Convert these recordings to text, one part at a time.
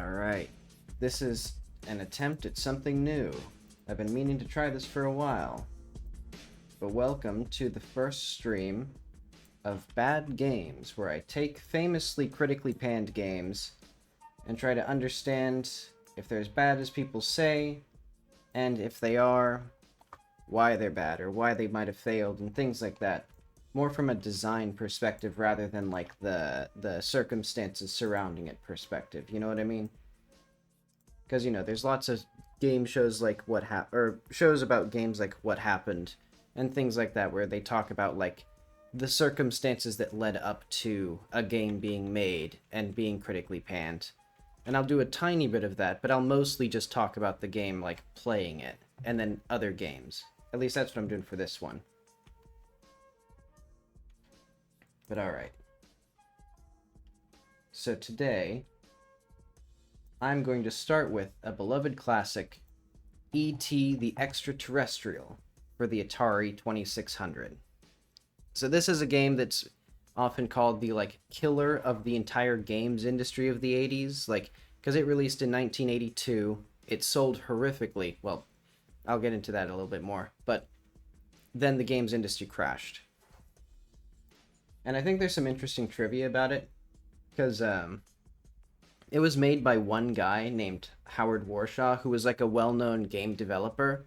Alright, this is an attempt at something new. I've been meaning to try this for a while. But welcome to the first stream of bad games, where I take famously critically panned games and try to understand if they're as bad as people say, and if they are, why they're bad, or why they might have failed, and things like that. More from a design perspective rather than like the circumstances surrounding it perspective, you know what I mean? Because, you know, there's lots of game shows like or shows about games like What Happened and things like that, where they talk about like the circumstances that led up to a game being made and being critically panned. And I'll do a tiny bit of that, but I'll mostly just talk about the game, like playing it, and then other games. At least that's what I'm doing for this one. But alright. So today, I'm going to start with a beloved classic, E.T. the Extraterrestrial, for the Atari 2600. So this is a game that's often called the, like, killer of the entire games industry of the 80s, like, because it released in 1982, it sold horrifically. Well, I'll get into that a little bit more, but then the games industry crashed. And I think there's some interesting trivia about it, because it was made by one guy named Howard Warshaw, who was like a well-known game developer,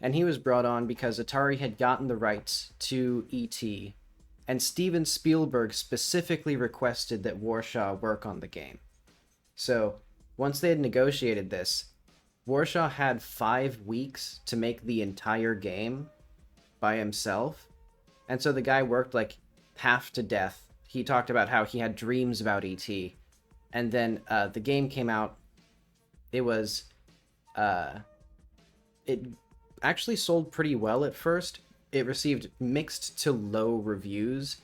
and he was brought on because Atari had gotten the rights to E.T., and Steven Spielberg specifically requested that Warshaw work on the game. So, once they had negotiated this, Warshaw had 5 weeks to make the entire game by himself, and so the guy worked like half to death. He talked about how he had dreams about E.T., and then the game came out. It was, it actually sold pretty well at first. It received mixed to low reviews,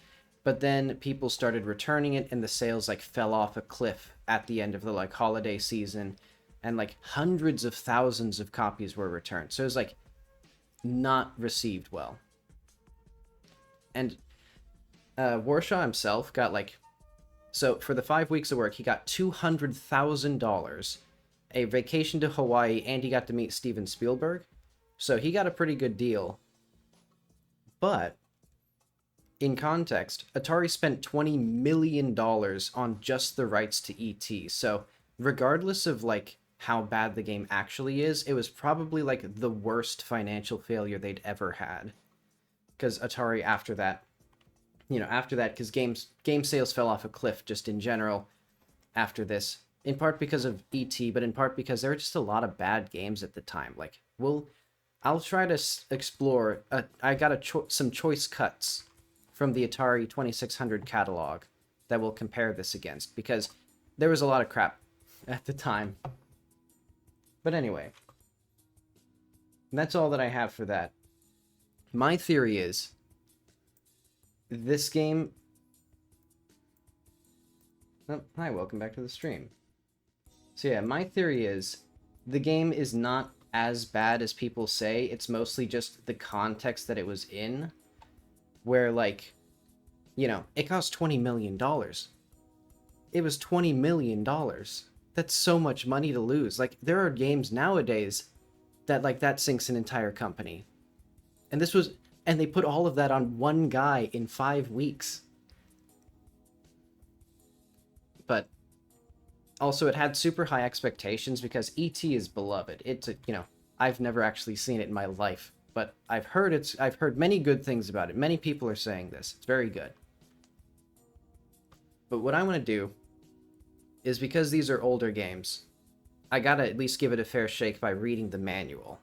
but then people started returning it, and the sales like fell off a cliff at the end of the like holiday season, and like hundreds of thousands of copies were returned. So it was like not received well. And Warshaw himself got like, so for the 5 weeks of work, he got $200,000, a vacation to Hawaii, and he got to meet Steven Spielberg. So he got a pretty good deal. But in context, Atari spent $20 million on just the rights to E.T. So regardless of like how bad the game actually is, it was probably like the worst financial failure they'd ever had. Because Atari after that, because game sales fell off a cliff just in general after this, in part because of E.T., but in part because there were just a lot of bad games at the time. Like, I'll try to explore. I got some choice cuts from the Atari 2600 catalog that we'll compare this against, because there was a lot of crap at the time. But anyway, that's all that I have for that. My theory is, this game... Oh, hi, welcome back to the stream. So yeah, my theory is, the game is not as bad as people say. It's mostly just the context that it was in, where, like, you know, it cost $20 million. It was $20 million. That's so much money to lose. Like, there are games nowadays that, like, that sinks an entire company. And this was... And they put all of that on one guy in 5 weeks. But also, it had super high expectations because E.T. is beloved. It's I've never actually seen it in my life, but I've heard many good things about it. Many people are saying this. It's very good. But what I want to do is, because these are older games, I gotta at least give it a fair shake by reading the manual.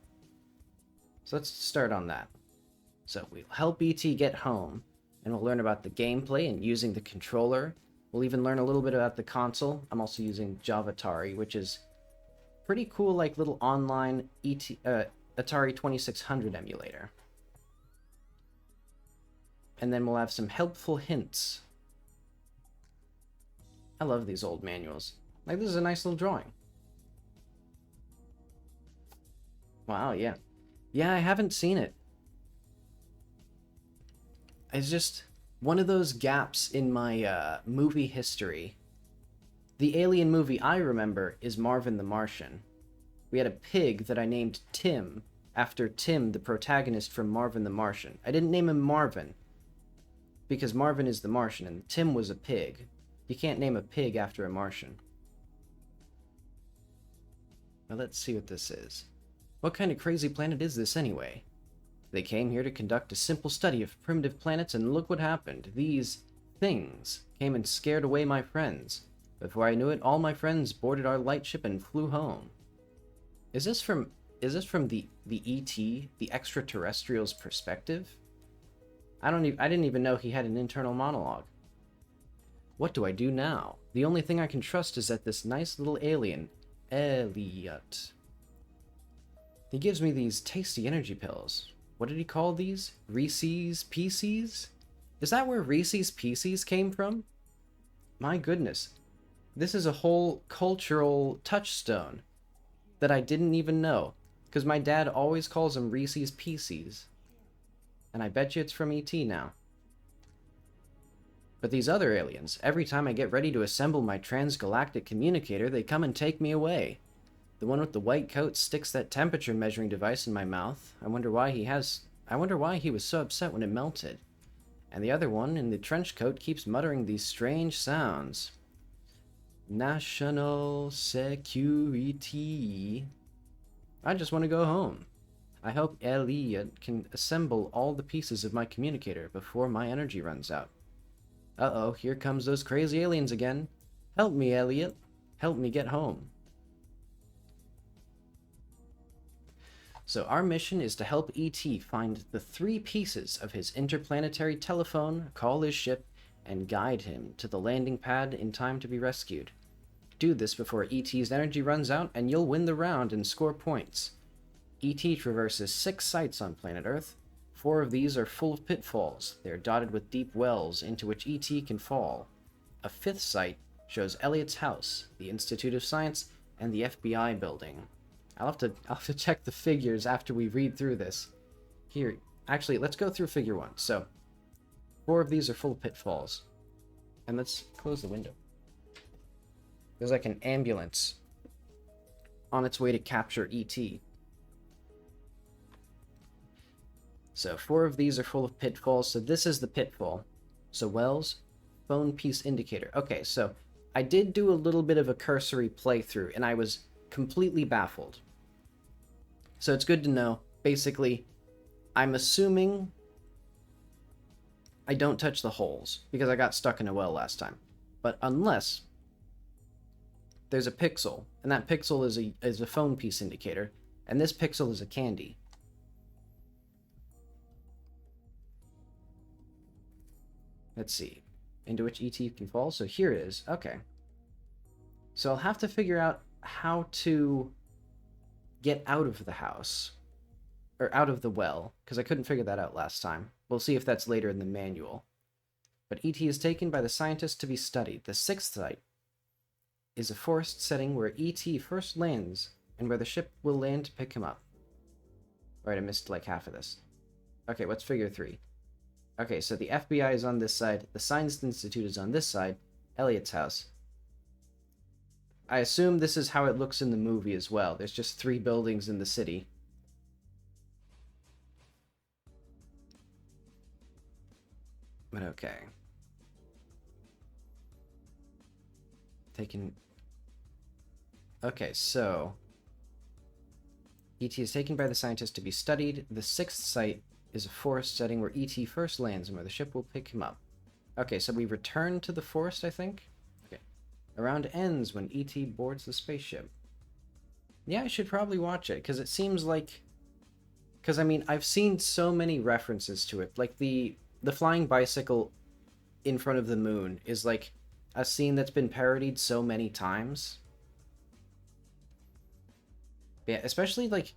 So let's start on that. So we'll help E.T. get home, and we'll learn about the gameplay and using the controller. We'll even learn a little bit about the console. I'm also using Atari, which is pretty cool, like little online Atari 2600 emulator. And then we'll have some helpful hints. I love these old manuals. Like, this is a nice little drawing. Wow, yeah. Yeah, I haven't seen it. It's just one of those gaps in my movie history The alien movie I remember is Marvin the Martian. We had a pig that I named Tim, after Tim, the protagonist from Marvin the Martian. I didn't name him Marvin, because Marvin is the Martian, and Tim was a pig. You can't name a pig after a Martian. Now let's see what this is. What kind of crazy planet is this anyway? They came here to conduct a simple study of primitive planets, and look what happened. These things came and scared away my friends. Before I knew it, all my friends boarded our lightship and flew home. Is this from the ET, the extraterrestrial's perspective? I didn't even know he had an internal monologue. What do I do now? The only thing I can trust is that this nice little alien, Elliot. He gives me these tasty energy pills. What did he call these? Reese's Pieces? Is that where Reese's Pieces came from? My goodness. This is a whole cultural touchstone that I didn't even know. Because my dad always calls them Reese's Pieces. And I bet you it's from ET now. But these other aliens, every time I get ready to assemble my transgalactic communicator, they come and take me away. The one with the white coat sticks that temperature measuring device in my mouth. I wonder why he was so upset when it melted. And the other one in the trench coat keeps muttering these strange sounds. National security. I just want to go home. I hope Elliot can assemble all the pieces of my communicator before my energy runs out. Uh-oh, here comes those crazy aliens again. Help me, Elliot. Help me get home. So our mission is to help E.T. find the 3 pieces of his interplanetary telephone, call his ship, and guide him to the landing pad in time to be rescued. Do this before E.T.'s energy runs out, and you'll win the round and score points. E.T. traverses 6 sites on planet Earth. 4 of these are full of pitfalls. They are dotted with deep wells into which E.T. can fall. A 5th site shows Elliot's house, the Institute of Science, and the FBI building. I'll have to check the figures after we read through this. Here, actually, let's go through figure 1. So, 4 of these are full of pitfalls. And let's close the window. There's like an ambulance on its way to capture E.T. So 4 of these are full of pitfalls. So this is the pitfall. So wells, phone piece indicator. Okay, so I did do a little bit of a cursory playthrough, and I was completely baffled. So it's good to know. Basically, I'm assuming I don't touch the holes, because I got stuck in a well last time. But unless there's a pixel, and that pixel is a phone piece indicator, and this pixel is a candy. Let's see. Into which ET can fall? So here it is. Okay. So I'll have to figure out how to get out of the house. Or out of the well, because I couldn't figure that out last time. We'll see if that's later in the manual. But ET is taken by the scientists to be studied. The 6th site is a forest setting where ET first lands, and where the ship will land to pick him up. Alright, I missed like half of this. Okay, what's figure 3? Okay, so the FBI is on this side, the Science Institute is on this side, Elliot's house. I assume this is how it looks in the movie as well. There's just 3 buildings in the city. But okay. Okay, so ET is taken by the scientists to be studied. The 6th site is a forest setting where ET first lands and where the ship will pick him up. Okay, so we return to the forest, I think? Okay. Around ends when ET boards the spaceship. Yeah, I should probably watch it, because it seems like... Because, I mean, I've seen so many references to it. Like, the flying bicycle in front of the moon is, like, a scene that's been parodied so many times. Yeah, especially, like...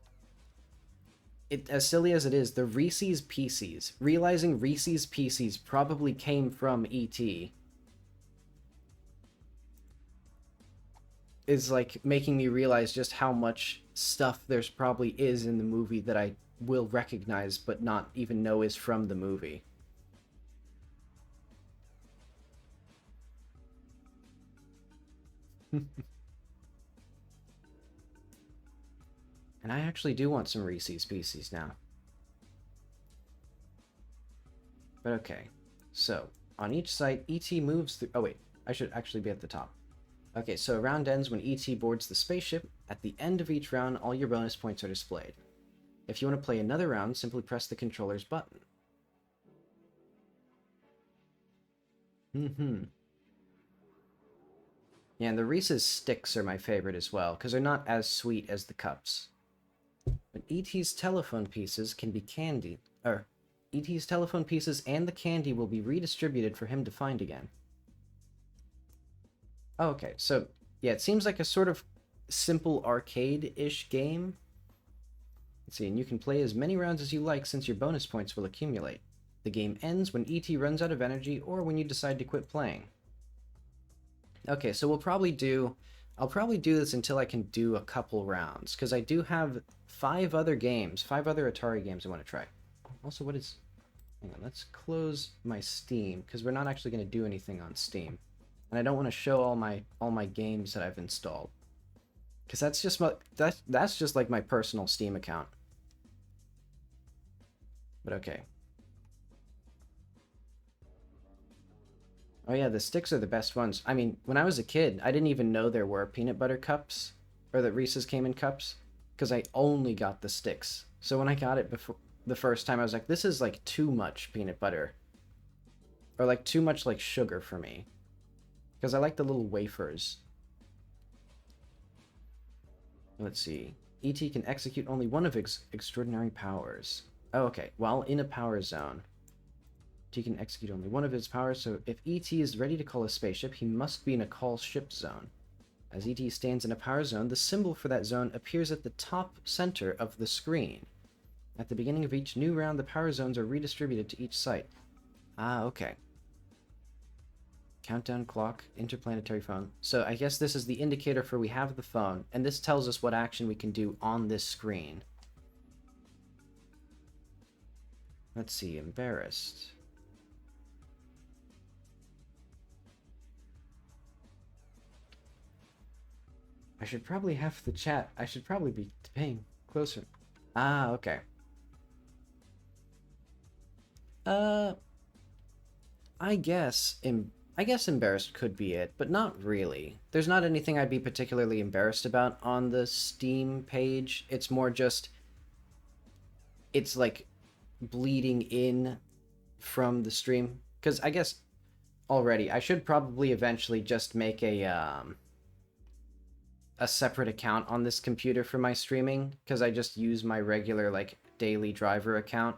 as silly as it is, the Reese's Pieces. Realizing Reese's Pieces probably came from E.T. is, like, making me realize just how much stuff there's probably is in the movie that I will recognize but not even know is from the movie. And I actually do want some Reese's Pieces now. But okay. So, on each site, ET moves through... Oh, wait. I should actually be at the top. Okay, so a round ends when ET boards the spaceship. At the end of each round, all your bonus points are displayed. If you want to play another round, simply press the controller's button. Yeah, and the Reese's Sticks are my favorite as well, because they're not as sweet as the cups. But E.T.'s telephone pieces can be candy... E.T.'s telephone pieces and the candy will be redistributed for him to find again. Oh, okay, so, yeah, it seems like a sort of simple arcade-ish game. Let's see, and you can play as many rounds as you like since your bonus points will accumulate. The game ends when ET runs out of energy or when you decide to quit playing. Okay, so I'll probably do this until I can do a couple rounds, because I do have 5 other Atari games I want to try. Also, hang on, let's close my Steam, because we're not actually going to do anything on Steam. And I don't want to show all my games that I've installed. Because that's just like my personal Steam account. But okay. Oh yeah, the sticks are the best ones. I mean, when I was a kid, I didn't even know there were peanut butter cups, or that Reese's came in cups, because I only got the sticks. So when I got it before the first time, I was like, this is like too much peanut butter. Or like too much like sugar for me. Because I like the little wafers. Let's see. E.T. can execute only one of his extraordinary powers. Oh, okay. While in a power zone. He can execute only one of his powers, so if E.T. is ready to call a spaceship, he must be in a call ship zone. As E.T. stands in a power zone, the symbol for that zone appears at the top center of the screen. At the beginning of each new round, the power zones are redistributed to each site. Ah, okay. Countdown clock, interplanetary phone. So I guess this is the indicator for we have the phone, and this tells us what action we can do on this screen. Let's see, embarrassed. I should probably have the chat. I should probably be paying closer. Ah, okay. I guess embarrassed could be it, but not really. There's not anything I'd be particularly embarrassed about on the Steam page. It's more just it's like bleeding in from the stream, because I guess already I should probably eventually just make a separate account on this computer for my streaming, because I just use my regular, like, daily driver account.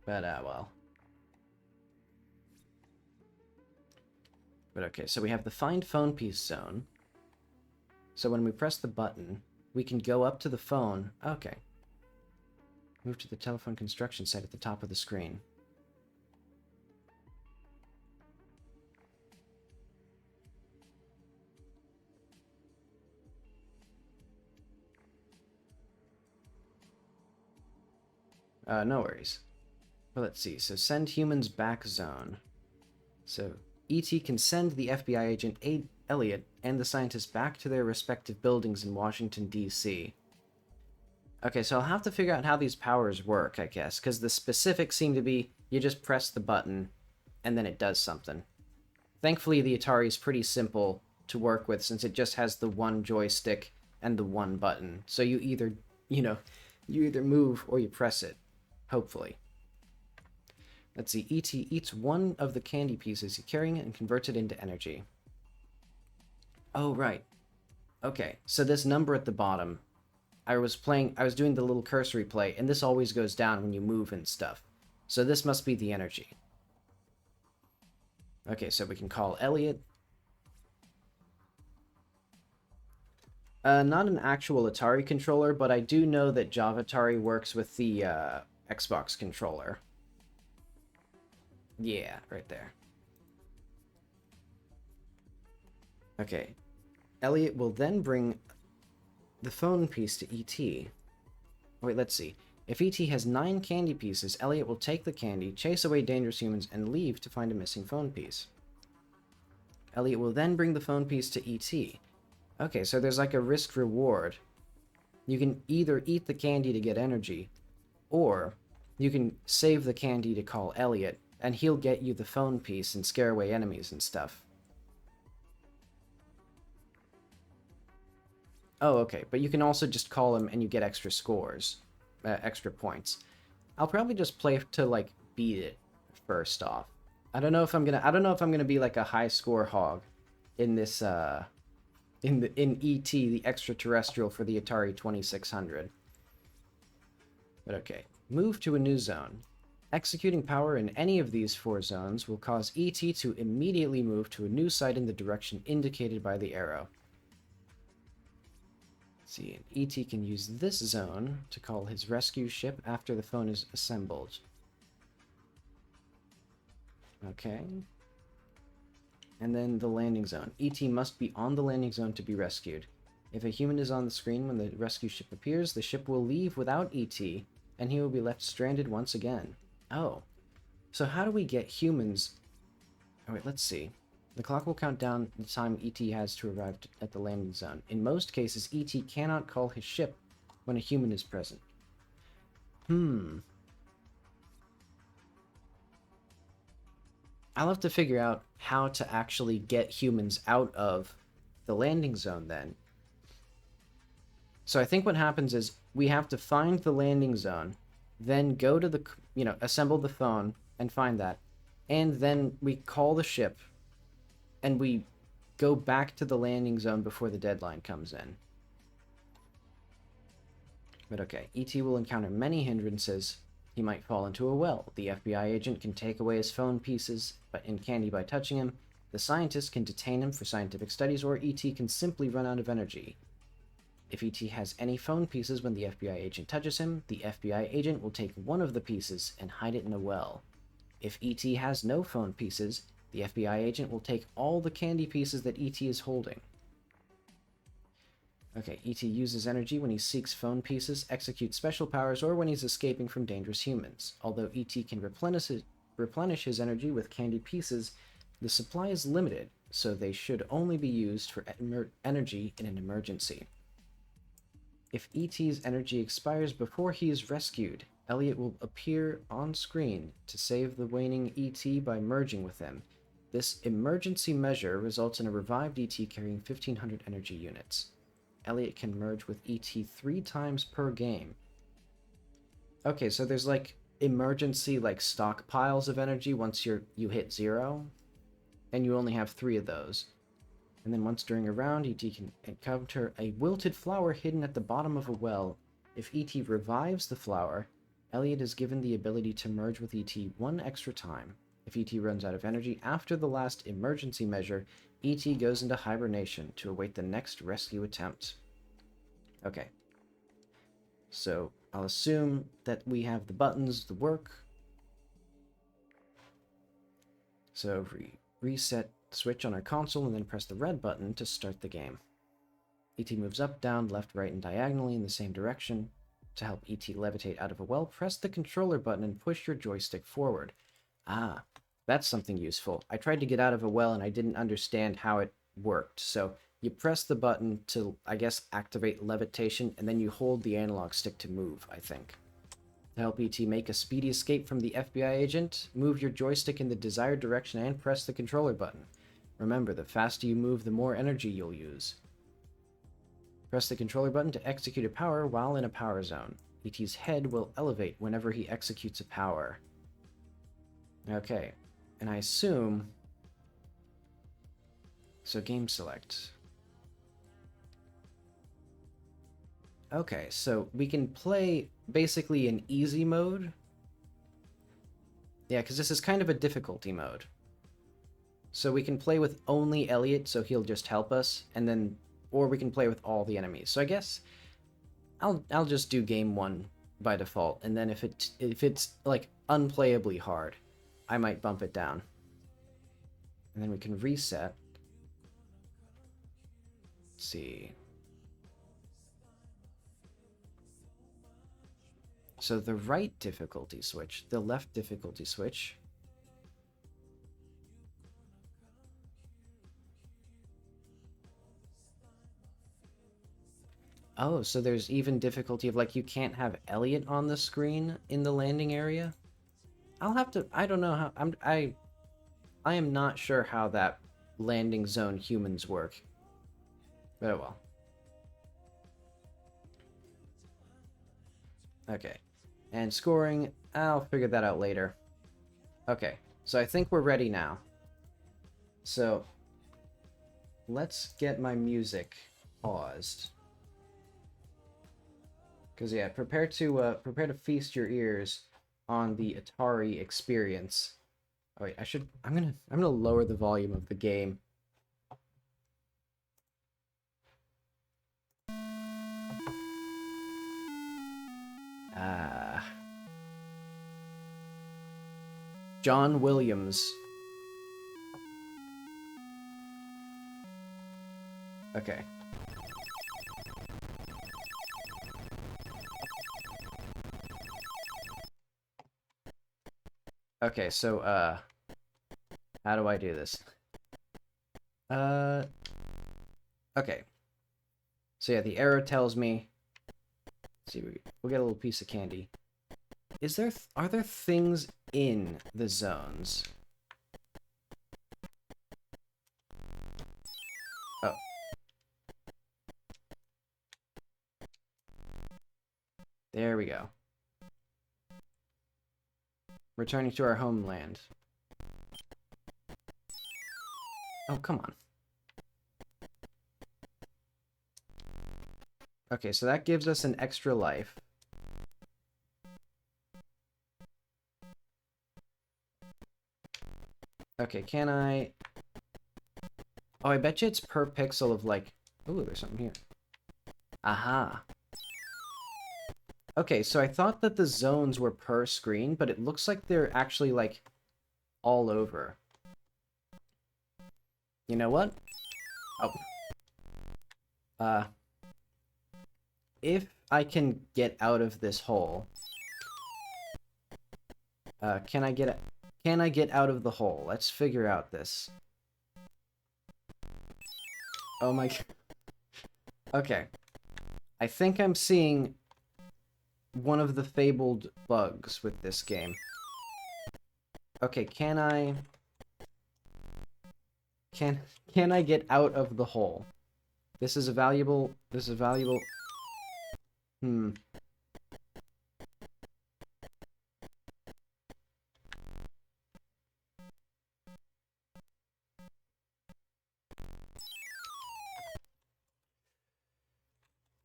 But, well. But okay, so we have the Find Phone Piece zone. So when we press the button, we can go up to the phone. Okay. Move to the telephone construction site at the top of the screen. No worries. Well, let's see. So send humans back zone. So E.T. can send the FBI agent Elliot and the scientist back to their respective buildings in Washington, D.C. Okay, so I'll have to figure out how these powers work, I guess, because the specifics seem to be you just press the button and then it does something. Thankfully, the Atari is pretty simple to work with since it just has the one joystick and the one button. So you either move or you press it. Hopefully. Let's see. E.T. eats one of the candy pieces, carrying it and converts it into energy. Oh, right. Okay, so this number at the bottom, I was doing the little cursory play, and this always goes down when you move and stuff. So this must be the energy. Okay, so we can call Elliot. Not an actual Atari controller, but I do know that Java Atari works with the Xbox controller. Yeah, right there. Okay. Elliot will then bring the phone piece to E.T. Wait, let's see. If E.T. has 9 candy pieces, Elliot will take the candy, chase away dangerous humans, and leave to find a missing phone piece. Elliot will then bring the phone piece to ET. Okay, so there's like a risk reward. You can either eat the candy to get energy, or you can save the candy to call Elliot, and he'll get you the phone piece and scare away enemies and stuff. Oh, okay, but you can also just call him and you get extra scores, extra points. I'll probably just play to like beat it first off. I don't know if I'm gonna be like a high score hog in this in ET, the extraterrestrial for the Atari 2600. But okay, move to a new zone. Executing power in any of these 4 zones will cause ET to immediately move to a new site in the direction indicated by the arrow. Let's see, ET can use this zone to call his rescue ship after the phone is assembled. Okay. And then the landing zone. ET must be on the landing zone to be rescued. If a human is on the screen when the rescue ship appears, the ship will leave without ET, and he will be left stranded once again. Oh. So how do we get humans... Oh wait, let's see. The clock will count down the time ET has to arrive at the landing zone. In most cases, ET cannot call his ship when a human is present. I'll have to figure out how to actually get humans out of the landing zone then. So I think what happens is we have to find the landing zone, then go to the, assemble the phone and find that. And then we call the ship and we go back to the landing zone before the deadline comes in. But okay, ET will encounter many hindrances. He might fall into a well. The FBI agent can take away his phone pieces and candy by touching him. The scientist can detain him for scientific studies, or ET can simply run out of energy. If ET has any phone pieces when the FBI agent touches him, the FBI agent will take one of the pieces and hide it in a well. If ET has no phone pieces, the FBI agent will take all the candy pieces that ET is holding. Okay, ET uses energy when he seeks phone pieces, executes special powers, or when he's escaping from dangerous humans. Although ET can replenish his energy with candy pieces, the supply is limited, so they should only be used for energy in an emergency. If ET's energy expires before he is rescued, Elliot will appear on screen to save the waning ET by merging with him. This emergency measure results in a revived ET carrying 1,500 energy units. Elliot can merge with ET 3 times per game. Okay, so there's like emergency stockpiles of energy once you hit 0, and you only have 3 of those. And then once during a round, ET can encounter a wilted flower hidden at the bottom of a well. If ET revives the flower, Elliot is given the ability to merge with ET 1 extra time. If ET runs out of energy after the last emergency measure, ET goes into hibernation to await the next rescue attempt. Okay. So I'll assume that we have the buttons to work. So reset switch on our console and then press the red button to start the game. ET moves up, down, left, right, and diagonally in the same direction. To help ET levitate out of a well, press the controller button and push your joystick forward. Ah, that's something useful. I tried to get out of a well and I didn't understand how it worked. So you press the button to, I guess, activate levitation, and then you hold the analog stick to move, I think. To help ET make a speedy escape from the FBI agent, move your joystick in the desired direction and press the controller button. Remember, the faster you move, the more energy you'll use. Press the controller button to execute a power while in a power zone. ET's head will elevate whenever he executes a power. Okay, and I assume... So game select. Okay, so we can play basically in easy mode. Yeah, because this is kind of a difficulty mode. So we can play with only Elliot, so he'll just help us, and then, or we can play with all the enemies. So I guess I'll just do game 1 by default, and then if it's like unplayably hard, I might bump it down. And then we can reset. Let's see. So the right difficulty switch, the left difficulty switch. Oh, so there's even difficulty of like you can't have Elliot on the screen in the landing area? I'll have to I don't know how I am not sure how that landing zone humans work. But oh well. Okay. And scoring, I'll figure that out later. Okay. So I think we're ready now. So let's get my music paused. Because yeah, prepare to feast your ears on the Atari experience. Oh wait, I'm gonna lower the volume of the game. Ah, John Williams. Okay. Okay, so how do I do this? Uh okay. So yeah, the arrow tells me. Let's see, we'll get a little piece of candy. Are there things in the zones? Oh. There we go. Returning to our homeland. Oh, come on. Okay, so that gives us an extra life. Okay, can I... Oh, I bet you it's per pixel of like... Ooh, there's something here. Aha. Okay, so I thought that the zones were per screen, but it looks like they're actually like all over. You know what? Oh. If I can get out of this hole... can I get out of the hole? Let's figure out this. Oh my... Okay. I think I'm seeing one of the fabled bugs with this game. Okay, can I get out of the hole? This is valuable. Hmm.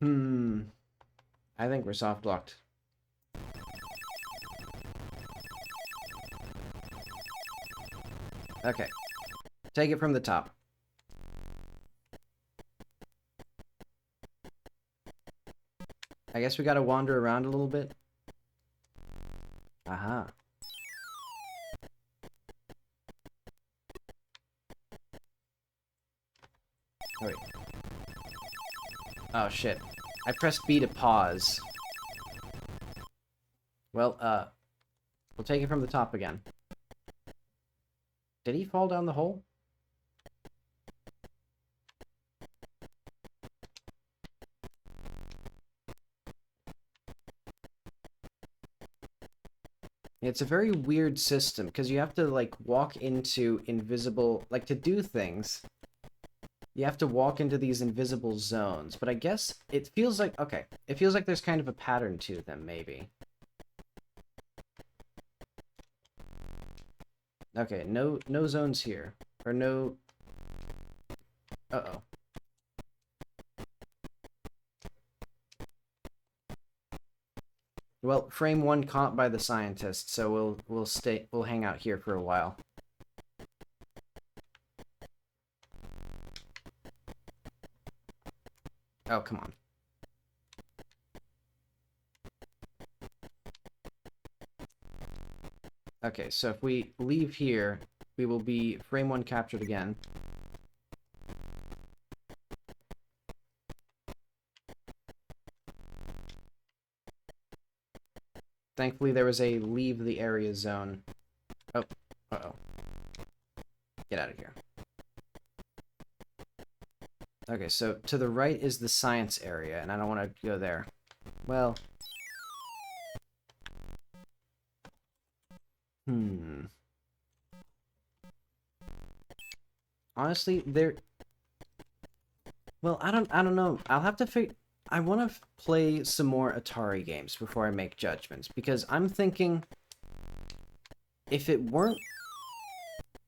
Hmm. I think we're soft locked. Okay. Take it from the top. I guess we gotta wander around a little bit. Aha. Oh, wait. Oh, shit. I pressed B to pause. Well, we'll take it from the top again. Did he fall down the hole? It's a very weird system, because you have to, like, walk into invisible... Like, to do things, you have to walk into these invisible zones. But I guess it feels like... Okay, it feels like there's kind of a pattern to them, maybe. Okay, no zones here. Or no... Uh-oh. Well, frame 1 caught by the scientist, so we'll hang out here for a while. Oh, come on. Okay, so if we leave here, we will be frame 1 captured again. Thankfully, there was a leave the area zone. Oh, uh-oh. Get out of here. Okay, so to the right is the science area, and I don't want to go there. Well... Honestly, there... Well, I don't know. I'll have to figure... I want to play some more Atari games before I make judgments, because I'm thinking... If it weren't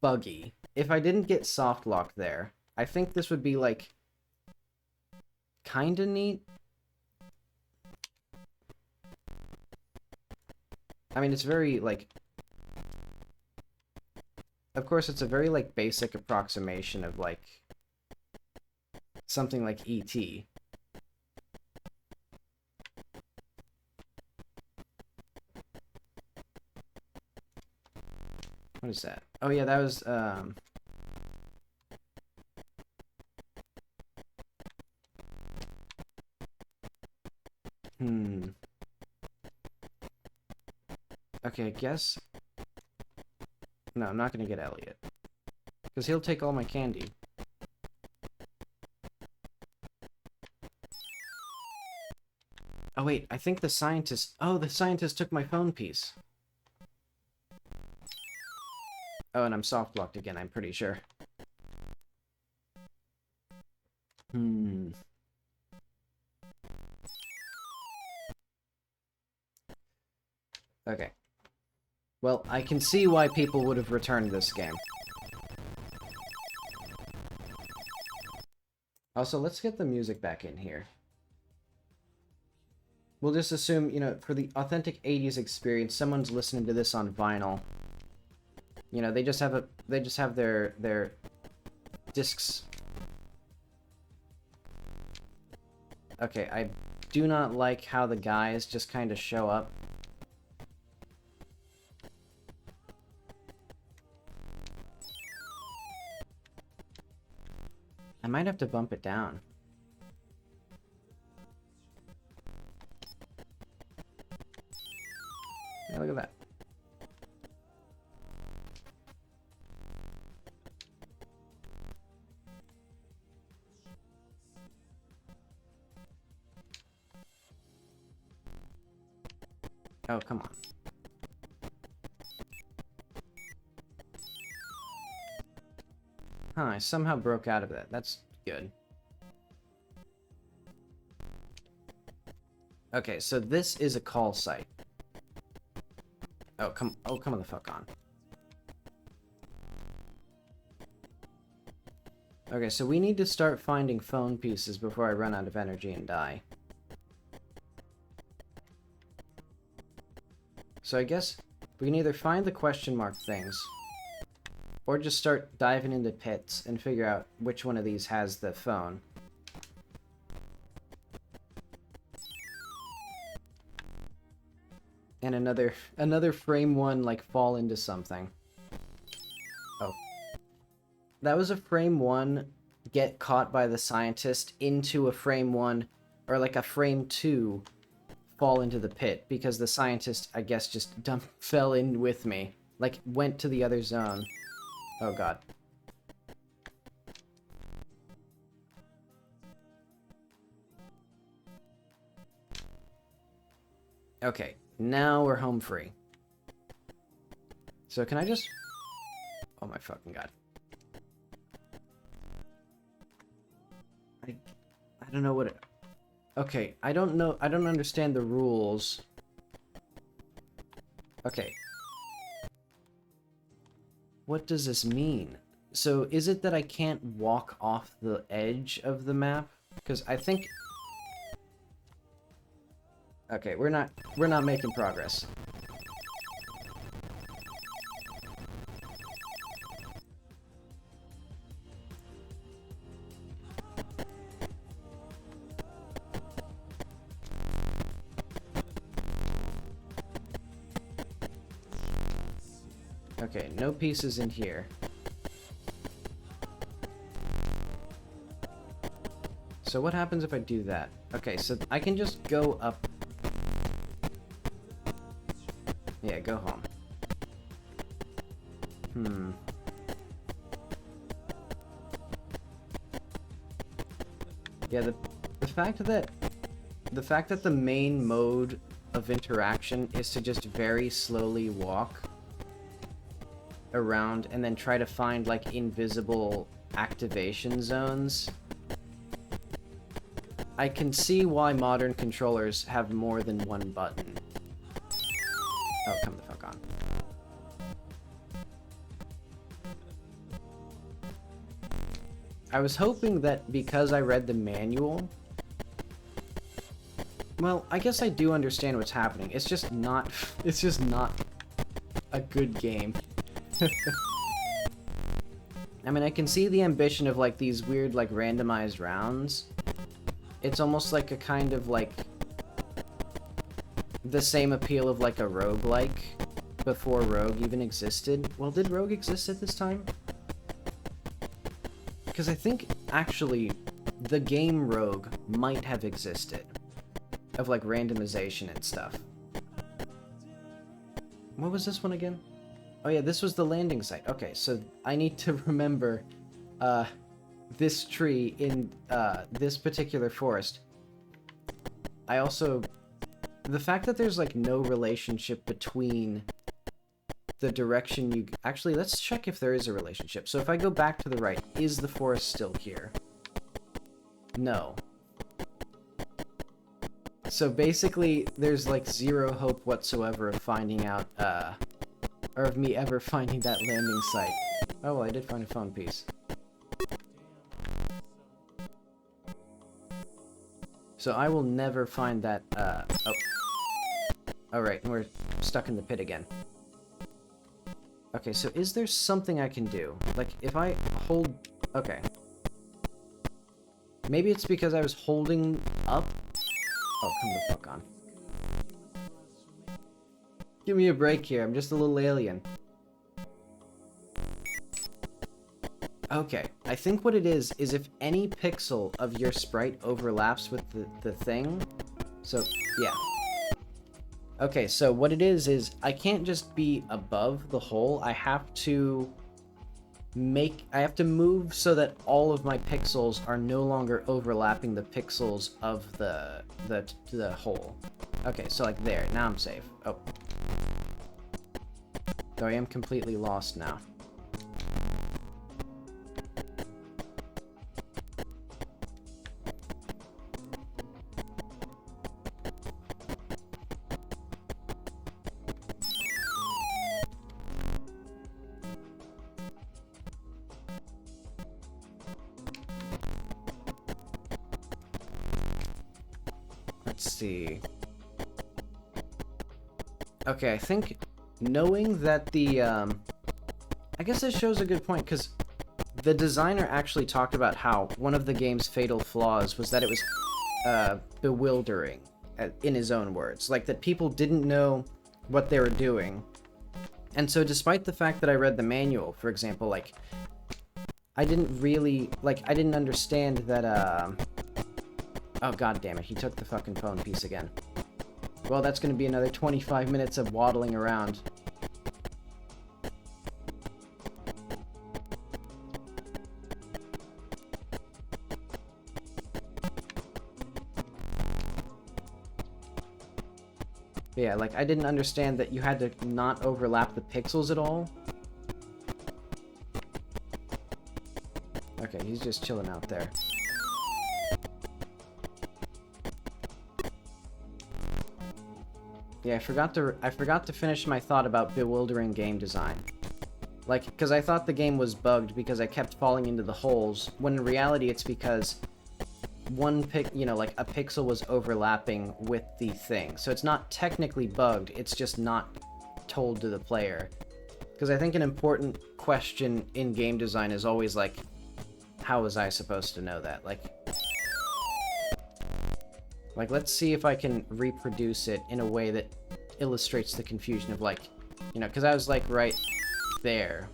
buggy, if I didn't get soft lock there, I think this would be, like, kinda neat. I mean, it's very, like... Of course, it's a very, like, basic approximation of, like... something like E.T. What is that? Oh, yeah, that was, Okay, I guess... No, I'm not gonna get Elliot. Because he'll take all my candy. Oh, wait, I think the scientist... Oh, the scientist took my phone piece. Oh, and I'm soft-locked again, I'm pretty sure. Okay. Well, I can see why people would have returned this game. Also, let's get the music back in here. We'll just assume, you know, for the authentic 80s experience, someone's listening to this on vinyl. You know, they just have their discs. Okay, I do not like how the guys just kind of show up. I might have to bump it down. Yeah, look at that. Oh, come on. Huh, I somehow broke out of that. That's good. Okay, so this is a call site. Oh, come on the fuck on. Okay, so we need to start finding phone pieces before I run out of energy and die. So I guess we can either find the question mark things, or just start diving into pits and figure out which one of these has the phone. And another frame 1, like, fall into something. Oh. That was a frame 1 get caught by the scientist into a frame 1, or like a frame 2 fall into the pit, because the scientist, I guess, just fell in with me. Like, went to the other zone. Oh god. Okay, now we're home free. So can I just... Oh my fucking god. I don't know what it... Okay, I don't know, I don't understand the rules. Okay. What does this mean? So, is it that I can't walk off the edge of the map? Because I think... Okay, we're not making progress. Okay, no pieces in here. So what happens if I do that? Okay, so I can just go up. Yeah, go home. Yeah, the fact that the main mode of interaction is to just very slowly walk around and then try to find like invisible activation zones. I can see why modern controllers have more than one button. Oh, come the fuck on. I was hoping that because I read the manual... Well, I guess I do understand what's happening. It's just not a good game. I mean, I can see the ambition of, like, these weird, like, randomized rounds. It's almost like a kind of, like, the same appeal of, like, a roguelike before Rogue even existed. Well, did Rogue exist at this time? Because I think, actually, the game Rogue might have existed. Of, like, randomization and stuff. What was this one again? Oh yeah, this was the landing site. Okay, so I need to remember this tree in this particular forest. I also... The fact that there's, like, no relationship between the direction you... Actually, let's check if there is a relationship. So if I go back to the right, is the forest still here? No. So basically, there's, like, zero hope whatsoever of finding out, or of me ever finding that landing site. Oh, well, I did find a phone piece. So I will never find that, oh. Oh, right, and we're stuck in the pit again. Okay, so is there something I can do? Like, if I hold... Okay. Maybe it's because I was holding up? Oh, come the fuck on. Give me a break here, I'm just a little alien. Okay, I think what it is if any pixel of your sprite overlaps with the thing... So, yeah. Okay, so what it is I can't just be above the hole, I have to move so that all of my pixels are no longer overlapping the pixels of the hole. Okay, so like there, now I'm safe. Oh. Though I am completely lost now. Let's see. Okay, I think knowing that the, I guess this shows a good point, because the designer actually talked about how one of the game's fatal flaws was that it was, bewildering, in his own words. Like, that people didn't know what they were doing. And so despite the fact that I read the manual, for example, like, I didn't really, like, I didn't understand that, oh, god damn it, he took the fucking phone piece again. Well, that's gonna be another 25 minutes of waddling around. But yeah, like, I didn't understand that you had to not overlap the pixels at all. Okay, he's just chilling out there. Yeah, I forgot to finish my thought about bewildering game design. Like, because I thought the game was bugged because I kept falling into the holes, when in reality it's because like a pixel was overlapping with the thing. So it's not technically bugged, it's just not told to the player. Because I think an important question in game design is always like, how was I supposed to know that? Like, let's see if I can reproduce it in a way that illustrates the confusion of, like, you know, because I was, like, right there.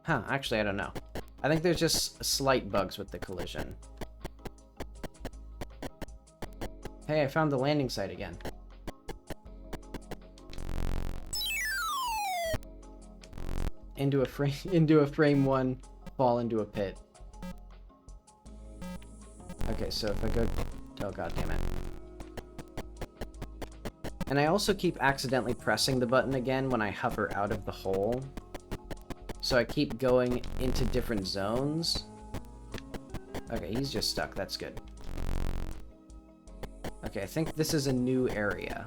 Huh, actually, I don't know. I think there's just slight bugs with the collision. Hey, I found the landing site again. into a frame into a frame 1, fall into a pit. Okay, so if I go, oh god damn it. And I also keep accidentally pressing the button again when I hover out of the hole. So I keep going into different zones. Okay, he's just stuck. That's good. Okay, I think this is a new area.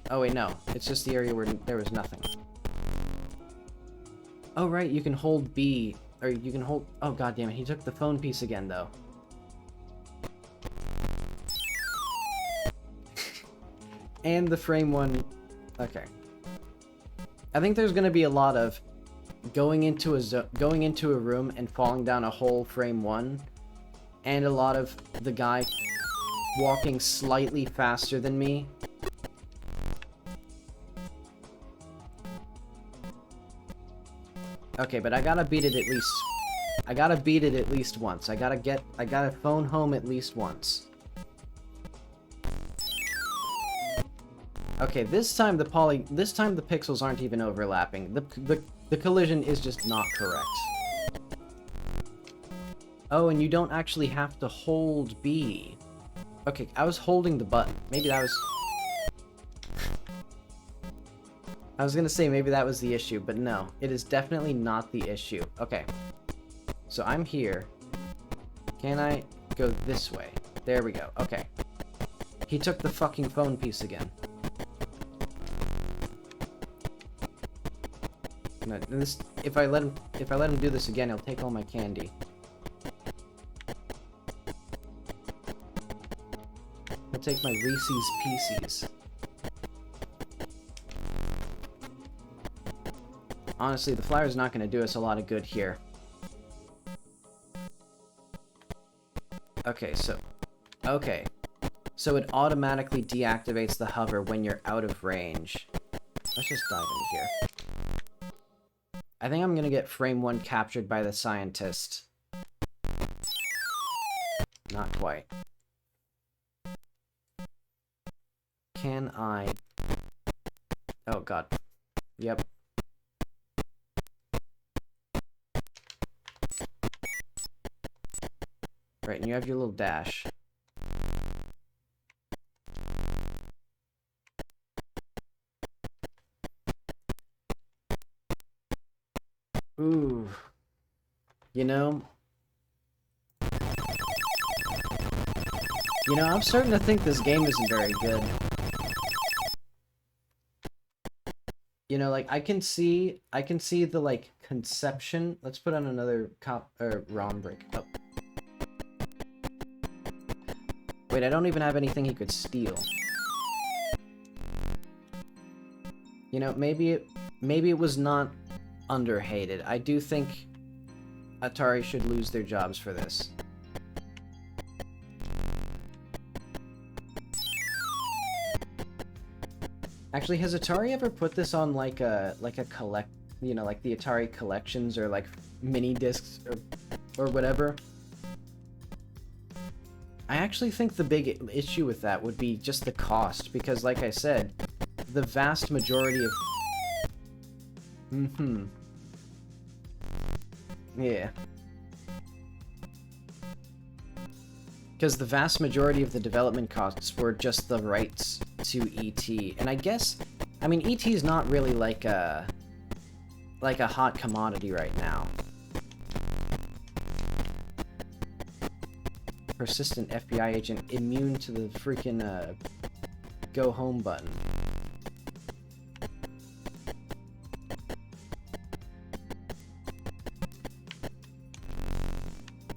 Oh wait, no. It's just the area where there was nothing. Oh right, you can hold B, or you can hold... Oh god damn it, he took the phone piece again, though. And the frame 1... Okay. I think there's gonna be a lot of going into a room and falling down a hole frame 1, and a lot of the guy walking slightly faster than me. Okay, but I gotta beat it at least... I gotta beat it at least once. I gotta phone home at least once. Okay, this time the pixels aren't even overlapping. The collision is just not correct. Oh, and you don't actually have to hold B. Okay, I was holding the button. Maybe that was... I was gonna say maybe that was the issue, but no. It is definitely not the issue. Okay. So I'm here. Can I go this way? There we go. Okay. He took the fucking phone piece again. No, this, if I let him do this again, he'll take all my candy. He'll take my Reese's Pieces. Honestly, the flower's not going to do us a lot of good here. Okay, so... Okay. So it automatically deactivates the hover when you're out of range. Let's just dive into here. I think I'm gonna get frame 1 captured by the scientist. Not quite. Can I... Oh god. Yep. Right, and you have your little dash. Ooh. You know, I'm starting to think this game isn't very good. You know, like, I can see the, like, conception. Let's put on another ROM brick. Oh. Wait, I don't even have anything he could steal. You know, maybe it was not underhated. I do think Atari should lose their jobs for this. Actually, has Atari ever put this on like a collect, you know, like the Atari collections or like mini discs or whatever? I actually think the big issue with that would be just the cost, because like I said, the vast majority of... Yeah. Because the vast majority of the development costs were just the rights to E.T. And I guess, I mean, E.T. is not really like a hot commodity right now. Persistent FBI agent immune to the freaking go home button.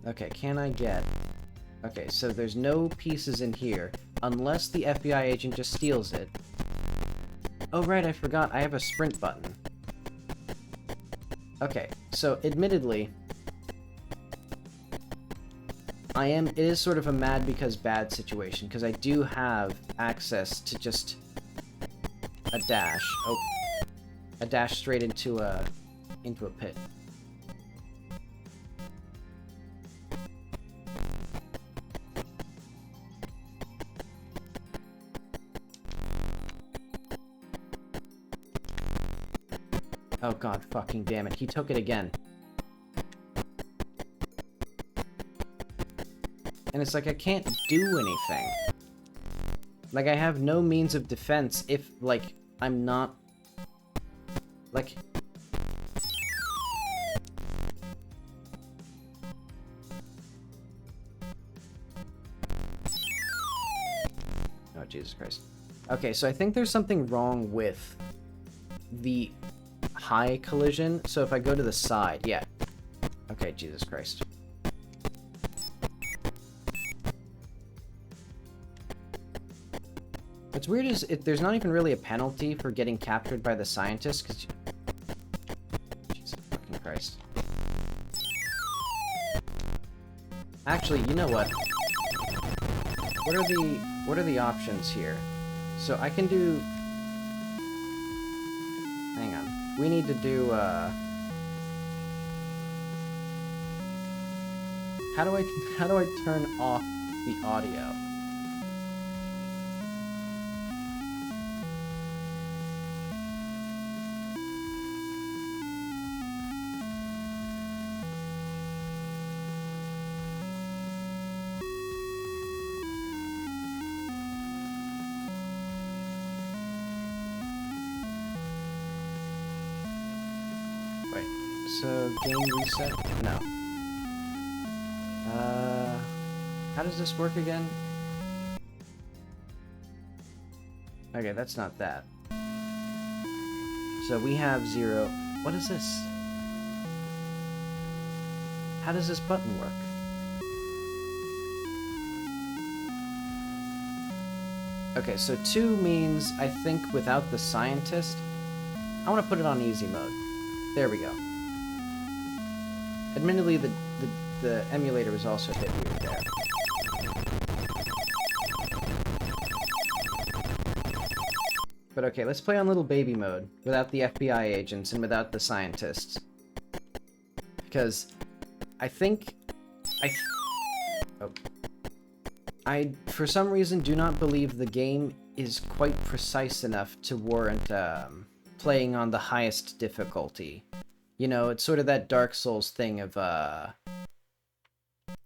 Okay, can I get... Okay, so there's no pieces in here, unless the FBI agent just steals it. Oh right, I forgot, I have a sprint button. Okay, so admittedly, it is sort of a mad because bad situation, because I do have access to just a dash. Oh, a dash straight into a pit. Oh god, fucking damn it. He took it again. And it's like, I can't do anything. Like, I have no means of defense if, like, I'm not... Like... Oh, Jesus Christ. Okay, so I think there's something wrong with the high collision. So if I go to the side, yeah. Okay, Jesus Christ. What's weird is there's not even really a penalty for getting captured by the scientists, because... Jesus fucking Christ. Actually, you know what? What are the options here? So I can do... Hang on. We need to do, How do I turn off the audio? Wait, so game reset? No. How does this work again? Okay, that's not that. So we have 0. What is this? How does this button work? Okay, so 2 means, I think, without the scientist. I want to put it on easy mode. There we go. Admittedly, the emulator was also a bit weird there. But okay, let's play on little baby mode, without the FBI agents and without the scientists. Because I think... I, for some reason, do not believe the game is quite precise enough to warrant playing on the highest difficulty. You know, it's sort of that Dark Souls thing of,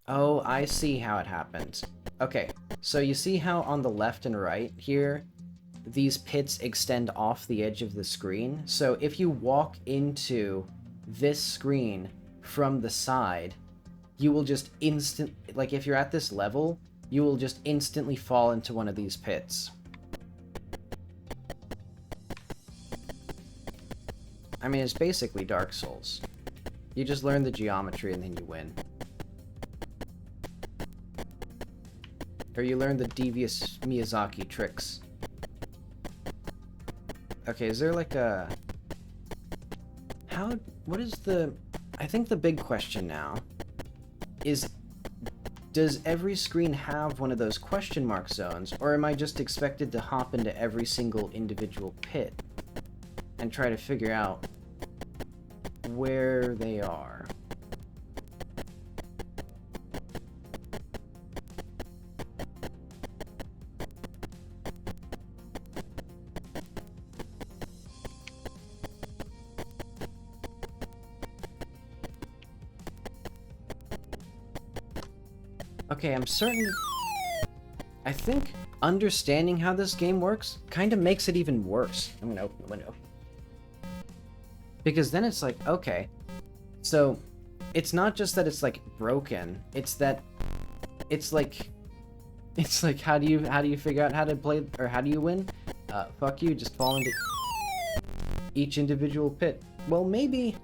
Oh, I see how it happened. Okay, so you see how on the left and right here, these pits extend off the edge of the screen? So if you walk into this screen from the side, you will just like, if you're at this level, you will just instantly fall into one of these pits. I mean, it's basically Dark Souls. You just learn the geometry and then you win. Or you learn the devious Miyazaki tricks. Okay, is there like a... What is the... I think the big question now is, does every screen have one of those question mark zones, or am I just expected to hop into every single individual pit and try to figure out where they are? Okay, I'm certain... I think understanding how this game works kind of makes it even worse. I'm gonna open the window. Because then it's like, okay, so it's not just that it's like broken, it's that it's like how do you figure out how to play, or how do you win? Fuck you, just fall into each individual pit. Well, maybe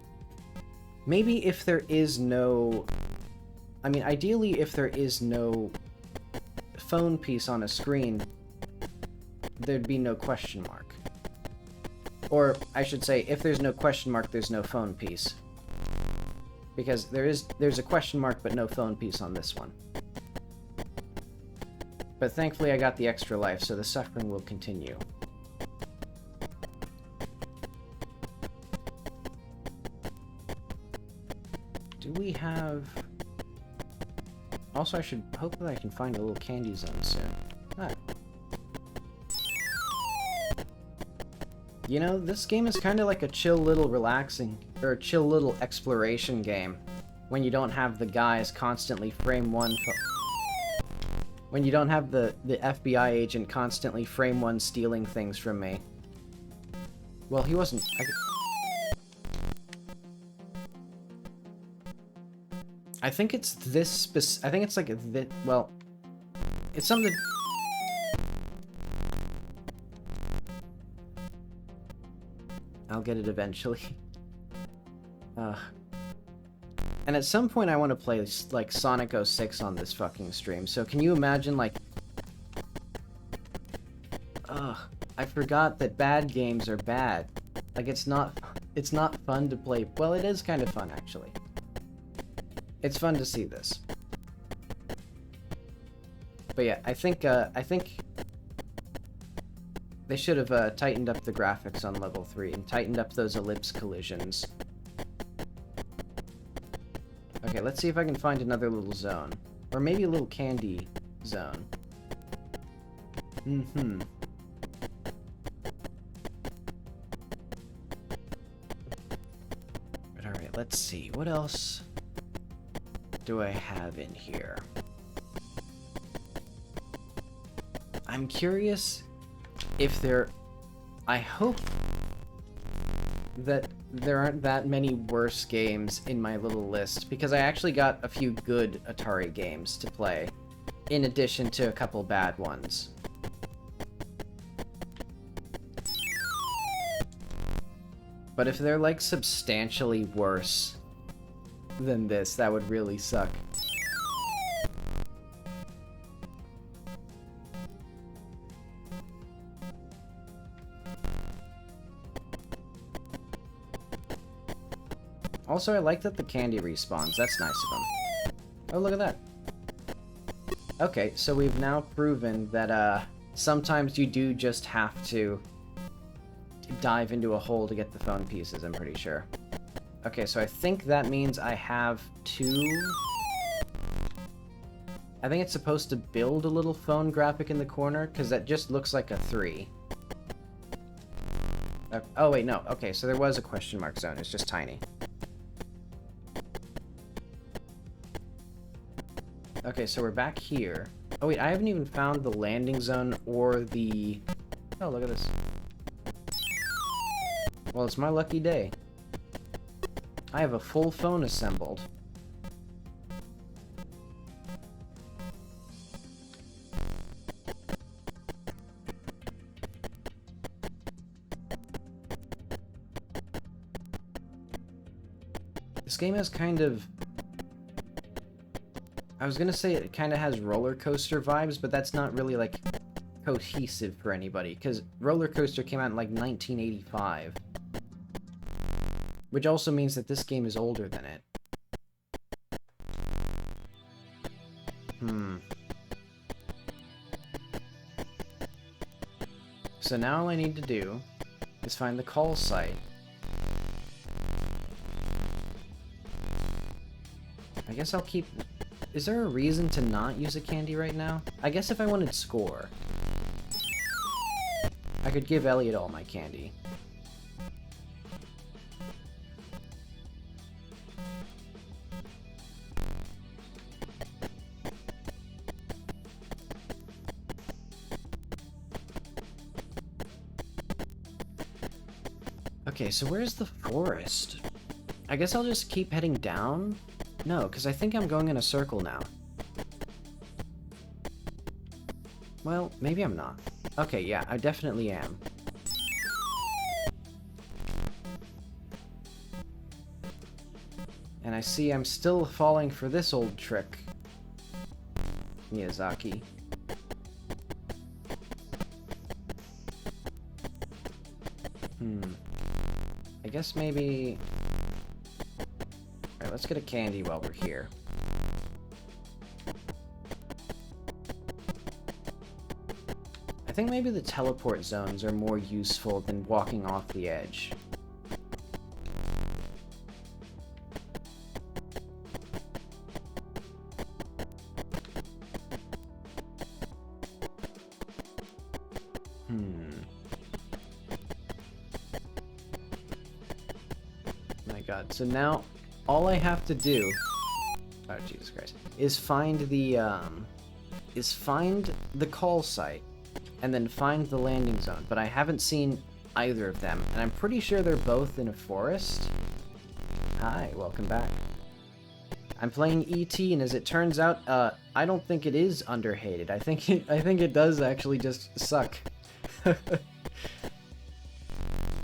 if there is no... I mean, ideally, if there is no phone piece on a screen, there'd be no question mark. Or, I should say, if there's no question mark, there's no phone piece. Because there's a question mark, but no phone piece on this one. But thankfully, I got the extra life, so the suffering will continue. Do we have... Also, I should hope that I can find a little candy zone soon. Ah. You know, this game is kind of like a chill little relaxing, or a chill little exploration game, when you don't have the guys constantly frame one... When you don't have the FBI agent constantly frame one stealing things from me. Well, he wasn't... I think it's this I think it's like this... Well, it's something... I'll get it eventually. And at some point I want to play, like, Sonic 06 on this fucking stream, so can you imagine, like... I forgot that bad games are bad. Like, it's not fun to play... Well, it is kind of fun, actually. It's fun to see this. But yeah, I think they should have tightened up the graphics on level 3 and tightened up those ellipse collisions. Okay, let's see if I can find another little zone. Or maybe a little candy zone. But alright, let's see. What else do I have in here? I'm curious if there... I hope that there aren't that many worse games in my little list, because I actually got a few good Atari games to play, in addition to a couple bad ones. But if they're, like, substantially worse than this, that would really suck. Also, I like that the candy respawns. That's nice of them. Oh, look at that. Okay, so we've now proven that, sometimes you do just have to dive into a hole to get the phone pieces, I'm pretty sure. Okay, so I think that means I have 2... I think it's supposed to build a little phone graphic in the corner, because that just looks like a 3. Oh, wait, no. Okay, so there was a question mark zone. It's just tiny. Okay, so we're back here. Oh wait, I haven't even found the landing zone or the... Oh, look at this. Well, it's my lucky day. I have a full phone assembled. This game has kind of... I was gonna say it kind of has roller coaster vibes, but that's not really, like, cohesive for anybody, because Roller Coaster came out in, like, 1985. Which also means that this game is older than it. So now all I need to do is find the call site. I guess I'll keep... Is there a reason to not use a candy right now? I guess if I wanted score, I could give Elliot all my candy. Okay, so where's the forest? I guess I'll just keep heading down? No, because I think I'm going in a circle now. Well, maybe I'm not. Okay, yeah, I definitely am. And I see I'm still falling for this old trick, Miyazaki. I guess maybe... Alright, let's get a candy while we're here. I think maybe the teleport zones are more useful than walking off the edge. god. So now, all I have to do... Oh, Jesus Christ. Is find the call site, and then find the landing zone. But I haven't seen either of them, and I'm pretty sure they're both in a forest. Hi, welcome back. I'm playing E.T., and as it turns out, I don't think it is underhated. I think it does actually just suck.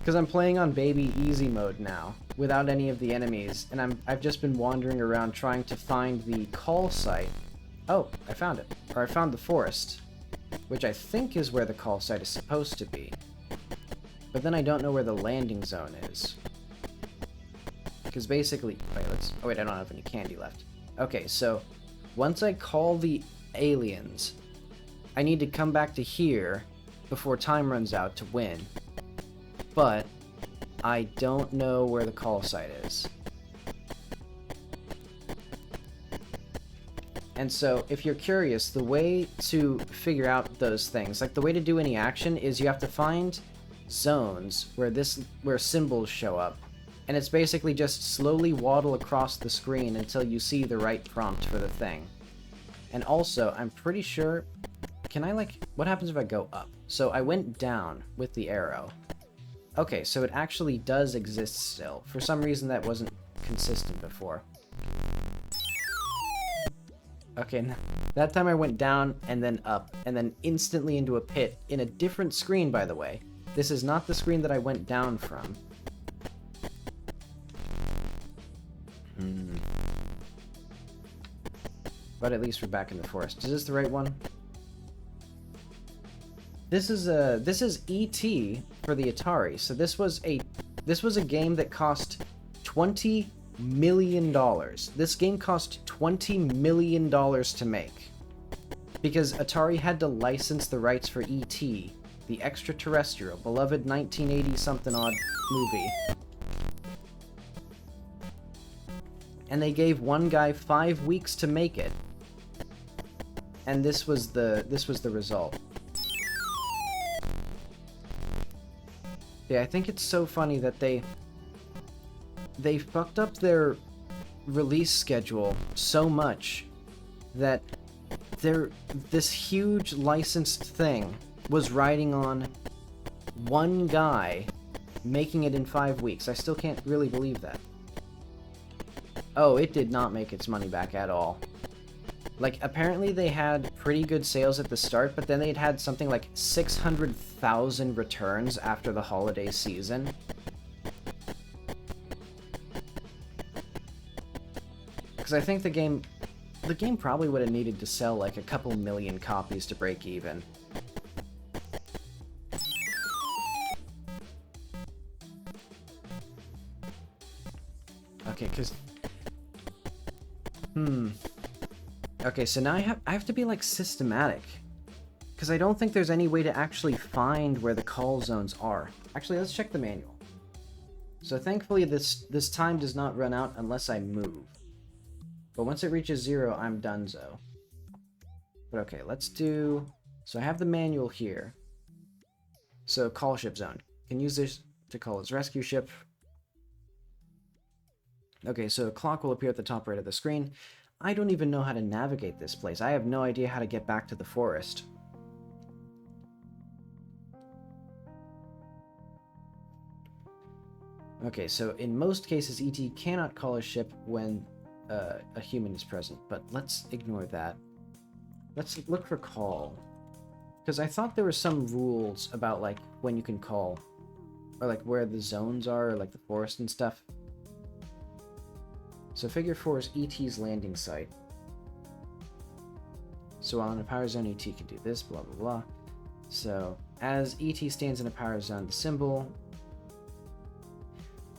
Because I'm playing on baby easy mode now, without any of the enemies, and I've just been wandering around trying to find the call site. Oh, I found it. Or I found the forest, which I think is where the call site is supposed to be. But then I don't know where the landing zone is. Because basically... Wait, oh wait, I don't have any candy left. Okay, so once I call the aliens, I need to come back to here before time runs out to win. But I don't know where the call site is. And so, if you're curious, the way to figure out those things, like the way to do any action, is you have to find zones where symbols show up. And it's basically just slowly waddle across the screen until you see the right prompt for the thing. And also, I'm pretty sure... Can I, like... What happens if I go up? So I went down with the arrow. Okay, so it actually does exist still. For some reason that wasn't consistent before. Okay, that time I went down and then up, and then instantly into a pit, in a different screen, by the way. This is not the screen that I went down from. But at least we're back in the forest. Is this the right one? This is E.T. for the Atari. So this was a game that cost $20 million. This game cost $20 million to make. Because Atari had to license the rights for E.T., the extraterrestrial, beloved 1980-something odd movie. And they gave one guy 5 weeks to make it. And this was the result. Yeah, I think it's so funny that they fucked up their release schedule so much that this huge licensed thing was riding on one guy making it in 5 weeks. I still can't really believe that. Oh, it did not make its money back at all. Like, apparently they had pretty good sales at the start, but then they'd had something like 600,000 returns after the holiday season. Because I think the game probably would have needed to sell like a couple million copies to break even. Okay, because... Okay, so now I have to be, like, systematic. Because I don't think there's any way to actually find where the call zones are. Actually, let's check the manual. So thankfully this time does not run out unless I move. But once it reaches 0, I'm donezo. But okay, let's do... So I have the manual here. So call ship zone. Can use this to call its rescue ship. Okay, so a clock will appear at the top right of the screen. I don't even know how to navigate this place. I have no idea how to get back to the forest. Okay, so in most cases, ET cannot call a ship when a human is present, but let's ignore that. Let's look for call. Because I thought there were some rules about, like, when you can call. Or, like, where the zones are, or, like, the forest and stuff. So figure 4 is ET's landing site. So while in a power zone, ET can do this, blah, blah, blah. So, as ET stands in a power zone, the symbol...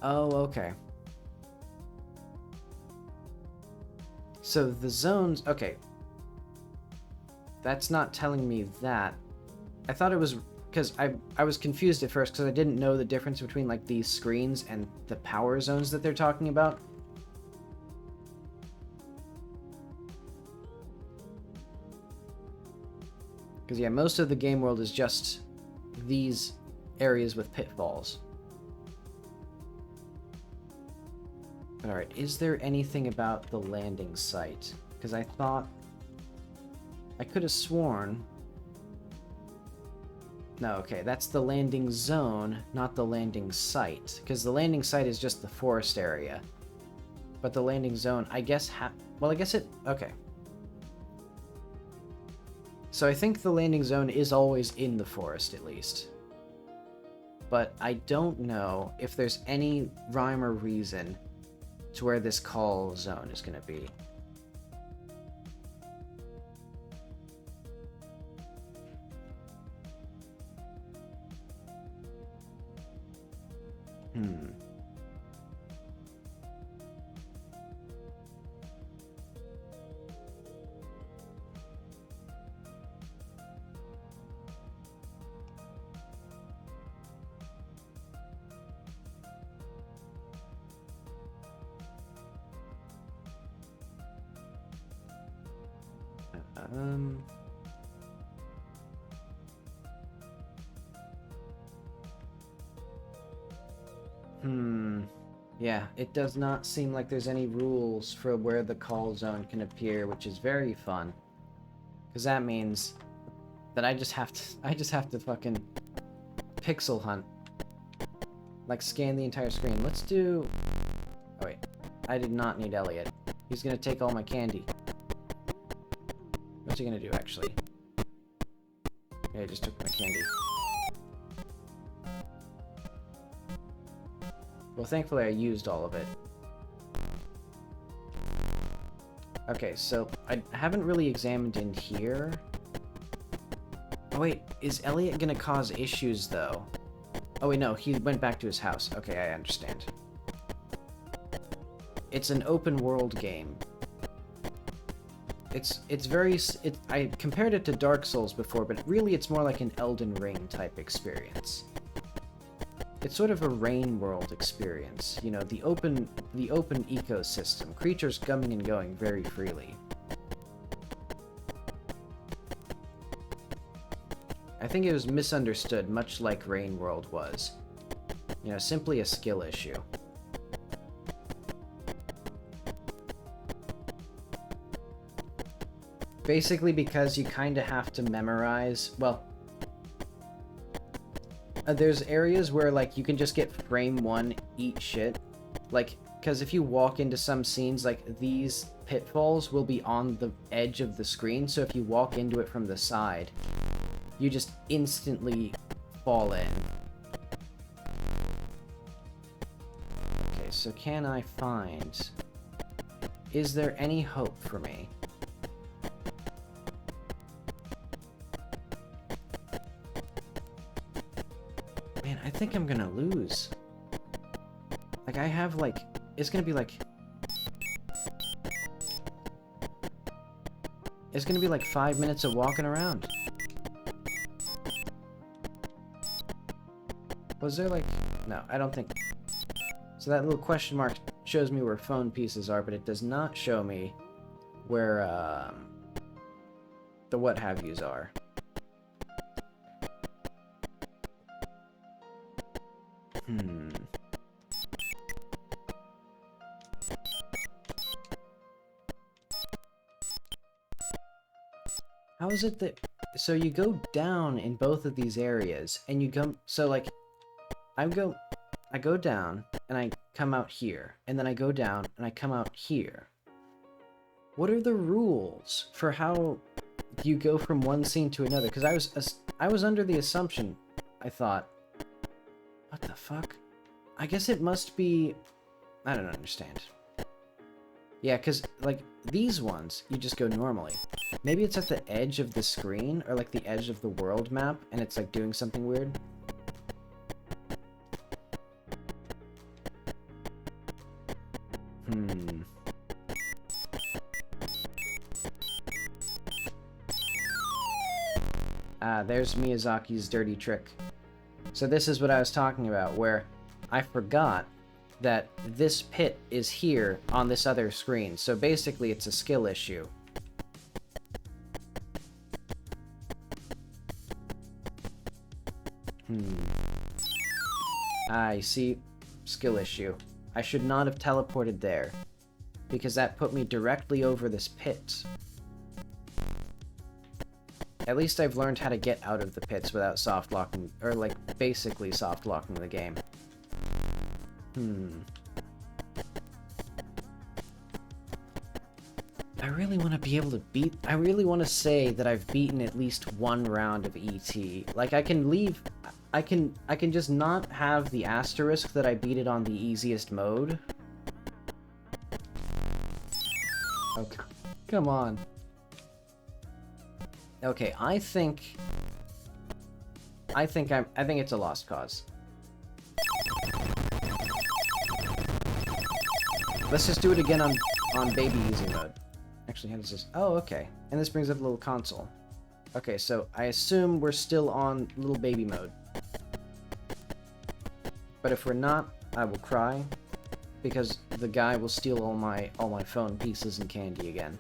Oh, okay. So the zones... Okay. That's not telling me that. I thought it was... Because I was confused at first because I didn't know the difference between, like, these screens and the power zones that they're talking about. Because, yeah, most of the game world is just these areas with pitfalls. Alright, is there anything about the landing site? Because I thought... I could have sworn... No, okay, that's the landing zone, not the landing site. Because the landing site is just the forest area. But the landing zone, I guess well, I guess it... Okay. So I think the landing zone is always in the forest, at least. But I don't know if there's any rhyme or reason to where this call zone is going to be. Yeah, it does not seem like there's any rules for where the call zone can appear, which is very fun. Because that means that I just have to fucking pixel hunt. Like, scan the entire screen. Let's do... Oh, wait. I did not need Elliot. He's gonna take all my candy. What's he gonna do, actually? Yeah, he just took my candy. Well, thankfully I used all of it. Okay, so I haven't really examined in here. Oh wait, is Elliot gonna cause issues, though? Oh wait, no, he went back to his house. Okay, I understand. It's an open world game. I compared it to Dark Souls before, but really it's more like an Elden Ring type experience. It's sort of a rain world experience, you know, the open ecosystem, creatures coming and going very freely. I think it was misunderstood, much like Rain World was. You know, simply a skill issue. Basically because you kinda have to memorize, well, there's areas where, like, you can just get frame one, eat shit. Like, because if you walk into some scenes, like, these pitfalls will be on the edge of the screen, so if you walk into it from the side, you just instantly fall in. Okay, so can I find... Is there any hope for me? I think I'm gonna lose. Like, I have, like... It's gonna be, like... It's gonna be, like, 5 minutes of walking around. Was there, like... No, I don't think... So that little question mark shows me where phone pieces are, but it does not show me where, the what-have-yous are. How is it that... So you go down in both of these areas, and you come... So, like, I go down, and I come out here, and then I go down, and I come out here. What are the rules for how you go from one scene to another? Because I was under the assumption, I thought... What the fuck? I guess it must be... I don't understand. Yeah, because, like, these ones, you just go normally. Maybe it's at the edge of the screen, or, like, the edge of the world map, and it's, like, doing something weird. Ah, there's Miyazaki's dirty trick. So this is what I was talking about, where I forgot that this pit is here on this other screen. So basically it's a skill issue. I see. Skill issue. I should not have teleported there, because that put me directly over this pit. At least I've learned how to get out of the pits without soft locking, or like basically soft locking the game. I really want to be able to beat... I really want to say that I've beaten at least one round of E.T. Like, I can leave... I can just not have the asterisk that I beat it on the easiest mode. Okay. Come on. Okay, I think it's a lost cause. Let's just do it again on baby easy mode. Actually, how does this... Oh, okay. And this brings up a little console. Okay, so I assume we're still on little baby mode. But if we're not, I will cry, because the guy will steal all my phone pieces and candy again.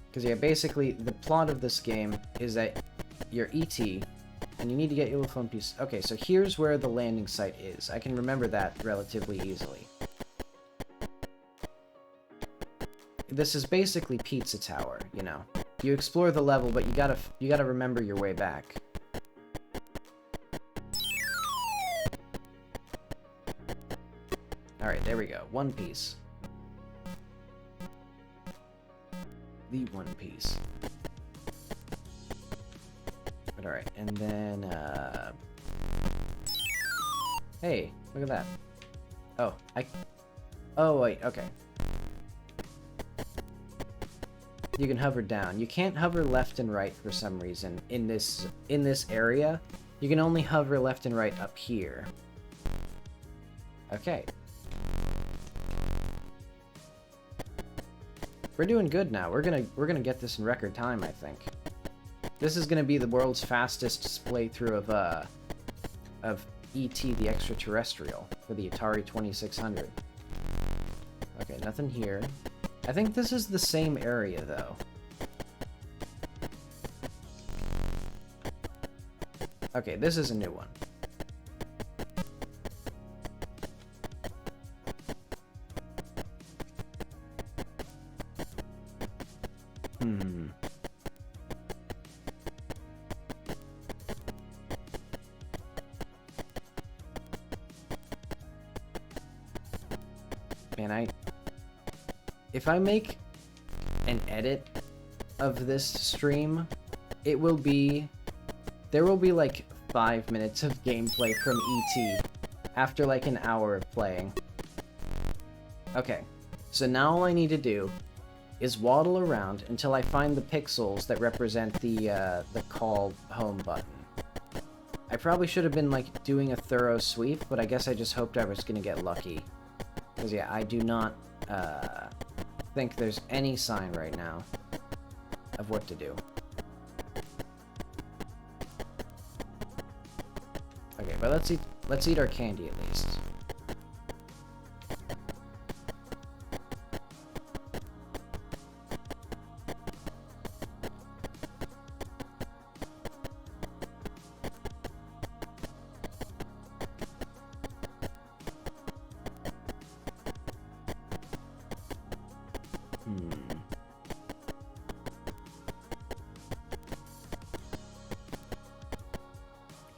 Because yeah, basically the plot of this game is that you're E.T. and you need to get your little phone piece. Okay, so here's where the landing site is. I can remember that relatively easily. This is basically Pizza Tower, you know. You explore the level, but you gotta remember your way back. Alright, there we go. One piece. The one piece. But alright, and then, hey, look at that. Oh, oh, wait, okay. You can hover down. You can't hover left and right for some reason in this area. You can only hover left and right up here. Okay. We're doing good now. We're gonna get this in record time, I think. This is gonna be the world's fastest playthrough of E.T. the Extraterrestrial for the Atari 2600. Okay, nothing here. I think this is the same area, though. Okay, this is a new one. Man, if I make an edit of this stream, there will be like 5 minutes of gameplay from E.T. after like an hour of playing. Okay, so now all I need to do is waddle around until I find the pixels that represent the call home button. I probably should have been like doing a thorough sweep, but I guess I just hoped I was gonna get lucky. Because yeah, I do not think there's any sign right now of what to do. Okay, but let's eat our candy at least.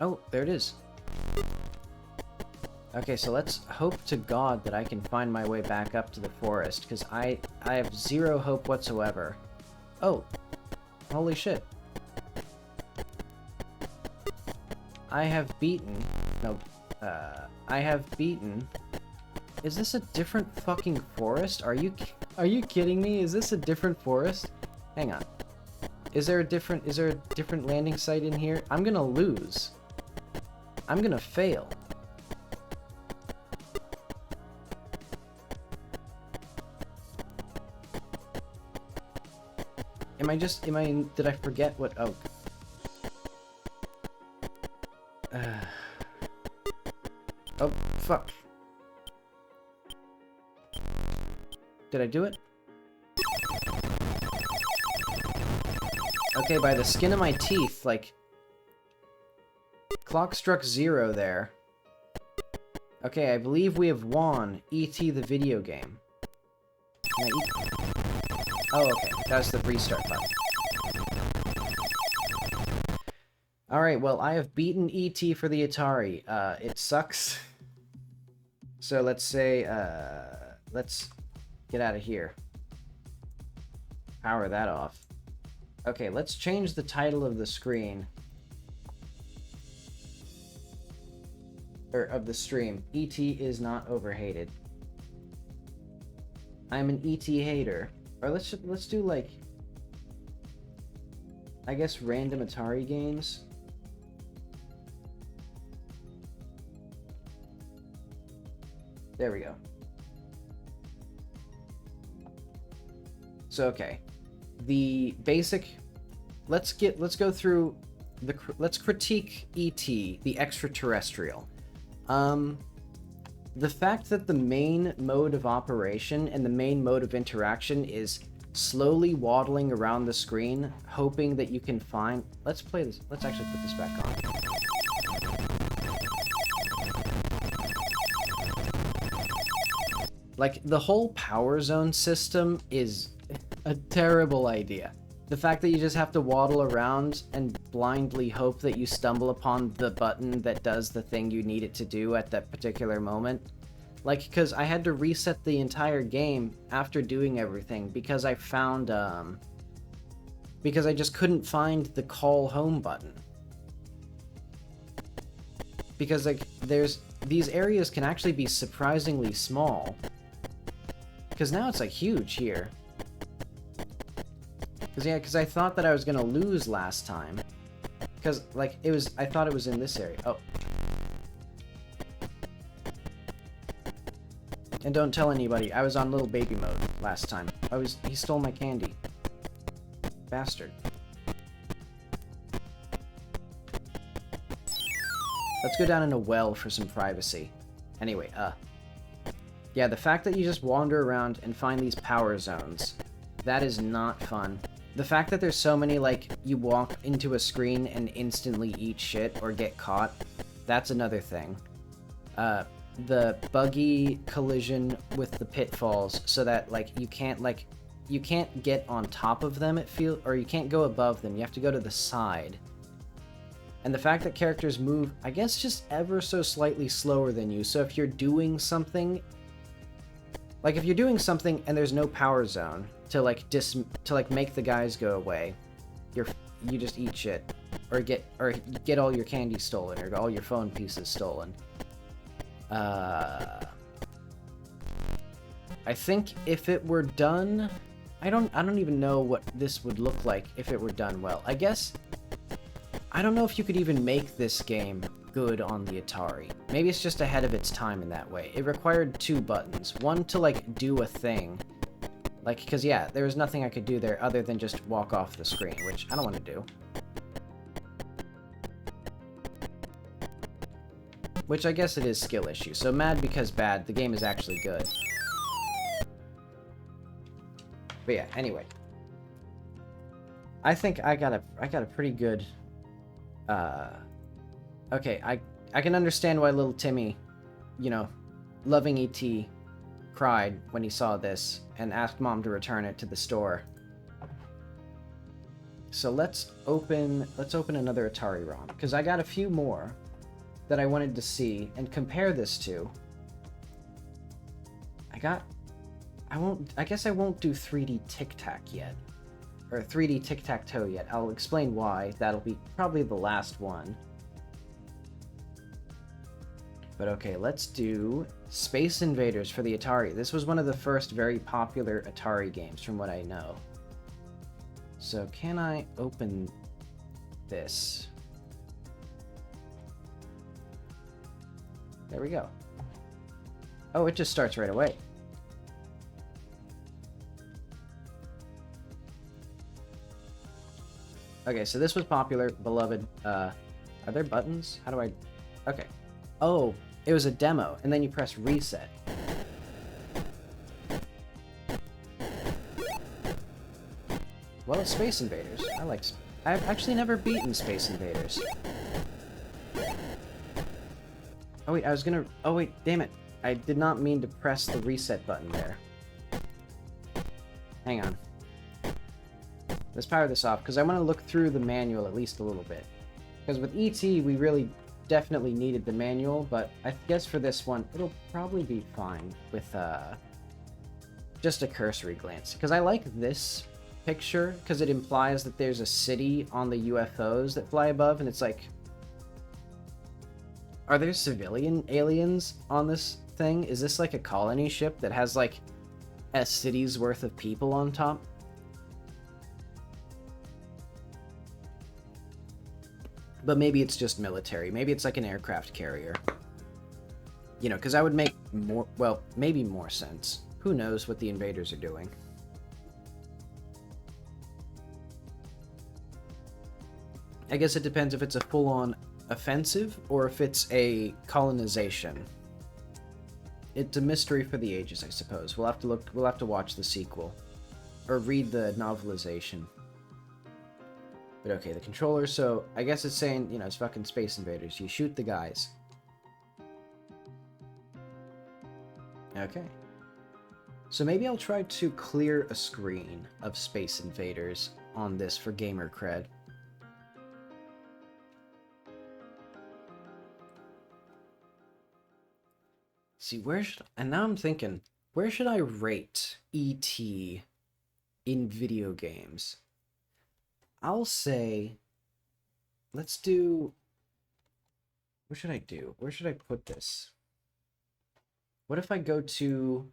Oh, there it is. Okay, so let's hope to God that I can find my way back up to the forest, because I have zero hope whatsoever. Oh, holy shit. I have beaten... No, I have beaten... Is this a different fucking forest? Are you kidding me? Is this a different forest? Hang on. Is there a different landing site in here? I'm gonna lose. I'm gonna fail. Did I forget what, oh. Oh, fuck. Did I do it? Okay, by the skin of my teeth, like... Clock struck 0 there. Okay, I believe we have won E.T. the video game. Oh, okay. That's the restart button. Alright, well, I have beaten E.T. for the Atari. It sucks. So let's say, let's get out of here. Power that off. Okay, let's change the title of the screen. Or of the stream. E.T. is not overhated. I'm an E.T. hater. Or let's do like, I guess random Atari games. There we go. So okay, the basic. Let's go through the. Let's critique E.T. the extraterrestrial. The fact that the main mode of operation and the main mode of interaction is slowly waddling around the screen, hoping that you can find... Let's play this. Let's actually put this back on. Like, the whole power zone system is a terrible idea. The fact that you just have to waddle around and blindly hope that you stumble upon the button that does the thing you need it to do at that particular moment. Like, because I had to reset the entire game after doing everything because I found, because I just couldn't find the call home button. Because, like, these areas can actually be surprisingly small. Because now it's, like, huge here. Because I thought that I was gonna lose last time. Because, like, I thought it was in this area. Oh. And don't tell anybody, I was on little baby mode last time. He stole my candy. Bastard. Let's go down in a well for some privacy. Anyway, yeah, the fact that you just wander around and find these power zones, that is not fun. The fact that there's so many, like, you walk into a screen and instantly eat shit or get caught, that's another thing. The buggy collision with the pitfalls so that, like, you can't get on top of them, or you can't go above them, you have to go to the side. And the fact that characters move, I guess, just ever so slightly slower than you, so if you're doing something... Like, if you're doing something and there's no power zone to make the guys go away, you just eat shit, or get all your candy stolen, or all your phone pieces stolen. I think if it were done, I don't even know what this would look like if it were done well. I guess I don't know if you could even make this game good on the Atari. Maybe it's just ahead of its time in that way. It required 2 buttons. One to, like, do a thing. Like, because, yeah, there was nothing I could do there other than just walk off the screen, which I don't want to do. Which I guess it is skill issue. So mad because bad, the game is actually good. But yeah, anyway. I think I got a pretty good... Okay, I can understand why little Timmy, you know, loving E.T., cried when he saw this and asked Mom to return it to the store. So let's open another Atari ROM, because I got a few more that I wanted to see and compare this to. I guess I won't do 3D Tic-Tac yet. Or 3D Tic-Tac-Toe yet. I'll explain why. That'll be probably the last one. But okay, let's do Space Invaders for the Atari. This was one of the first very popular Atari games, from what I know. So can I open this? There we go. Oh, it just starts right away. Okay, so this was popular, beloved. Are there buttons? How do I... Okay. Oh, it was a demo, and then you press reset. Well, it's Space Invaders. I've actually never beaten Space Invaders. Oh wait, I was gonna... Oh wait, damn it. I did not mean to press the reset button there. Hang on. Let's power this off, because I want to look through the manual at least a little bit. Because with E.T., we really definitely needed the manual, but I guess for this one, it'll probably be fine with just a cursory glance. Because I like this picture, because it implies that there's a city on the UFOs that fly above, and it's like... Are there civilian aliens on this thing? Is this like a colony ship that has like a city's worth of people on top? But maybe it's just military. Maybe it's like an aircraft carrier. You know, because that would make more, well, maybe more sense. Who knows what the invaders are doing? I guess it depends if it's a full-on offensive or if it's a colonization. It's a mystery for the ages, I suppose. We'll have to look. We'll have to watch the sequel or read the novelization. But okay, the controller. So I guess it's saying, you know, it's fucking Space Invaders. You shoot the guys. Okay. So maybe I'll try to clear a screen of Space Invaders on this for gamer cred. See, where should... And now I'm thinking, where should I rate E.T. in video games? I'll say... Let's do... What should I do? Where should I put this? What if I go to...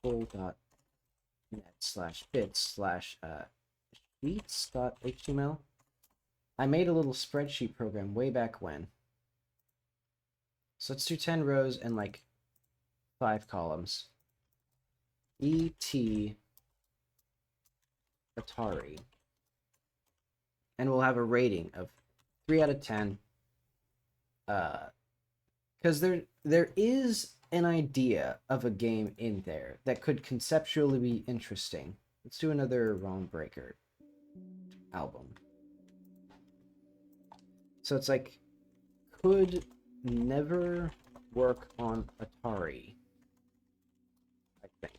full.net/bits/sheets.html? I made a little spreadsheet program way back when. So let's do 10 rows and like 5 columns. E.T. Atari. And we'll have a rating of 3 out of 10. Because there is an idea of a game in there that could conceptually be interesting. Let's do another ROM Breaker album. So it's like, could never work on Atari, I think.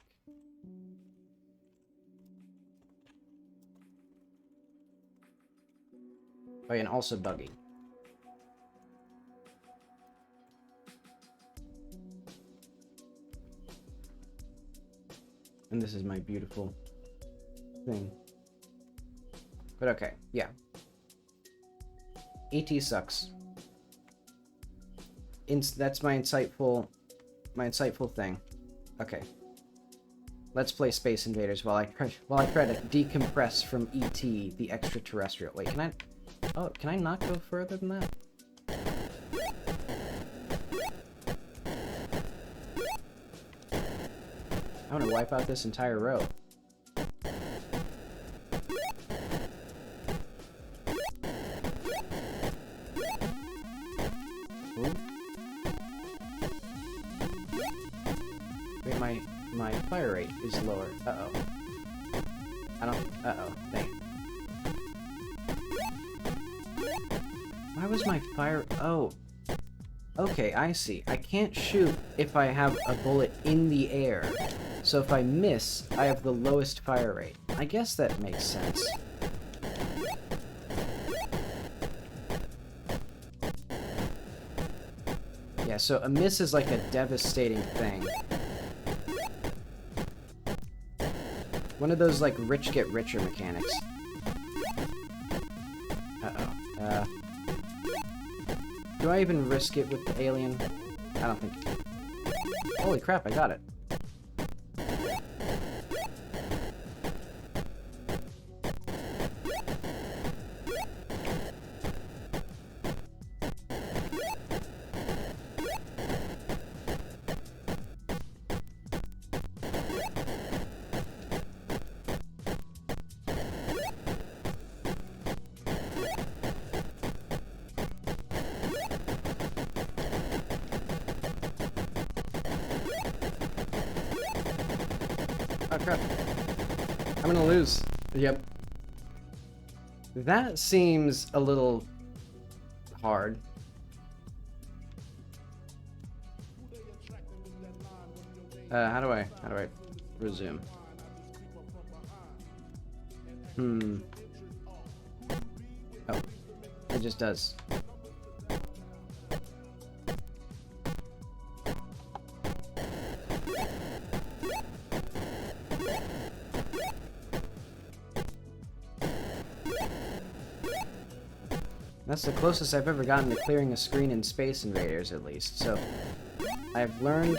Oh yeah, and also buggy. And this is my beautiful thing. But okay, yeah. E.T. sucks. That's my insightful thing. Okay. Let's play Space Invaders while I try to decompress from E.T. the extraterrestrial. Wait, can I... Oh, can I not go further than that? I want to wipe out this entire row. Ooh. Wait, my fire rate is lower. Uh-oh. Uh-oh. Dang it. Why was my fire... Oh. Okay, I see. I can't shoot if I have a bullet in the air. So if I miss, I have the lowest fire rate. I guess that makes sense. Yeah, so a miss is like a devastating thing. One of those, like, rich get richer mechanics. Uh-oh. Do I even risk it with the alien? I don't think... Holy crap, I got it. Oh crap. I'm gonna lose. Yep. That seems a little hard. How do I resume? Oh, it just does. That's the closest I've ever gotten to clearing a screen in Space Invaders, at least. So, I've learned...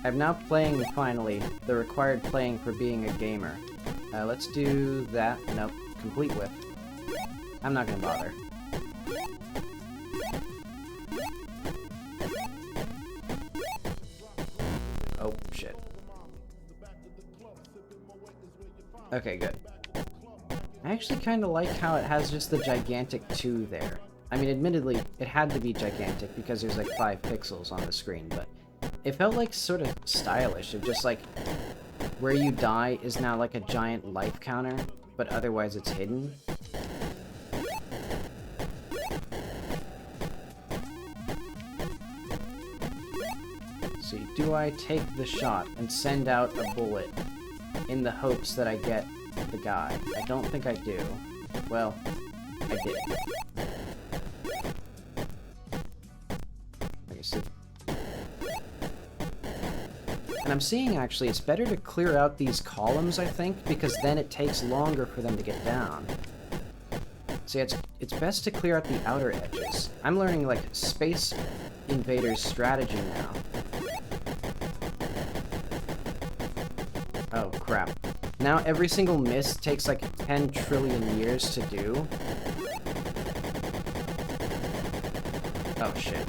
I'm now playing, finally, the required playing for being a gamer. Let's do that. Nope. Complete whip. I'm not gonna bother. Oh, shit. Okay, good. I actually kind of like how it has just the gigantic 2 there. I mean, admittedly, it had to be gigantic because there's like 5 pixels on the screen, but it felt like sort of stylish of just like where you die is now like a giant life counter, but otherwise it's hidden. See, do I take the shot and send out a bullet in the hopes that I get the guy? I don't think I do. Well, I did. Okay, so... And I'm seeing, actually, it's better to clear out these columns, I think, because then it takes longer for them to get down. See, it's best to clear out the outer edges. I'm learning, like, Space Invaders strategy now. Oh, crap. Now every single miss takes like 10 trillion years to do. Oh, shit.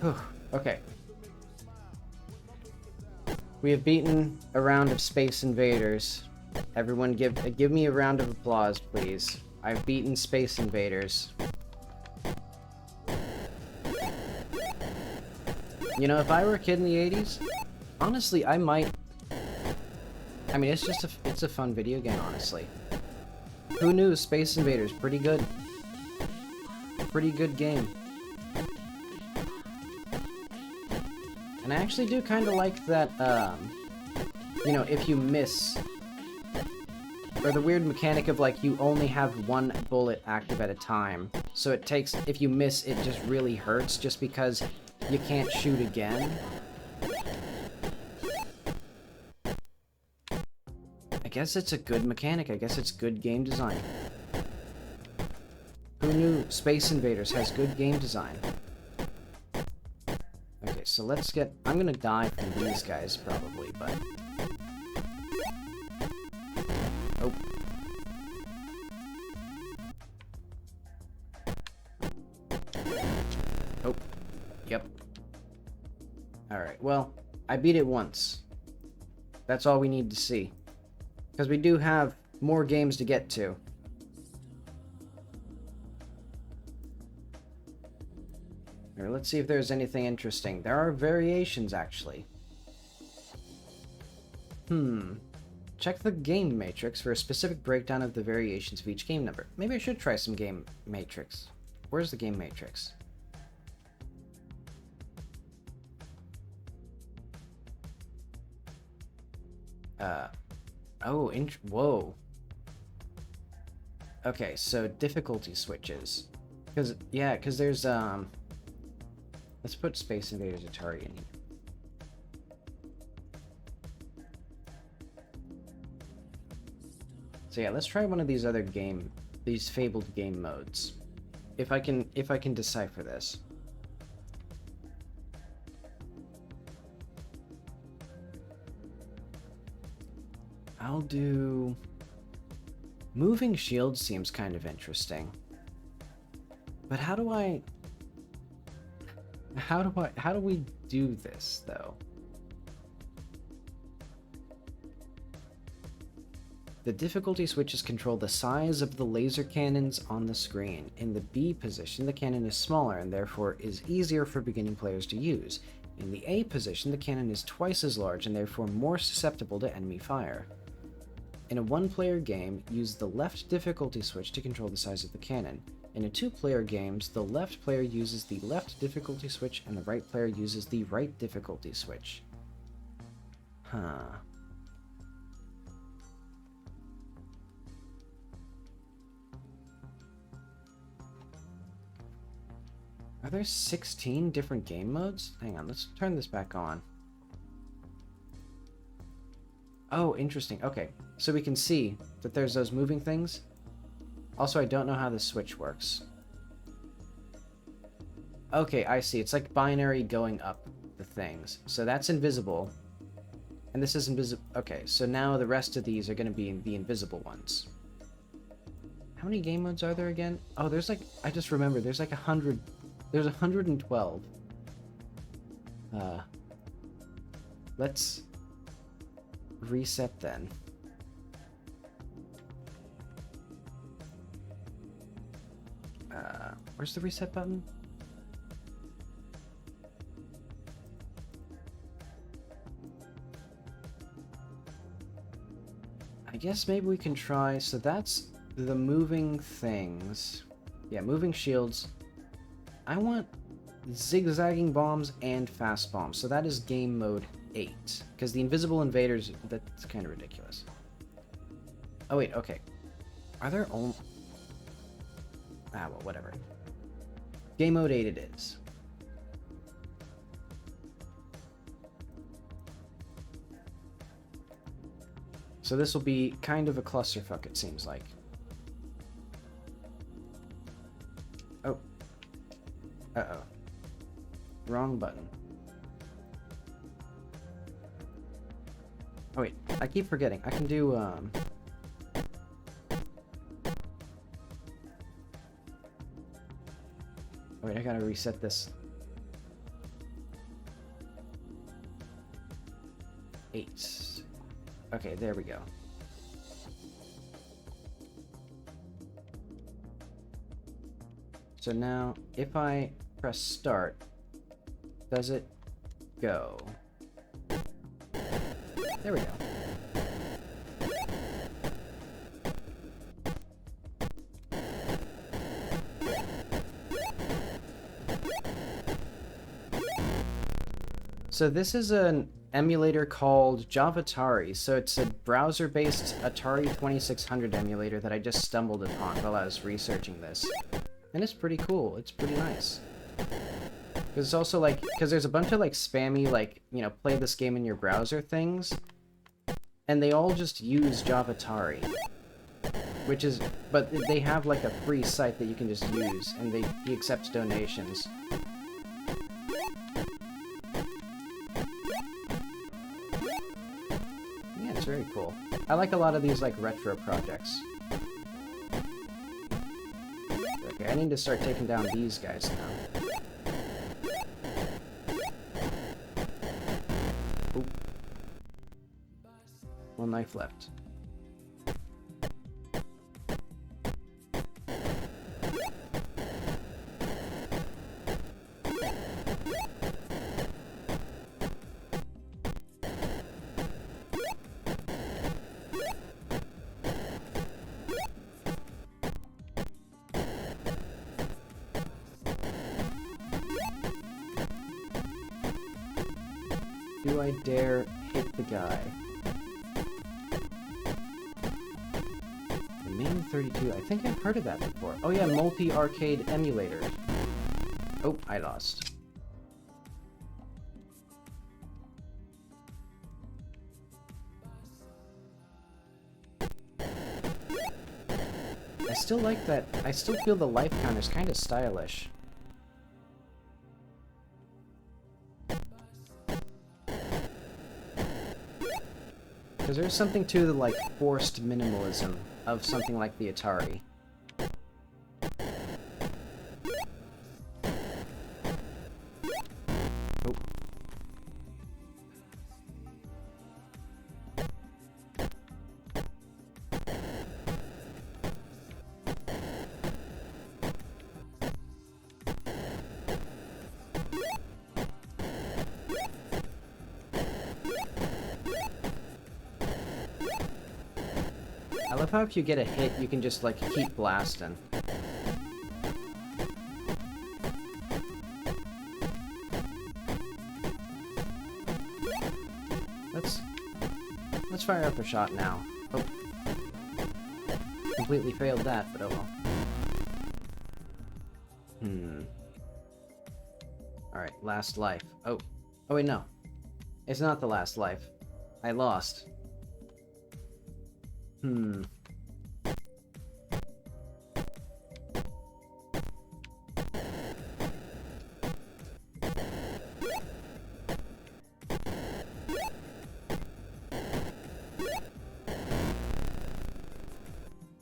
Whew. Okay. We have beaten a round of Space Invaders. Everyone give me a round of applause, please. I've beaten Space Invaders. You know, if I were a kid in the 80s, honestly, I might... I mean, it's a fun video game, honestly. Who knew? Space Invaders, pretty good. Pretty good game. And I actually do kind of like that, you know, if you miss... Or the weird mechanic of, like, you only have one bullet active at a time. So it takes... If you miss, it just really hurts, just because you can't shoot again. I guess it's a good mechanic. I guess it's good game design. Who knew Space Invaders has good game design? Okay, so let's get... I'm gonna die from these guys, probably, but... Oh. Oh. Yep. Alright, well, I beat it once. That's all we need to see. Because we do have more games to get to. Alright, let's see if there's anything interesting. There are variations, actually. Check the game matrix for a specific breakdown of the variations of each game number. Maybe I should try some game matrix. Where's the game matrix? Oh, whoa. Okay, so difficulty switches. Because there's, let's put Space Invaders Atari in here. So yeah, let's try one of these other these fabled game modes. If I can decipher this. I'll do... Moving shield seems kind of interesting. But how do we do this, though? The difficulty switches control the size of the laser cannons on the screen. In the B position, the cannon is smaller and therefore is easier for beginning players to use. In the A position, the cannon is twice as large and therefore more susceptible to enemy fire. In a one-player game, use the left difficulty switch to control the size of the cannon. In a two-player games, the left player uses the left difficulty switch and the right player uses the right difficulty switch. Huh. Are there 16 different game modes? Hang on, let's turn this back on. Oh, interesting. Okay, so we can see that there's those moving things. Also, I don't know how this switch works. Okay, I see. It's like binary going up the things. So that's invisible. And this is invisible. Okay, so now the rest of these are going to be the invisible ones. How many game modes are there again? Oh, there's like... I just remembered. There's like 100... There's 112. Let's reset then. Where's the reset button? I guess maybe we can try... So that's the moving things. Yeah, moving shields. I want zigzagging bombs and fast bombs. So that is game mode 8. Because the invisible invaders, that's kind of ridiculous. Oh wait, okay. Are there only... Ah, well, whatever. Game mode 8 it is. So this will be kind of a clusterfuck, it seems like. Oh. Uh-oh. Wrong button. Oh wait, I keep forgetting. I can do, Oh wait, I gotta reset this. 8. Okay, there we go. So now, if I press start, does it go? There we go. So this is an emulator called Atari. So it's a browser-based Atari 2600 emulator that I just stumbled upon while I was researching this. And it's pretty cool. It's pretty nice. Because it's also like, because there's a bunch of like spammy, like, you know, play this game in your browser things. And they all just use Atari. Which is, but they have like a free site that you can just use, and he accepts donations. Yeah, it's very cool. I like a lot of these like retro projects. Okay, I need to start taking down these guys now. Oop. One knife left. Do I dare hit the guy? The main 32, I think I've heard of that before. Oh yeah, multi-arcade emulator. Oh, I lost. I still like that. I still feel the life counter's kind of stylish. Because there's something to the, like, forced minimalism of something like the Atari. Oh. I love how if you get a hit, you can just, like, keep blasting. Let's fire up a shot now. Oh. Completely failed that, but oh well. Alright, last life. Oh. Oh wait, no. It's not the last life. I lost.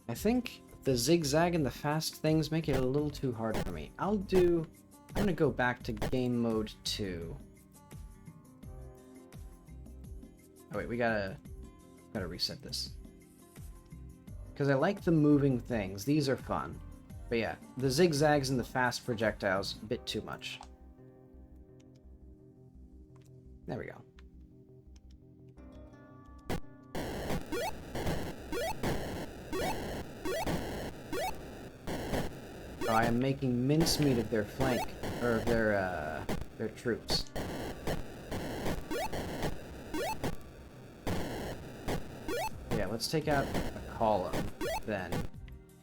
I think the zigzag and the fast things make it a little too hard for me. I'm gonna go back to game mode 2. Oh wait, we gotta reset this. Because I like the moving things. These are fun. But yeah, the zigzags and the fast projectiles, a bit too much. There we go. Oh, I am making mincemeat of their flank, or of their troops. Yeah, let's take out a column, then.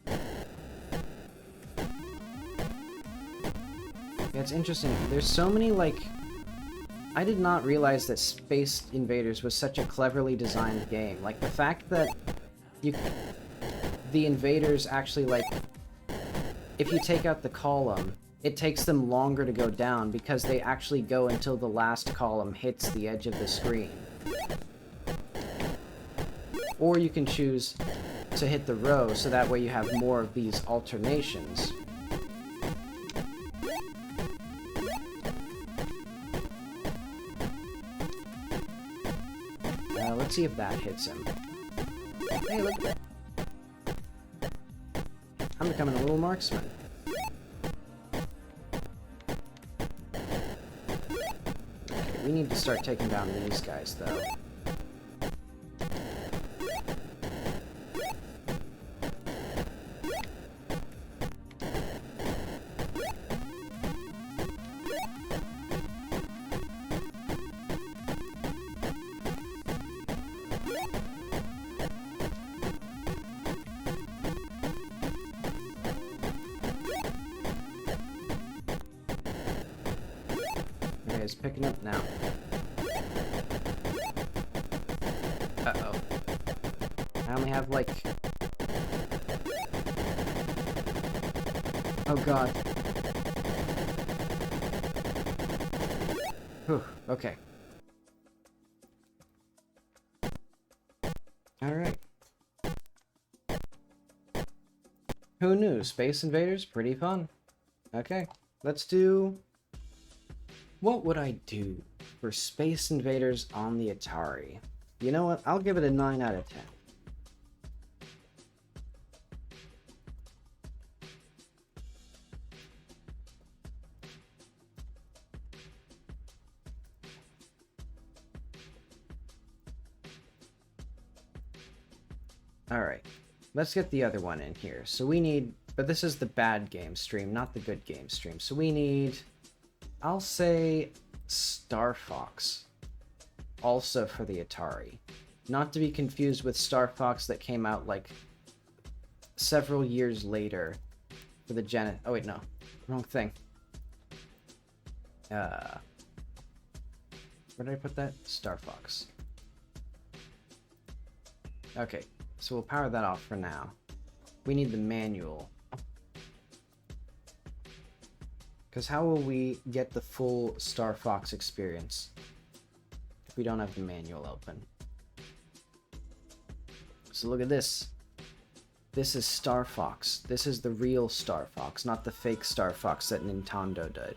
Yeah, it's interesting. There's so many, like... I did not realize that Space Invaders was such a cleverly designed game. Like, the fact that the invaders actually, like... If you take out the column, it takes them longer to go down because they actually go until the last column hits the edge of the screen. Or you can choose to hit the row, so that way you have more of these alternations. Let's see if that hits him. Hey, look at that. I'm becoming a little marksman. Okay, we need to start taking down these guys, though. It's picking up now. Uh-oh. I only have, like... Oh, God. Whew, okay. Alright. Who knew? Space Invaders? Pretty fun. Okay, let's do... What would I do for Space Invaders on the Atari? You know what? I'll give it a 9 out of 10. Alright, let's get the other one in here. So we need... But this is the bad game stream, not the good game stream. So we need... I'll say Star Fox, also for the Atari. Not to be confused with Star Fox that came out, like, several years later for the Genesis. Oh, wait, no. Wrong thing. Where did I put that? Star Fox. Okay, so we'll power that off for now. We need the manual. Because how will we get the full Star Fox experience if we don't have the manual open? So look at this. This is Star Fox. This is the real Star Fox, not the fake Star Fox that Nintendo did.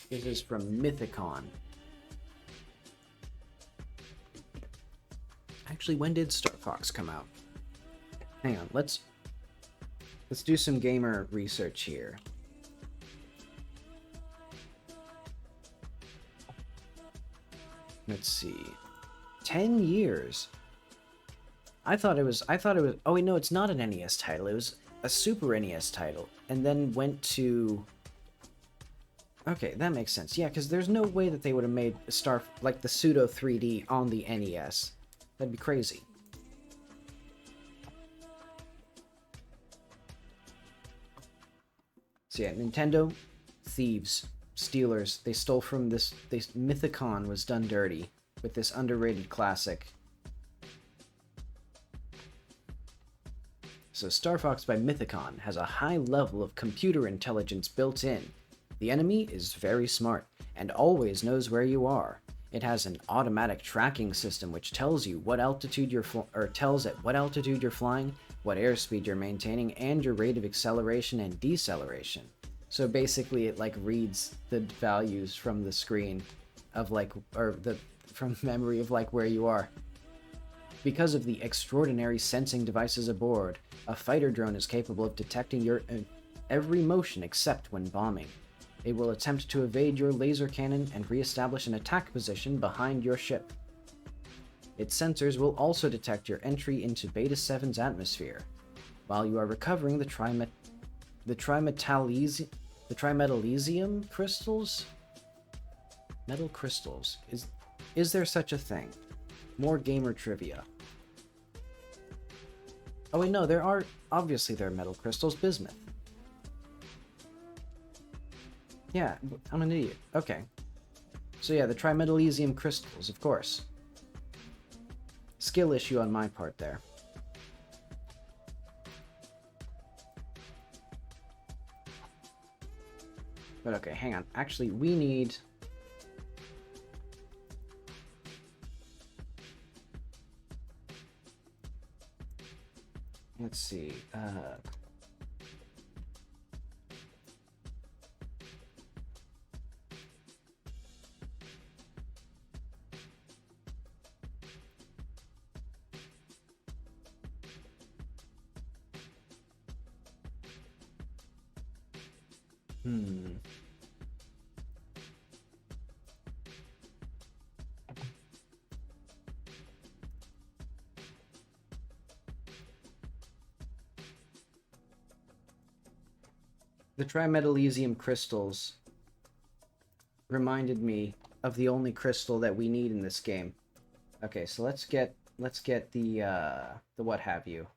This is from Mythicon. Actually, when did Star Fox come out? Hang on, let's do some gamer research here. Let's see. 10 years. I thought it was, oh wait, no, it's not an NES title. It was a Super NES title. And then went to Okay, that makes sense. Yeah, because there's no way that they would have made Star like the pseudo 3D on the NES. That'd be crazy. So yeah, Nintendo, thieves, stealers. They stole from this. Mythicon was done dirty with this underrated classic. So Star Fox by Mythicon has a high level of computer intelligence built in. The enemy is very smart and always knows where you are. It has an automatic tracking system which tells you what altitude you're tells at what altitude you're flying, what airspeed you're maintaining, and your rate of acceleration and deceleration. So basically, it like reads the values from the screen of from memory of like where you are. Because of the extraordinary sensing devices aboard, a fighter drone is capable of detecting your every motion except when bombing. It will attempt to evade your laser cannon and re-establish an attack position behind your ship. Its sensors will also detect your entry into Beta 7's atmosphere. While you are recovering the trimetallesium crystals? Metal crystals. Is there such a thing? More gamer trivia. Oh wait, no, there are metal crystals. Bismuth. Yeah, I'm an idiot. Okay. So yeah, the trimetallesium crystals, of course. Skill issue on my part there. But okay, hang on. Actually, we need... Let's see. The trimetallesium crystals reminded me of the only crystal that we need in this game. Okay, so let's get the what have you.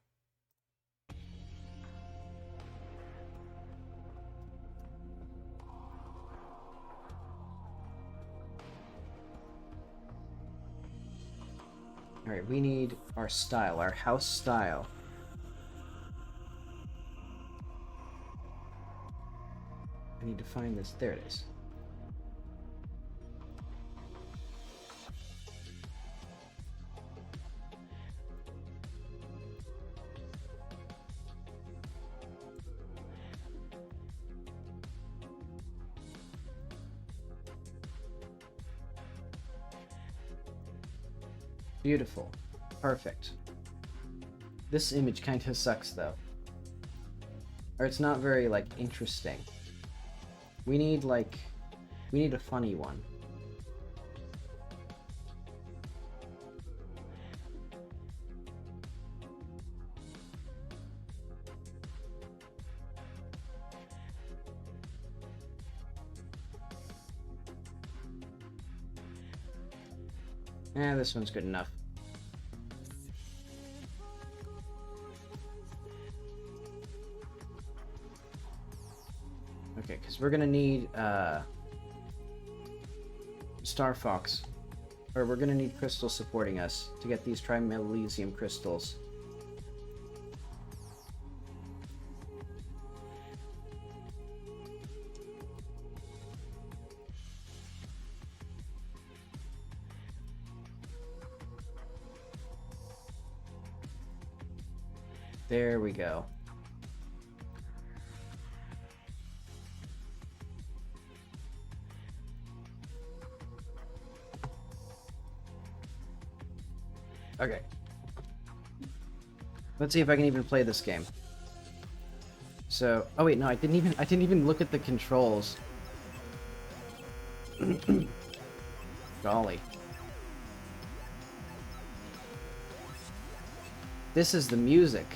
Alright, we need our style, our house style. I need to find this. There it is. Beautiful. Perfect. This image kind of sucks, though. Or it's not very, like, interesting. We need a funny one. This one's good enough. Okay, because we're gonna need Star Fox, or we're gonna need crystals supporting us to get these trimetallesium crystals. There we go. Okay. Let's see if I can even play this game. So, oh wait, no, I didn't even look at the controls. Golly. This is the music.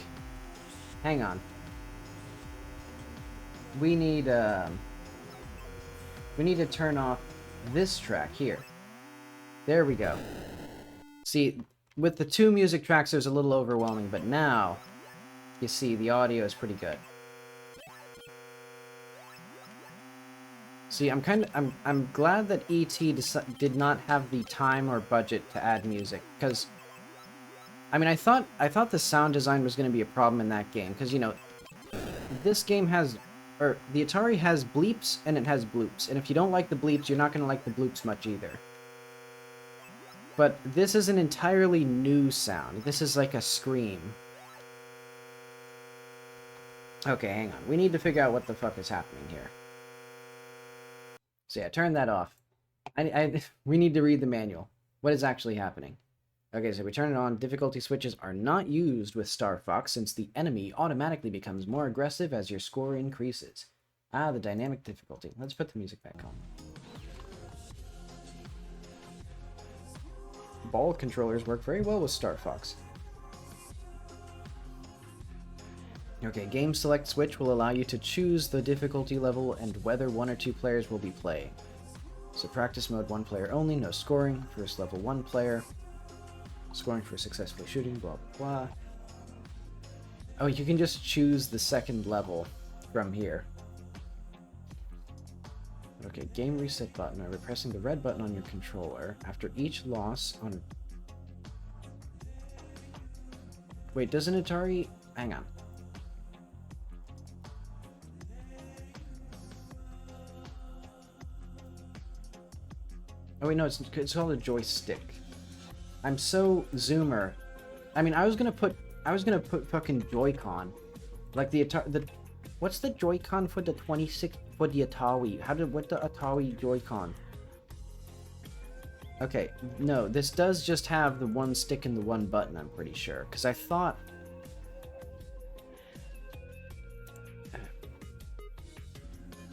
Hang on. We need we need to turn off this track here. There we go. See, with the 2 music tracks, it was a little overwhelming, but now, you see, the audio is pretty good. See, I'm glad that E.T. did not have the time or budget to add music, because, I mean, I thought the sound design was going to be a problem in that game, because, you know, this game has, or the Atari has bleeps and it has bloops, and if you don't like the bleeps, you're not going to like the bloops much either. But this is an entirely new sound. This is like a scream. Okay, hang on. We need to figure out what the fuck is happening here. So yeah, turn that off. We need to read the manual. What is actually happening? Okay, so we turn it on. Difficulty switches are not used with Star Fox since the enemy automatically becomes more aggressive as your score increases. Ah, the dynamic difficulty. Let's put the music back on. Ball controllers work very well with Star Fox. Okay, game select switch will allow you to choose the difficulty level and whether 1 or 2 players will be playing. So practice mode 1 player only, no scoring, first level 1 player. Scoring for successfully shooting, blah blah blah. Oh, you can just choose the second level from here. Okay, game reset button. By pressing the red button on your controller after each loss on... Wait, doesn't Atari... Hang on. Oh wait, no, it's called a joystick. I'm so zoomer. I mean, I was gonna put fucking Joy-Con, like the Atari. What's the Joy-Con for the 26 for the Atari? What the Atari Joy-Con? Okay, no, this does just have the 1 stick and the 1 button. I'm pretty sure, because I thought.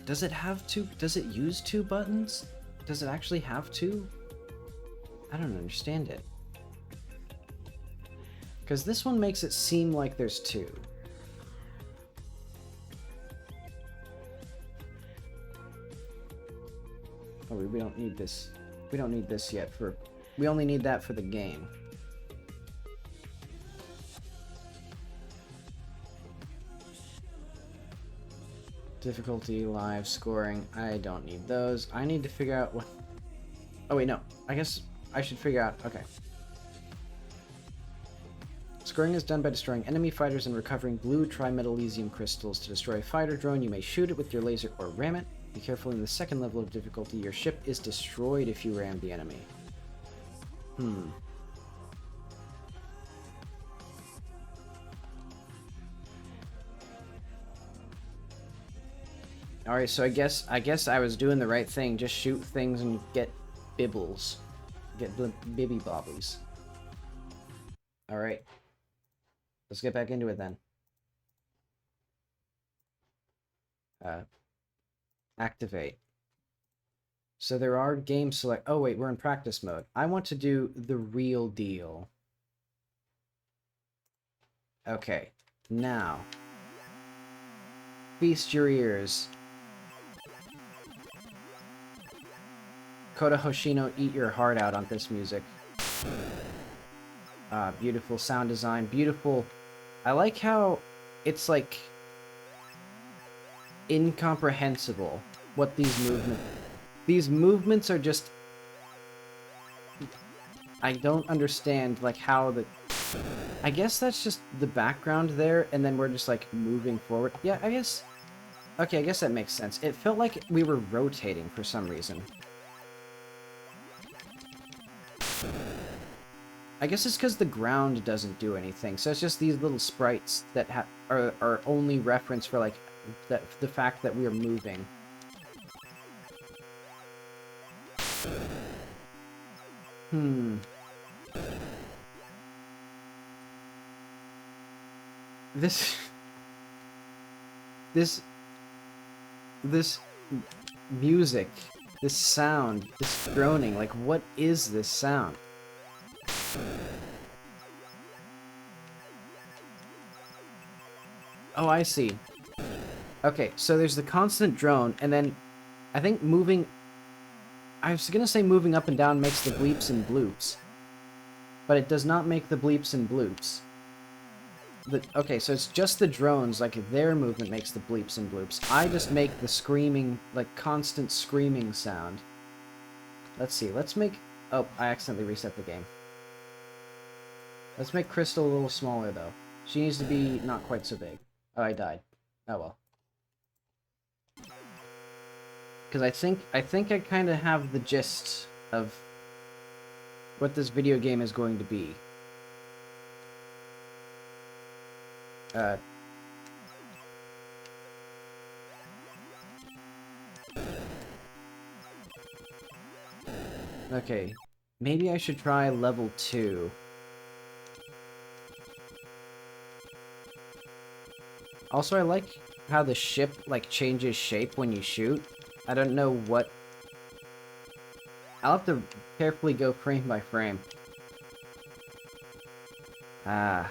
Does it have 2? Does it use 2 buttons? Does it actually have 2? I don't understand it. Because this one makes it seem like there's 2. Oh, we don't need this. We don't need this yet for... We only need that for the game. Difficulty, live, scoring. I don't need those. I need to figure out what... Oh, wait, no. I guess I should figure out... Okay. Scoring is done by destroying enemy fighters and recovering blue trimetallesium crystals. To destroy a fighter drone, you may shoot it with your laser or ram it. Be careful in the second level of difficulty. Your ship is destroyed if you ram the enemy. Alright, so I guess I was doing the right thing. Just shoot things and get bibbles. Get bibby bobbies. Alright. Let's get back into it then. Activate. So there are game select... Oh wait, we're in practice mode. I want to do the real deal. Okay, now. Feast your ears. Kota Hoshino, eat your heart out on this music. Beautiful sound design, beautiful... I like how it's like incomprehensible what these movements are just... I don't understand like how the... I guess that's just the background there, and then we're just like moving forward. Yeah, I guess... Okay, I guess that makes sense. It felt like we were rotating for some reason. I guess it's because the ground doesn't do anything, so it's just these little sprites that are only reference for like the fact that we are moving. This music, this sound, this droning, like what is this sound? Oh, I see. Okay, so there's the constant drone, and then I think moving... I was gonna say moving up and down makes the bleeps and bloops. But it does not make the bleeps and bloops. Okay, so it's just the drones, like, their movement makes the bleeps and bloops. I just make the screaming, like, constant screaming sound. Let's see, let's make... Oh, I accidentally reset the game. Let's make Crystal a little smaller, though. She needs to be not quite so big. Oh, I died. Oh, well. Because I think I kind of have the gist of what this video game is going to be. Okay, maybe I should try level 2. Also, I like how the ship, like, changes shape when you shoot. I don't know what... I'll have to carefully go frame by frame. Ah.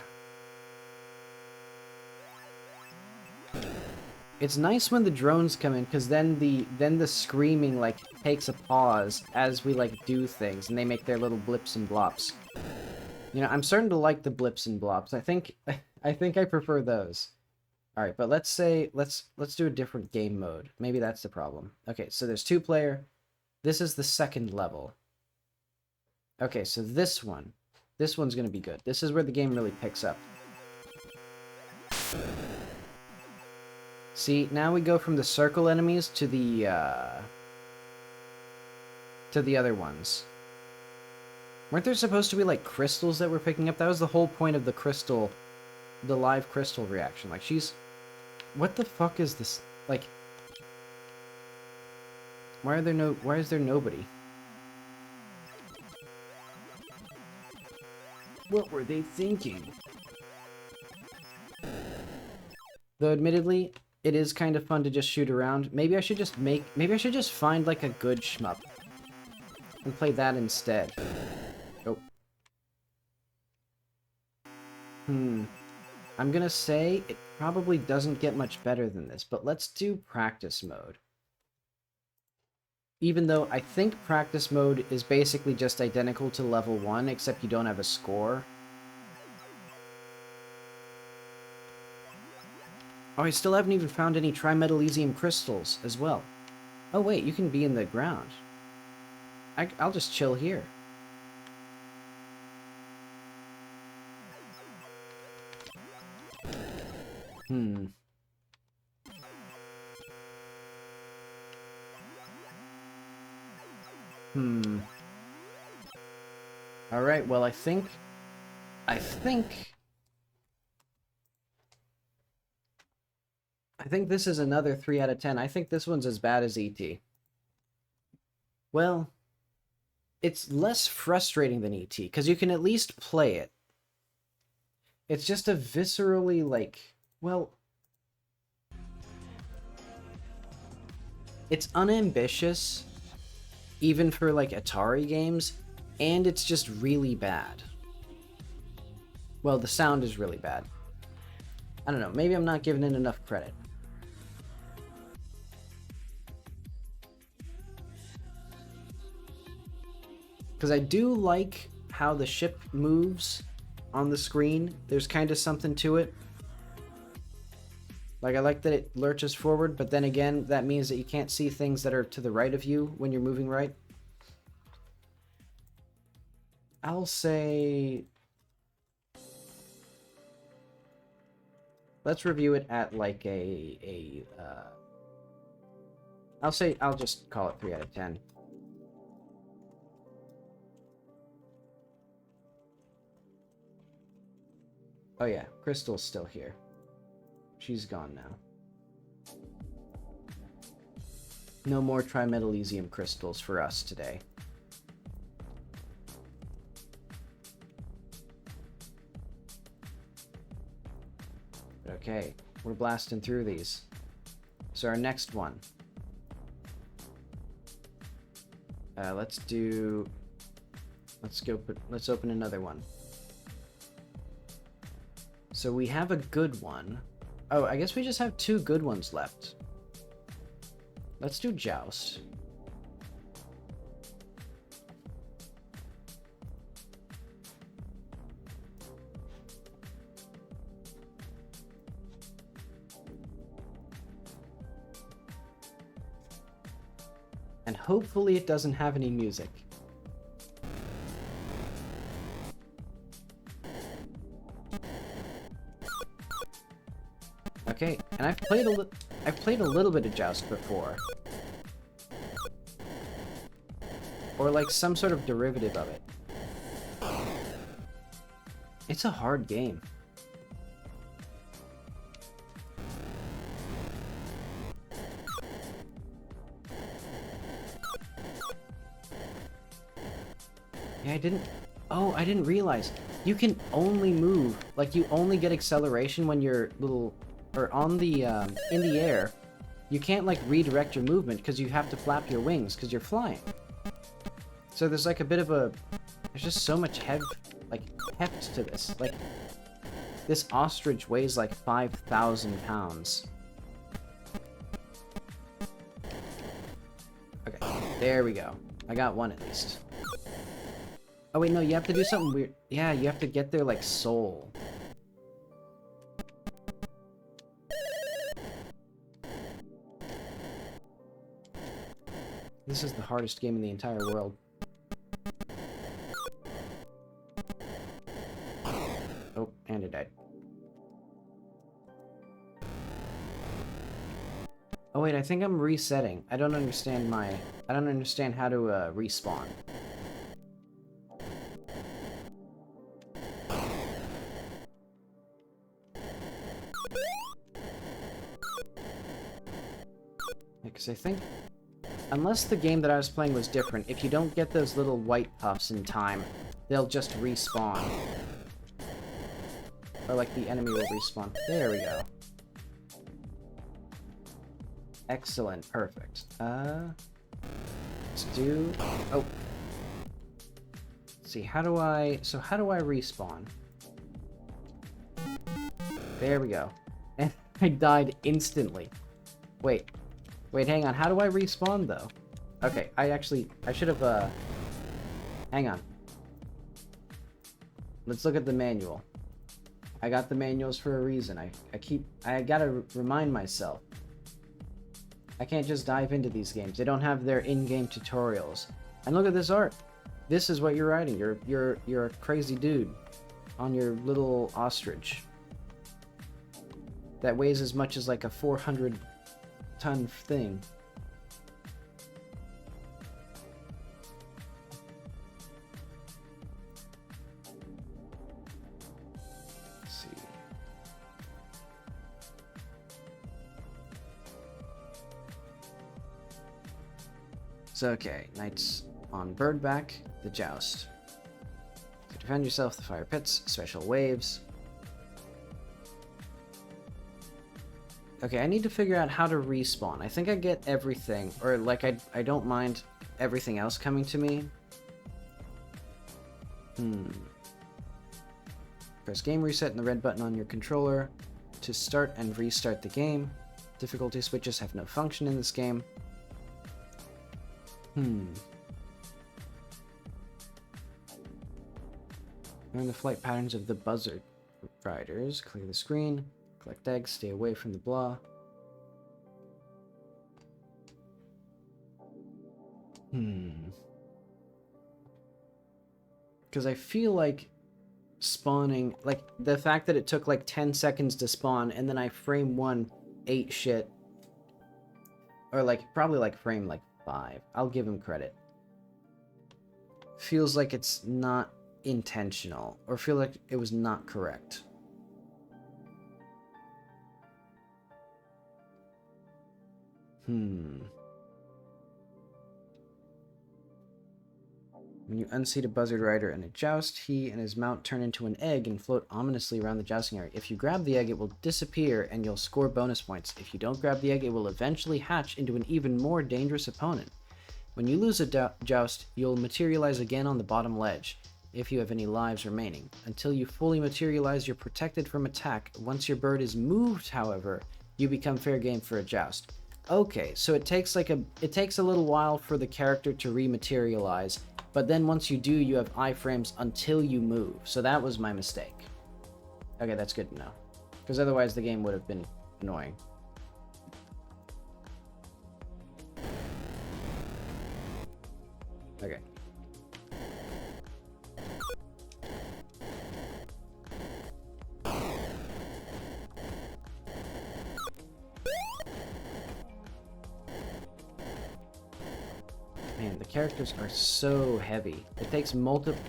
It's nice when the drones come in, because then the screaming, like, takes a pause as we, like, do things, and they make their little blips and blops. You know, I'm starting to like the blips and blops. I think I prefer those. Alright, but let's do a different game mode. Maybe that's the problem. Okay, so there's 2-player. This is the second level. Okay, so this one's gonna be good. This is where the game really picks up. See, now we go from the circle enemies to the other ones. Weren't there supposed to be, like, crystals that we're picking up? That was the whole point of the crystal, the live crystal reaction. Like, she's... What the fuck is this? Like... Why is there nobody? What were they thinking? Though, admittedly, it is kind of fun to just shoot around. Maybe I should just find, like, a good shmup. And play that instead. Oh. I'm gonna say it probably doesn't get much better than this, but let's do practice mode. Even though I think practice mode is basically just identical to level 1, except you don't have a score. Oh, I still haven't even found any trimetallesium crystals as well. Oh wait, you can be in the ground. I'll just chill here. Alright, well, I think this is another 3 out of 10. I think this one's as bad as E.T. Well, it's less frustrating than E.T., because you can at least play it. It's just a viscerally, like, well... It's unambitious, even for, like, Atari games, and it's just really bad. Well, the sound is really bad. I don't know, maybe I'm not giving it enough credit. Because I do like how the ship moves on the screen. There's kind of something to it. Like, I like that it lurches forward, but then again, that means that you can't see things that are to the right of you when you're moving right. I'll say... Let's review it at, like, I'll just call it 3 out of 10. Oh yeah, Crystal's still here. She's gone now. No more trimetallesium crystals for us today. Okay, we're blasting through these. So our next one. Let's open another one. So we have a good one. Oh, I guess we just have 2 good ones left. Let's do Joust. And hopefully it doesn't have any music. Okay, and I've played a little bit of Joust before. Or like some sort of derivative of it. It's a hard game. Yeah, I didn't realize. You can only move, like you only get acceleration when you're or on the, in the air. You can't like redirect your movement because you have to flap your wings because you're flying. So there's like a bit of there's just so much heft to this. Like, this ostrich weighs like 5,000 pounds. Okay, there we go. I got one at least. Oh wait, no, you have to do something weird. Yeah, you have to get their, like, soul. This is the hardest game in the entire world. Oh, and it died. Oh wait, I think I'm resetting. I don't understand how to respawn. Because I think, unless the game that I was playing was different, if you don't get those little white puffs in time, they'll just respawn. Or like the enemy will respawn. There we go. Excellent. Perfect. Let's do... Oh. Let's see, how do I respawn? There we go. And I died instantly. Wait, hang on. How do I respawn, though? Okay, I should have, hang on. Let's look at the manual. I got the manuals for a reason. I gotta remind myself. I can't just dive into these games. They don't have their in-game tutorials. And look at this art. This is what you're writing. You're a crazy dude on your little ostrich that weighs as much as like a 400-ton thing. So, okay, knights on birdback, the joust. To defend yourself, the fire pits, special waves. Okay, I need to figure out how to respawn. I think I get everything, or like I don't mind everything else coming to me. Press game reset and the red button on your controller to start and restart the game. Difficulty switches have no function in this game. Learn the flight patterns of the buzzard riders. Clear the screen. Collect eggs. Stay away from the blah. Because I feel like spawning, like the fact that it took like 10 seconds to spawn and then I frame 1 ate shit, or like probably like frame like 5. I'll give him credit. Feels like it's not intentional, or feel like it was not correct. When you unseat a buzzard rider in a joust, he and his mount turn into an egg and float ominously around the jousting area. If you grab the egg, it will disappear and you'll score bonus points. If you don't grab the egg, it will eventually hatch into an even more dangerous opponent. When you lose a joust, you'll materialize again on the bottom ledge, if you have any lives remaining. Until you fully materialize, you're protected from attack. Once your bird is moved, however, you become fair game for a joust. Okay, so it takes a little while for the character to rematerialize, but then once you do, you have iframes until you move. So that was my mistake. Okay, that's good to know. Because otherwise the game would have been annoying. Okay. Man, the characters are so heavy. It takes multiple...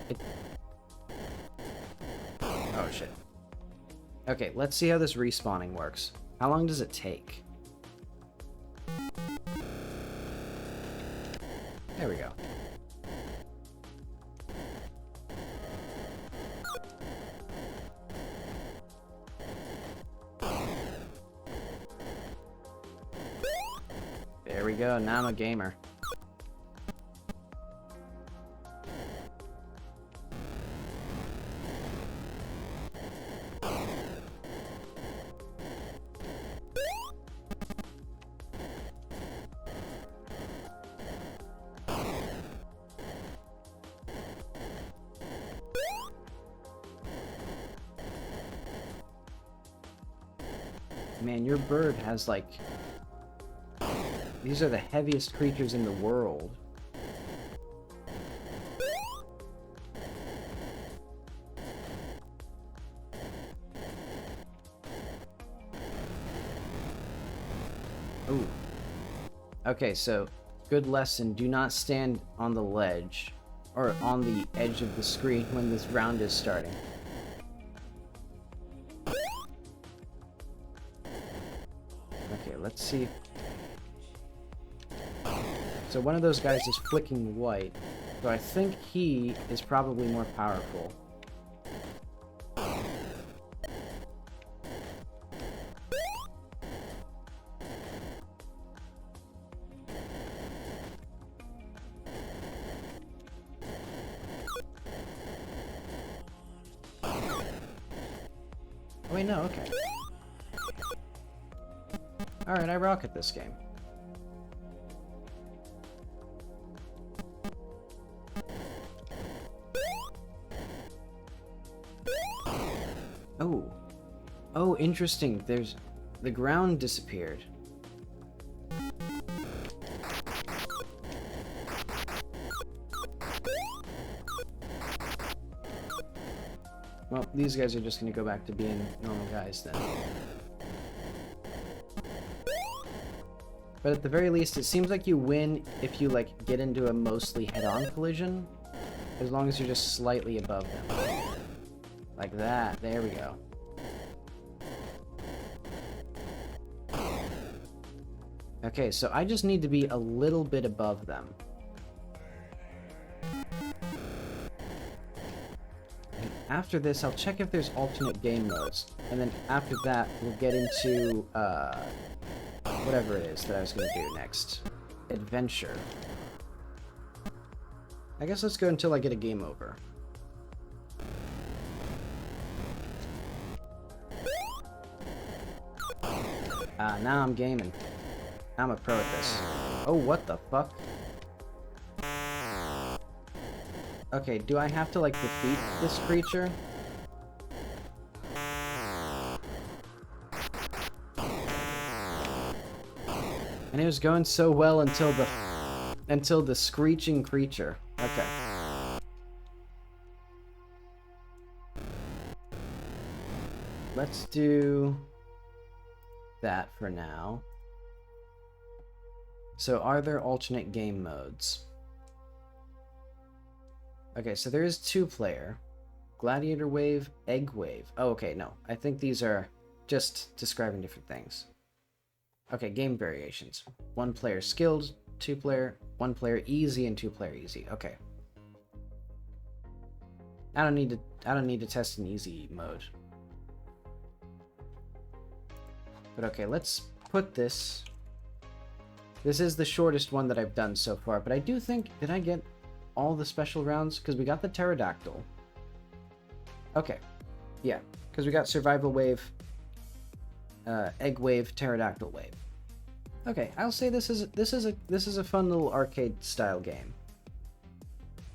Oh, shit. Okay, let's see how this respawning works. How long does it take? There we go. There we go, now I'm a gamer. Man, your bird has like... These are the heaviest creatures in the world. Ooh. Okay, so good lesson. Do not stand on the ledge or on the edge of the screen when this round is starting. Okay, let's see. So one of those guys is flicking white, so I think he is probably more powerful. Oh wait, no, okay. Alright, I rock at this game. Oh. Oh, interesting. There's... The ground disappeared. Well, these guys are just gonna go back to being normal guys then. But at the very least, it seems like you win if you, like, get into a mostly head-on collision. As long as you're just slightly above them. Like that. There we go. Okay, so I just need to be a little bit above them. And after this, I'll check if there's alternate game modes. And then after that, we'll get into, whatever it is that I was going to do next. Adventure. I guess let's go until I get a game over. Now I'm gaming. I'm a pro at this. Oh, what the fuck? Okay, do I have to, like, defeat this creature? And it was going so well until the screeching creature. Okay. Let's do that for now. So are there alternate game modes? Okay, so there is 2-player. Gladiator wave, egg wave. Oh, okay, no. I think these are just describing different things. Okay, game variations. 1-player skilled, 2-player, 1-player easy, and 2-player easy. Okay. I don't need to test an easy mode. But okay, let's put this. This is the shortest one that I've done so far, but I do think, did I get all the special rounds? Because we got the pterodactyl. Okay. Yeah, because we got survival wave, egg wave, pterodactyl wave. Okay, I'll say this is a fun little arcade style game.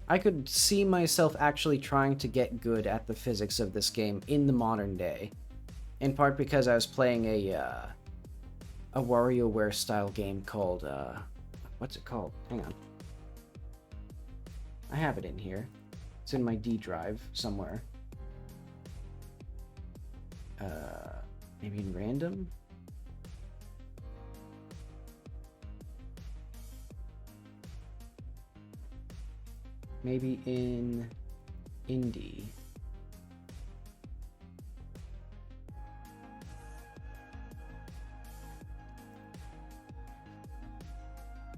I could see myself actually trying to get good at the physics of this game in the modern day, in part because I was playing a WarioWare style game called what's it called? Hang on, I have it in here. It's in my D drive somewhere. Maybe in random. Maybe in indie.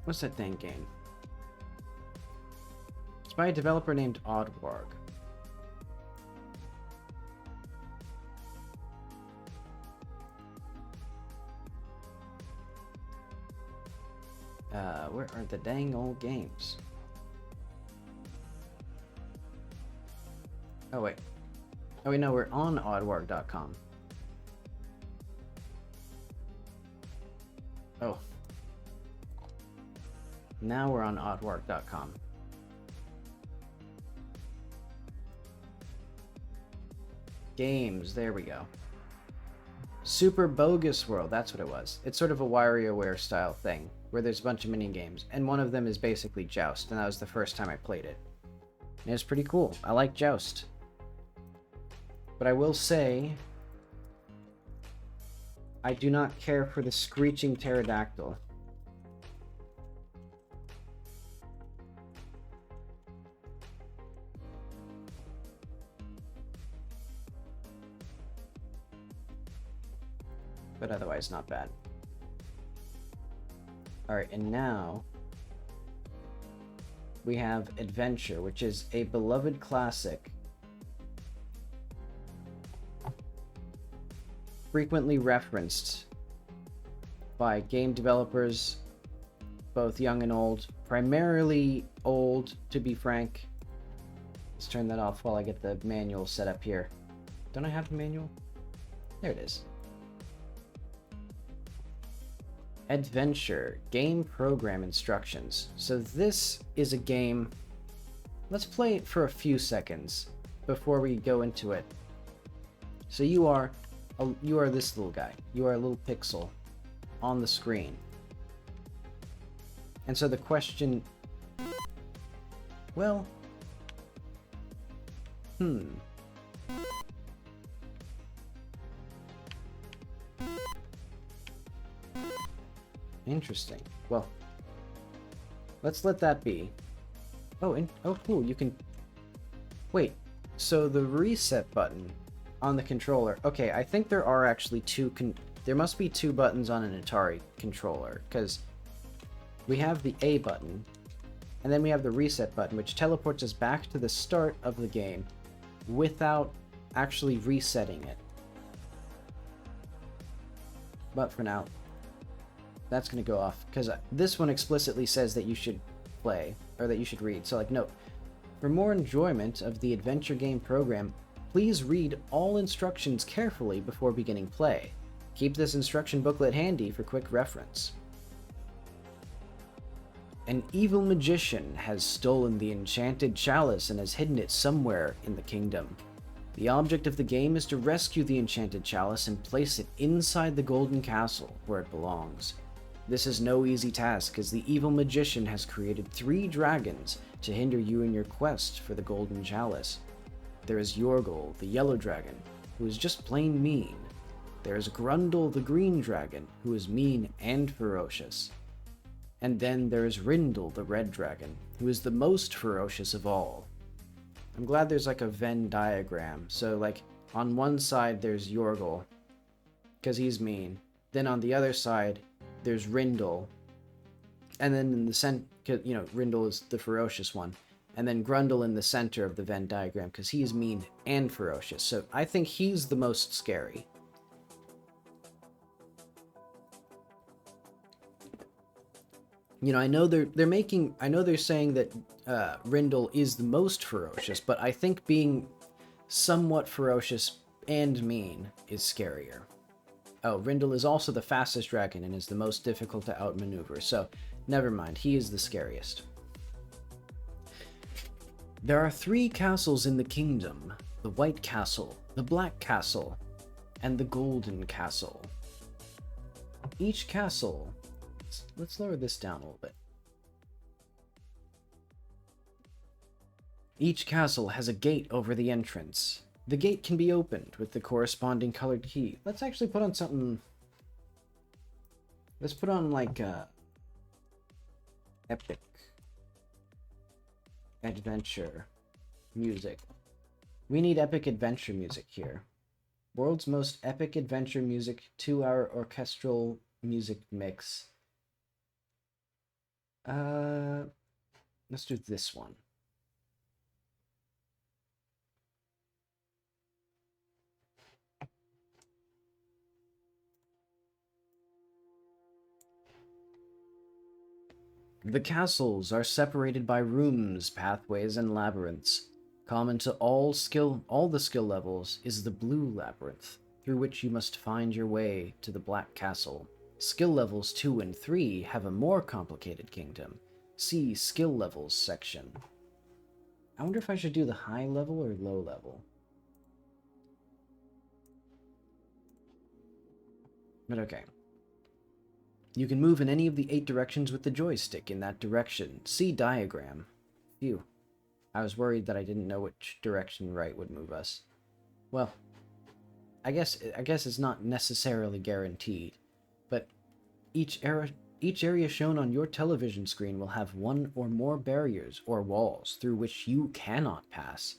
What's that dang game? It's by a developer named Oddwarg. Where are the dang old games? Oh wait. Oh wait, no, we're on oddwarg.com. Oh. Now we're on oddwarg.com. Games, there we go. Super Bogus World, that's what it was. It's sort of a WarioWare style thing, where there's a bunch of mini games, and one of them is basically Joust, and that was the first time I played it. And it was pretty cool. I like Joust. But I will say, I do not care for the screeching pterodactyl. But otherwise not bad. Alright, and now we have Adventure, which is a beloved classic. Frequently referenced by game developers, both young and old. Primarily old, to be frank. Let's turn that off while I get the manual set up here. Don't I have the manual? There it is. Adventure, game program instructions. So this is a game. Let's play it for a few seconds before we go into it. So you are this little guy. You are a little pixel on the screen. And so the question, well, interesting. Well, let's let that be. Oh, cool. You can wait. So the reset button on the controller. Okay, I think there are actually there must be two buttons on an Atari controller, because we have the A button, and then we have the reset button, which teleports us back to the start of the game without actually resetting it. But for now, that's going to go off, because this one explicitly says that you should play, or that you should read. So, like, note, for more enjoyment of the adventure game program, please read all instructions carefully before beginning play. Keep this instruction booklet handy for quick reference. An evil magician has stolen the enchanted chalice and has hidden it somewhere in the kingdom. The object of the game is to rescue the enchanted chalice and place it inside the golden castle where it belongs. This is no easy task, as the evil magician has created 3 dragons to hinder you in your quest for the golden chalice. There is Yorgol, the yellow dragon, who is just plain mean. There is Grundle, the green dragon, who is mean and ferocious. And then there is Rindle, the red dragon, who is the most ferocious of all. I'm glad there's like a Venn diagram. So like on one side there's Yorgol, because he's mean. Then on the other side there's Rindle. And then in the center, you know, Rindle is the ferocious one. And then Grundle in the center of the Venn diagram, because he's mean and ferocious. So I think he's the most scary. You know, I know they're saying that Rindle is the most ferocious, but I think being somewhat ferocious and mean is scarier. Oh, Rindle is also the fastest dragon and is the most difficult to outmaneuver, so never mind, he is the scariest. There are 3 castles in the kingdom: the White Castle, the Black Castle, and the Golden Castle. Each castle... Let's lower this down a little bit. Each castle has a gate over the entrance. The gate can be opened with the corresponding colored key. Let's actually put on something... Let's put on, like, epic adventure music. We need epic adventure music here. World's most epic adventure music, 2-hour orchestral music mix. Let's do this one. The castles are separated by rooms, pathways, and labyrinths. Common to all the skill levels is the blue labyrinth, through which you must find your way to the Black Castle. Skill levels 2 and 3 have a more complicated kingdom. See skill levels section. I wonder if I should do the high level or low level. But okay. You can move in any of the 8 directions with the joystick in that direction. See diagram. Phew. I was worried that I didn't know which direction right would move us. Well, I guess it's not necessarily guaranteed, but each area shown on your television screen will have 1 or more barriers or walls through which you cannot pass.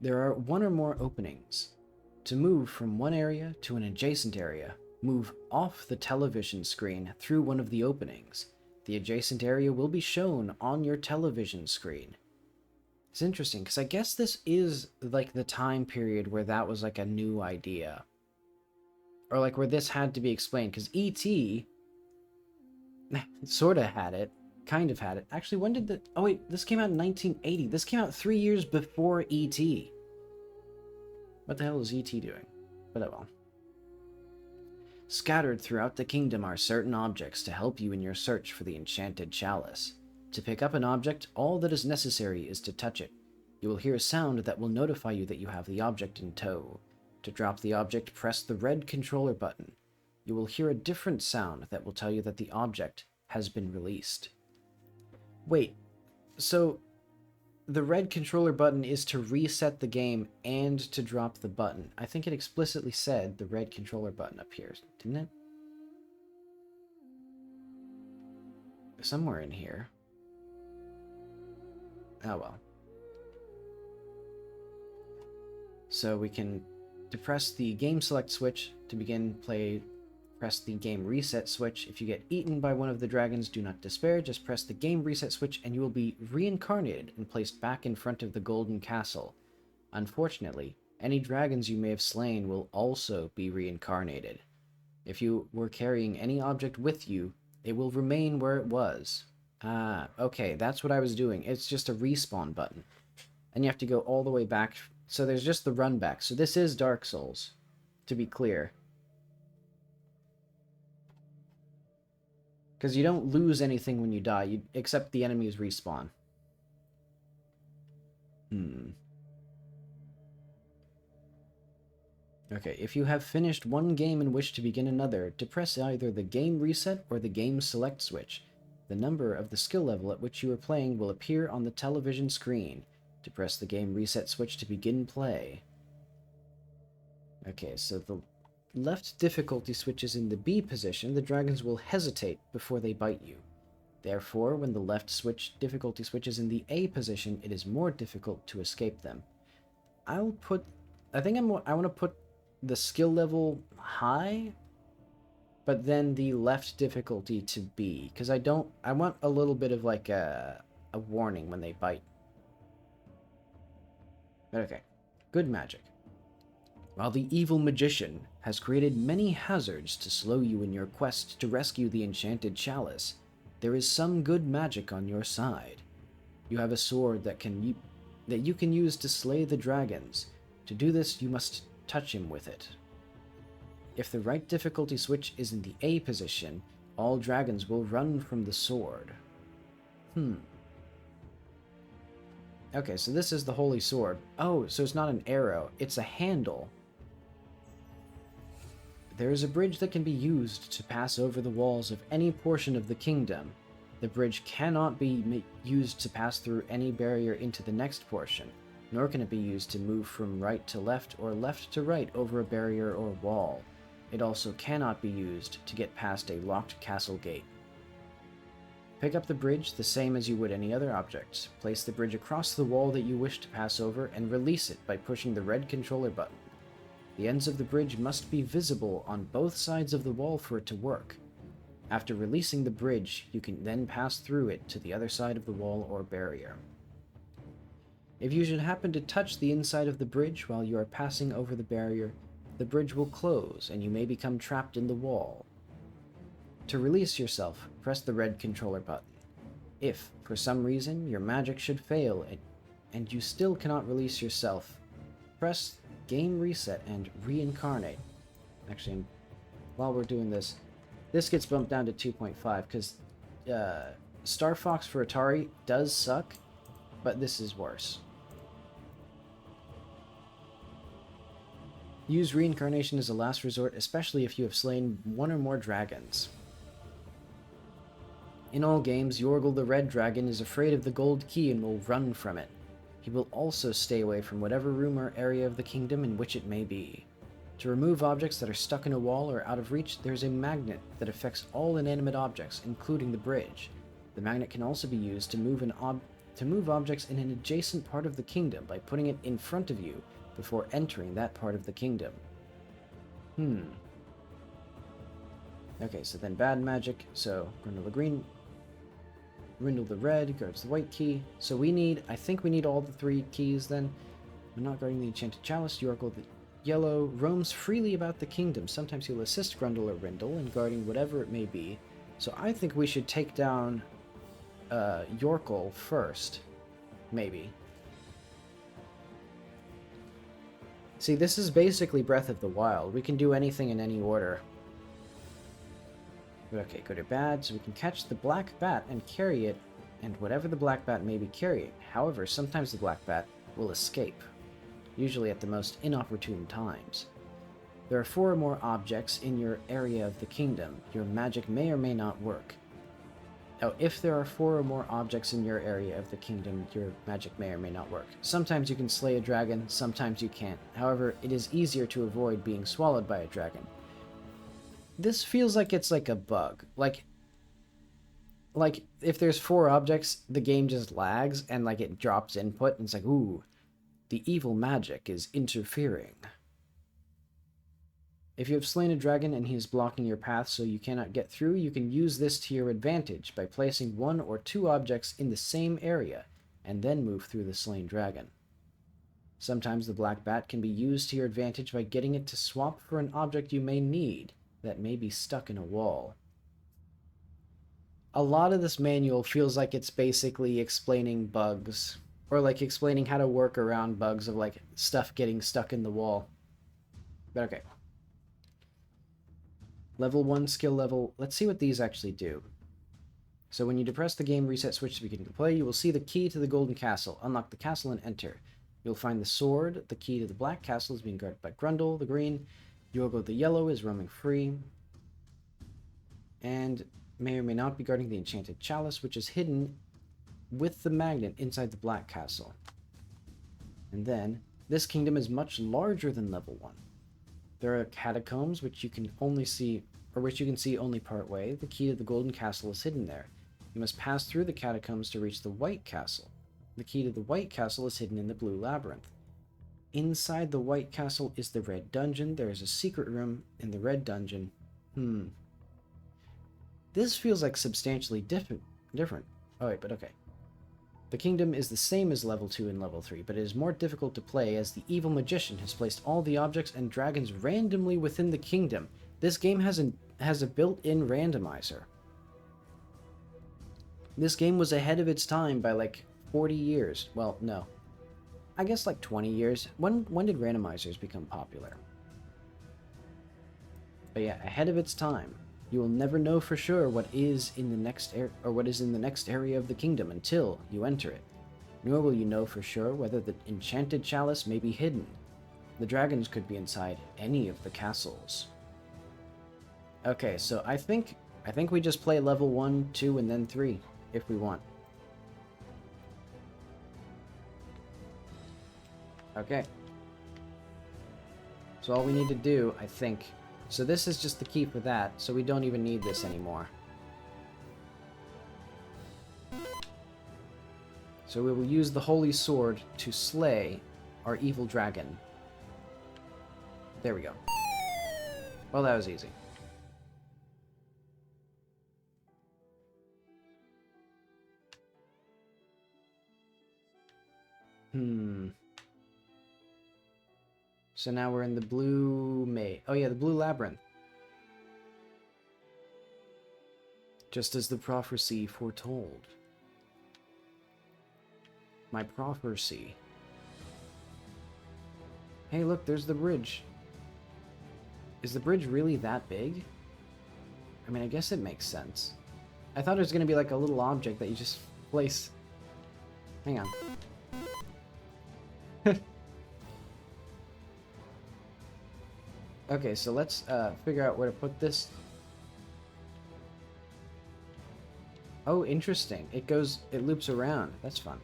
There are 1 or more openings. To move from one area to an adjacent area, move off the television screen through one of the openings. The adjacent area will be shown on your television screen. It's interesting, because I guess this is, like, the time period where that was, like, a new idea. Or, like, where this had to be explained, because E.T. sort of had it. Kind of had it. Actually, when did the... Oh, wait, this came out in 1980. This came out 3 years before E.T. What the hell is E.T. doing? But oh well. Scattered throughout the kingdom are certain objects to help you in your search for the enchanted chalice. To pick up an object, all that is necessary is to touch it. You will hear a sound that will notify you that you have the object in tow. To drop the object, press the red controller button. You will hear a different sound that will tell you that the object has been released. Wait, so the red controller button is to reset the game and to drop the button. I think it explicitly said the red controller button up here, didn't it? Somewhere in here. Oh well. So we can depress the game select switch to begin play. Press the game reset switch. If you get eaten by one of the dragons, do not despair. Just press the game reset switch and you will be reincarnated and placed back in front of the Golden Castle. Unfortunately, any dragons you may have slain will also be reincarnated. If you were carrying any object with you, it will remain where it was. Ah, okay, that's what I was doing. It's just a respawn button. And you have to go all the way back. So there's just the run back. So this is Dark Souls, to be clear. Because you don't lose anything when you die, except the enemies respawn. Okay, if you have finished one game and wish to begin another, depress either the game reset or the game select switch. The number of the skill level at which you are playing will appear on the television screen. Depress the game reset switch to begin play. Okay, so the left difficulty switch is in the B position. The dragons will hesitate before they bite you. Therefore, when the left difficulty switch is in the A position, it is more difficult to escape them. I want to put the skill level high, but then the left difficulty to B, because I want a little bit of like a warning when they bite. But okay, good magic. While the evil magician has created many hazards to slow you in your quest to rescue the enchanted chalice, there is some good magic on your side. You have a sword that you can use to slay the dragons. To do this, you must touch him with it. If the right difficulty switch is in the A position, all dragons will run from the sword. Okay, so this is the Holy Sword. Oh, so it's not an arrow, it's a handle. There is a bridge that can be used to pass over the walls of any portion of the kingdom. The bridge cannot be used to pass through any barrier into the next portion, nor can it be used to move from right to left or left to right over a barrier or wall. It also cannot be used to get past a locked castle gate. Pick up the bridge the same as you would any other object. Place the bridge across the wall that you wish to pass over and release it by pushing the red controller button. The ends of the bridge must be visible on both sides of the wall for it to work. After releasing the bridge, you can then pass through it to the other side of the wall or barrier. If you should happen to touch the inside of the bridge while you are passing over the barrier, the bridge will close and you may become trapped in the wall. To release yourself, press the red controller button. If, for some reason, your magic should fail and you still cannot release yourself, press Game Reset and Reincarnate. Actually, while we're doing this gets bumped down to 2.5 because Star Fox for Atari does suck, but this is worse. Use Reincarnation as a last resort, especially if you have slain one or more dragons. In all games, Yorgel the Red Dragon is afraid of the gold key and will run from it. He will also stay away from whatever room or area of the kingdom in which it may be. To remove objects that are stuck in a wall or out of reach, there is a magnet that affects all inanimate objects, including the bridge. The magnet can also be used to move objects in an adjacent part of the kingdom by putting it in front of you before entering that part of the kingdom. Okay, so then bad magic, so Grindel the green, Grindel the red guards the white key. So I think we need all the 3 keys then. We're not guarding the enchanted chalice. Yorgel the yellow roams freely about the kingdom. Sometimes he'll assist Grindel or Rindel in guarding whatever it may be. So I think we should take down Yorgel first. Maybe. See, this is basically Breath of the Wild. We can do anything in any order. Okay, good or bad, so we can catch the black bat and carry it, and whatever the black bat may be carrying. However, sometimes the black bat will escape, usually at the most inopportune times. There are 4 or more objects in your area of the kingdom. Your magic may or may not work. Now, if there are 4 or more objects in your area of the kingdom, your magic may or may not work. Sometimes you can slay a dragon, sometimes you can't. However, it is easier to avoid being swallowed by a dragon. This feels like it's like a bug. Like if there's 4 objects, the game just lags and like it drops input and it's like, ooh, the evil magic is interfering. If you have slain a dragon and he is blocking your path so you cannot get through, you can use this to your advantage by placing 1 or 2 objects in the same area and then move through the slain dragon. Sometimes the black bat can be used to your advantage by getting it to swap for an object you may need that may be stuck in a wall. A lot of this manual feels like it's basically explaining bugs, or like explaining how to work around bugs of like stuff getting stuck in the wall. But okay. Level 1 skill level. Let's see what these actually do. So when you depress the game reset switch to begin to play, you will see the key to the golden castle. Unlock the castle and enter. You'll find the sword. The key to the black castle is being guarded by Grindel the green. Yorgel the yellow is roaming free, and may or may not be guarding the enchanted chalice, which is hidden with the magnet inside the black castle. And then, this kingdom is much larger than level 1. There are catacombs which you can only see, or which you can see only part way. The key to the golden castle is hidden there. You must pass through the catacombs to reach the white castle. The key to the white castle is hidden in the blue labyrinth. Inside the white castle is the red dungeon. There is a secret room in the red dungeon. This feels like substantially different. Oh wait, but okay. The kingdom is the same as level 2 and level 3, but it is more difficult to play as the evil magician has placed all the objects and dragons randomly within the kingdom. This game has a built-in randomizer. This game was ahead of its time by like 40 years. Well, no. I guess like 20 years. When did randomizers become popular? But yeah, ahead of its time. You will never know for sure what is in the next area of the kingdom until you enter it. Nor will you know for sure whether the enchanted chalice may be hidden. The dragons could be inside any of the castles. Okay, so I think we just play level 1, 2, and then 3 if we want. Okay. So all we need to do, I think... So this is just the key for that, so we don't even need this anymore. So we will use the Holy Sword to slay our evil dragon. There we go. Well, that was easy. So now we're in the blue Oh yeah, the blue labyrinth. Just as the prophecy foretold. My prophecy. Hey, look, there's the bridge. Is the bridge really that big? I mean, I guess it makes sense. I thought it was going to be like a little object that you just place. Hang on. Okay, so let's figure out where to put this. Oh, interesting. It loops around. That's fun.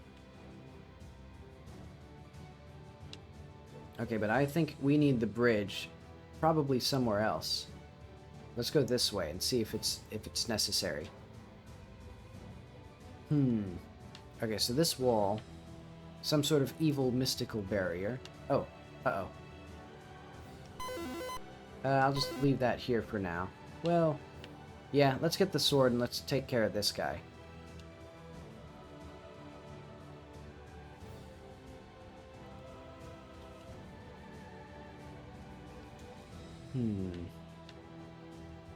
Okay, but I think we need the bridge probably somewhere else. Let's go this way and see if it's necessary. Okay, so this wall, some sort of evil mystical barrier. Oh, uh-oh. I'll just leave that here for now. Well, yeah, let's get the sword and let's take care of this guy.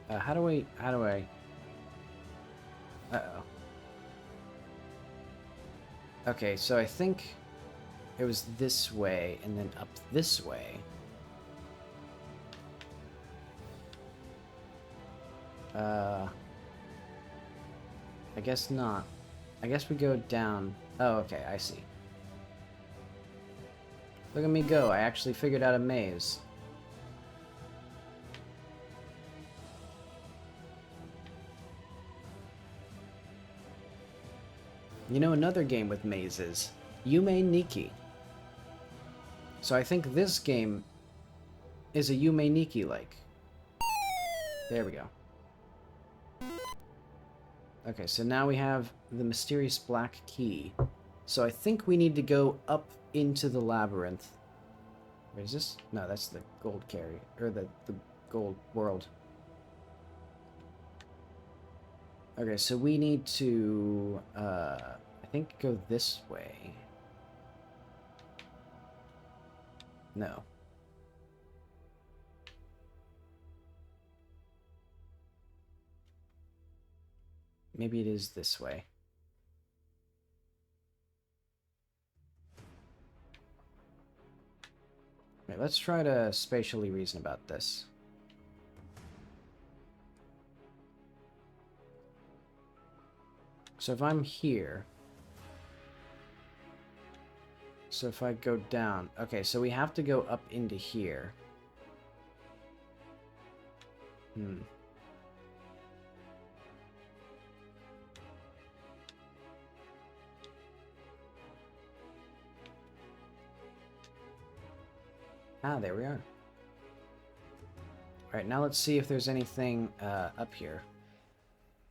How do I... Uh-oh. Okay, so I think it was this way and then up this way. I guess not. I guess we go down. Oh, okay, I see. Look at me go, I actually figured out a maze. You know another game with mazes? Yume Nikki. So I think this game is a Yume Nikki-like. There we go. Okay, so now we have the mysterious black key. So I think we need to go up into the labyrinth. Wait, is this? No, that's the gold carry, or the gold world. Okay, so we need to, I think go this way. No. Maybe it is this way. Okay, let's try to spatially reason about this. So if I'm here... So if I go down... Okay, so we have to go up into here. Ah, there we are. Alright, now let's see if there's anything up here.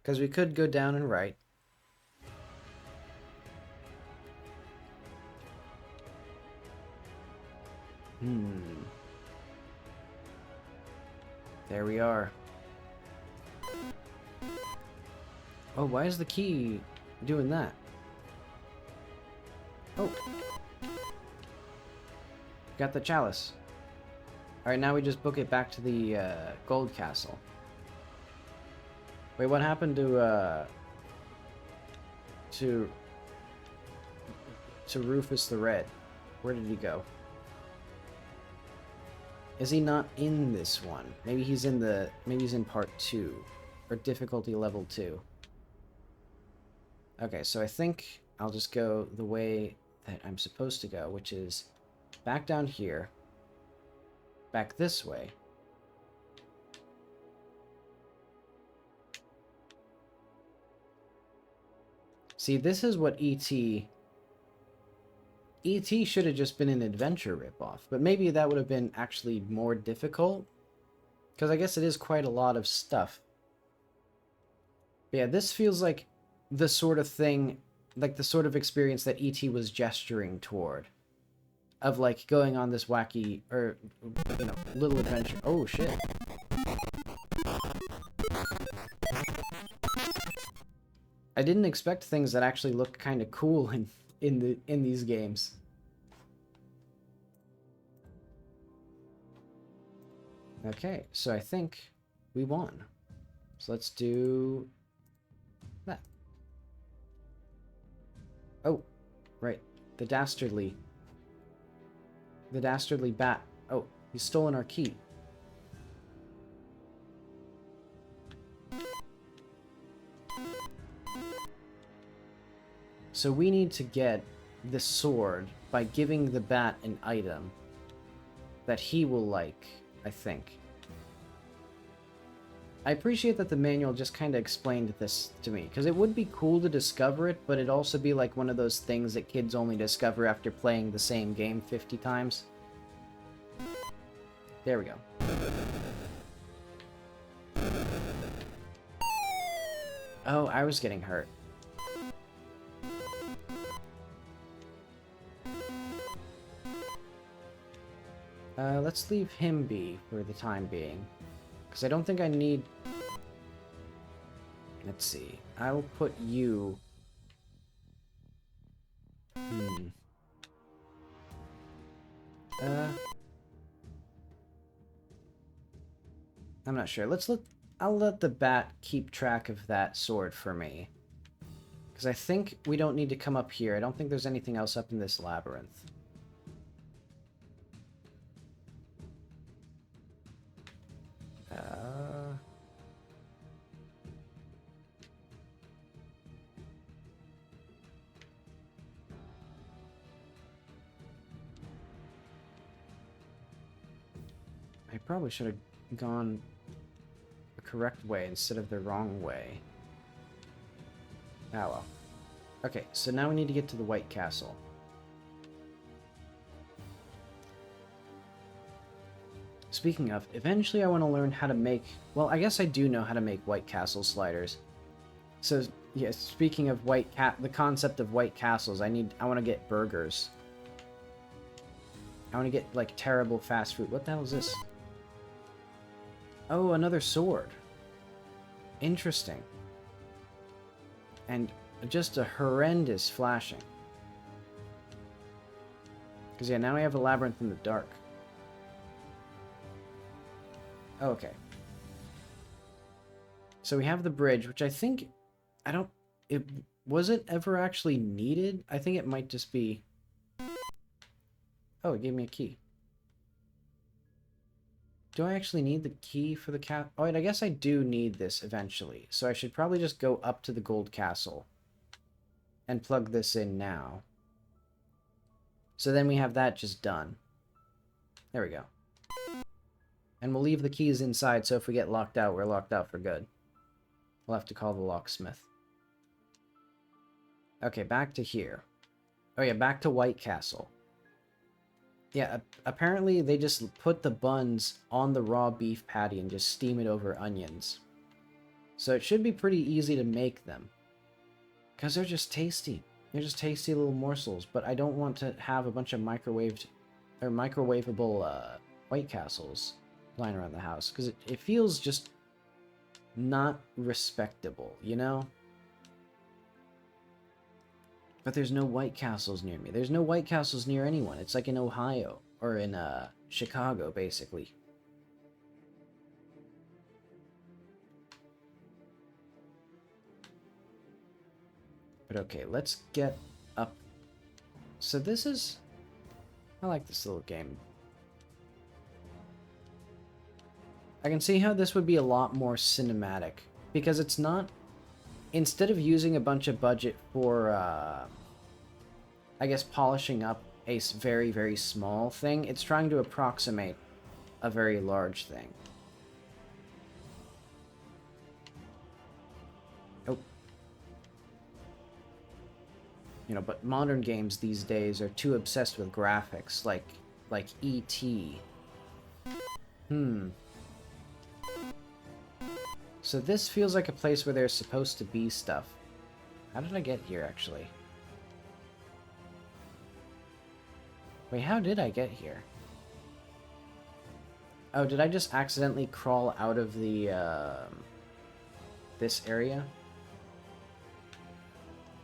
Because we could go down and right. There we are. Oh, why is the key doing that? Oh. Got the chalice. Alright, now we just book it back to the gold castle. Wait, what happened to Rufus the Red? Where did he go? Is he not in this one? Maybe he's in the... Maybe he's in part 2. Or difficulty level 2. Okay, so I think I'll just go the way that I'm supposed to go, which is back down here, back this way. See, this is what E.T. E.T. should have just been an adventure ripoff, but maybe that would have been actually more difficult, because I guess it is quite a lot of stuff. But yeah, this feels like the sort of thing, like the sort of experience that E.T. was gesturing toward. Of, like, going on this wacky, or, you know, little adventure. Oh, shit. I didn't expect things that actually look kind of cool in these games. Okay, so I think we won. So let's do that. Oh, right. The dastardly bat. Oh, he's stolen our key. So we need to get the sword by giving the bat an item that he will like, I think. I appreciate that the manual just kind of explained this to me, because it would be cool to discover it, but it'd also be like one of those things that kids only discover after playing the same game 50 times. There we go. Oh, I was getting hurt. Let's leave him be for the time being. Because I don't think I need... Let's see. I'll put you... I'm not sure. I'll let the bat keep track of that sword for me. Because I think we don't need to come up here. I don't think there's anything else up in this labyrinth. I probably should have gone the correct way instead of the wrong way. Ah well. Okay, so now we need to get to the White Castle. Speaking of, eventually I want to learn how to make... Well, I guess I do know how to make White Castle sliders. So, yeah, speaking of the concept of White Castles, I want to get burgers. I want to get, like, terrible fast food. What the hell is this? Oh, another sword. Interesting. And just a horrendous flashing. Because, yeah, now we have a labyrinth in the dark. Oh, okay. So we have the bridge, which I think... Was it ever actually needed? I think it might just be... Oh, it gave me a key. Do I actually need the key for the cat? Oh, I guess I do need this eventually. So I should probably just go up to the gold castle and plug this in now. So then we have that just done. There we go. And we'll leave the keys inside, so if we get locked out, we're locked out for good. We'll have to call the locksmith. Okay, back to here. Oh yeah, back to White Castle. Yeah, apparently they just put the buns on the raw beef patty and just steam it over onions. So it should be pretty easy to make them. Because they're just tasty. They're just tasty little morsels, but I don't want to have a bunch of microwavable White Castles lying around the house. Because it feels just not respectable, you know? But there's no White Castles near me. There's no White Castles near anyone. It's like in Ohio. Or in, Chicago, basically. But okay, let's get up. So this is... I like this little game. I can see how this would be a lot more cinematic, because it's not... Instead of using a bunch of budget for, I guess, polishing up a very, very small thing, it's trying to approximate a very large thing. Oh. You know, but modern games these days are too obsessed with graphics, like E.T. So this feels like a place where there's supposed to be stuff. How did I get here, actually? Wait, how did I get here? Oh, did I just accidentally crawl out of the, this area?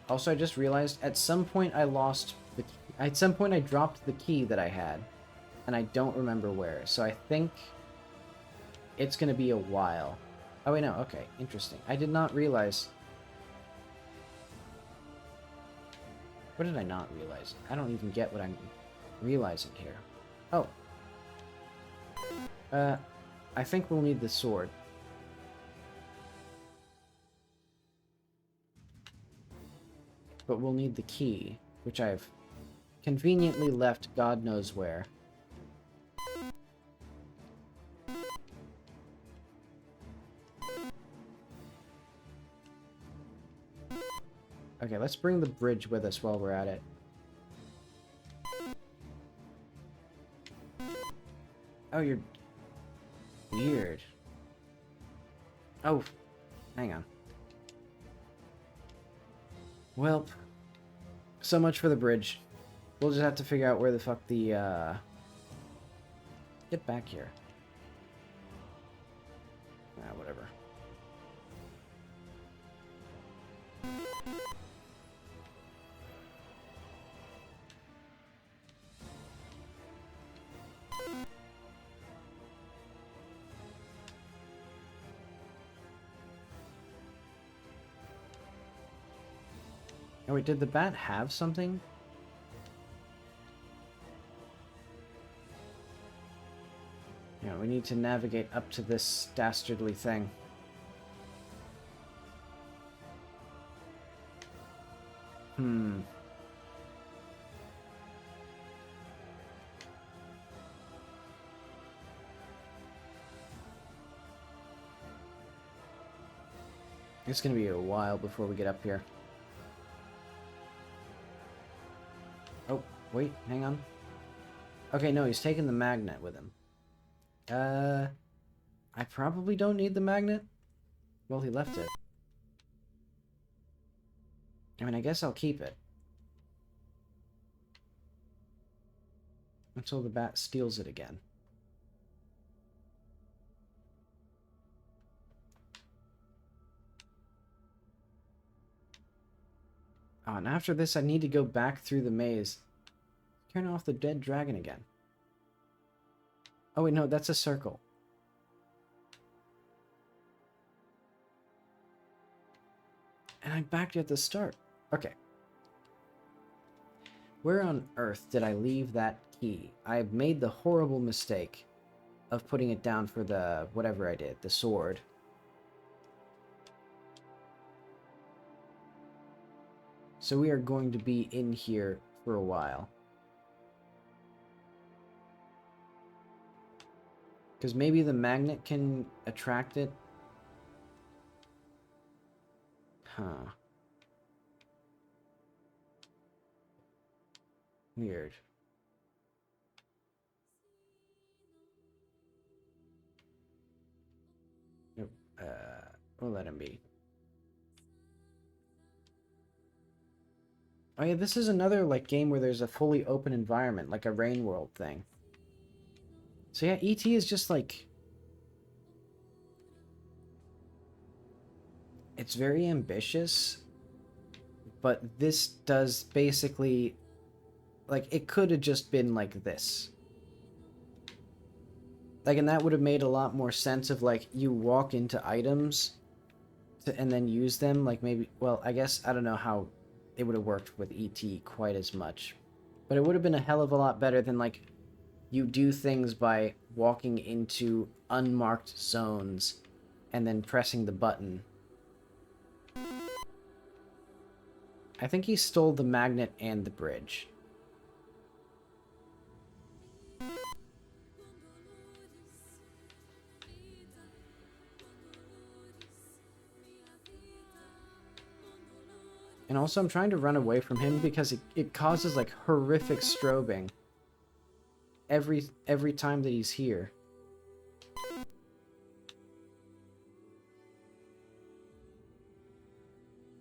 Also, I just realized at some point I lost the... At some point I dropped the key that I had. And I don't remember where. So I think it's gonna be a while. Oh, wait, no. Okay, interesting. I did not realize... What did I not realize? I don't even get what I'm realizing here. Oh. I think we'll need the sword. But we'll need the key, which I've conveniently left God knows where. Okay, let's bring the bridge with us while we're at it. Oh, you're... weird. Oh, hang on. Well, so much for the bridge. We'll just have to figure out where the fuck the, Get back here. Ah, whatever. Oh wait, did the bat have something? Yeah, we need to navigate up to this dastardly thing. It's gonna be a while before we get up here. Oh, wait, hang on. Okay, no, he's taking the magnet with him. I probably don't need the magnet. Well, he left it. I mean, I guess I'll keep it. Until the bat steals it again. Oh, and after this, I need to go back through the maze. Turn off the dead dragon again. Oh, wait, no, that's a circle. And I'm back at the start. Okay. Where on earth did I leave that key? I made the horrible mistake of putting it down for the... whatever I did, the sword. So we are going to be in here for a while. Because maybe the magnet can attract it. Huh. Weird. Nope. We'll let him be. Oh yeah, this is another like game where there's a fully open environment, like a Rain World thing. So yeah, E.T. is just like... It's very ambitious, but this does basically... Like, it could have just been like this. Like, and that would have made a lot more sense of, like, you walk into items and then use them. Like, maybe... Well, I guess, I don't know how it would have worked with E.T. quite as much. But it would have been a hell of a lot better than, like, you do things by walking into unmarked zones and then pressing the button. I think he stole the magnet and the bridge. And also, I'm trying to run away from him because it causes, like, horrific strobing every time that he's here.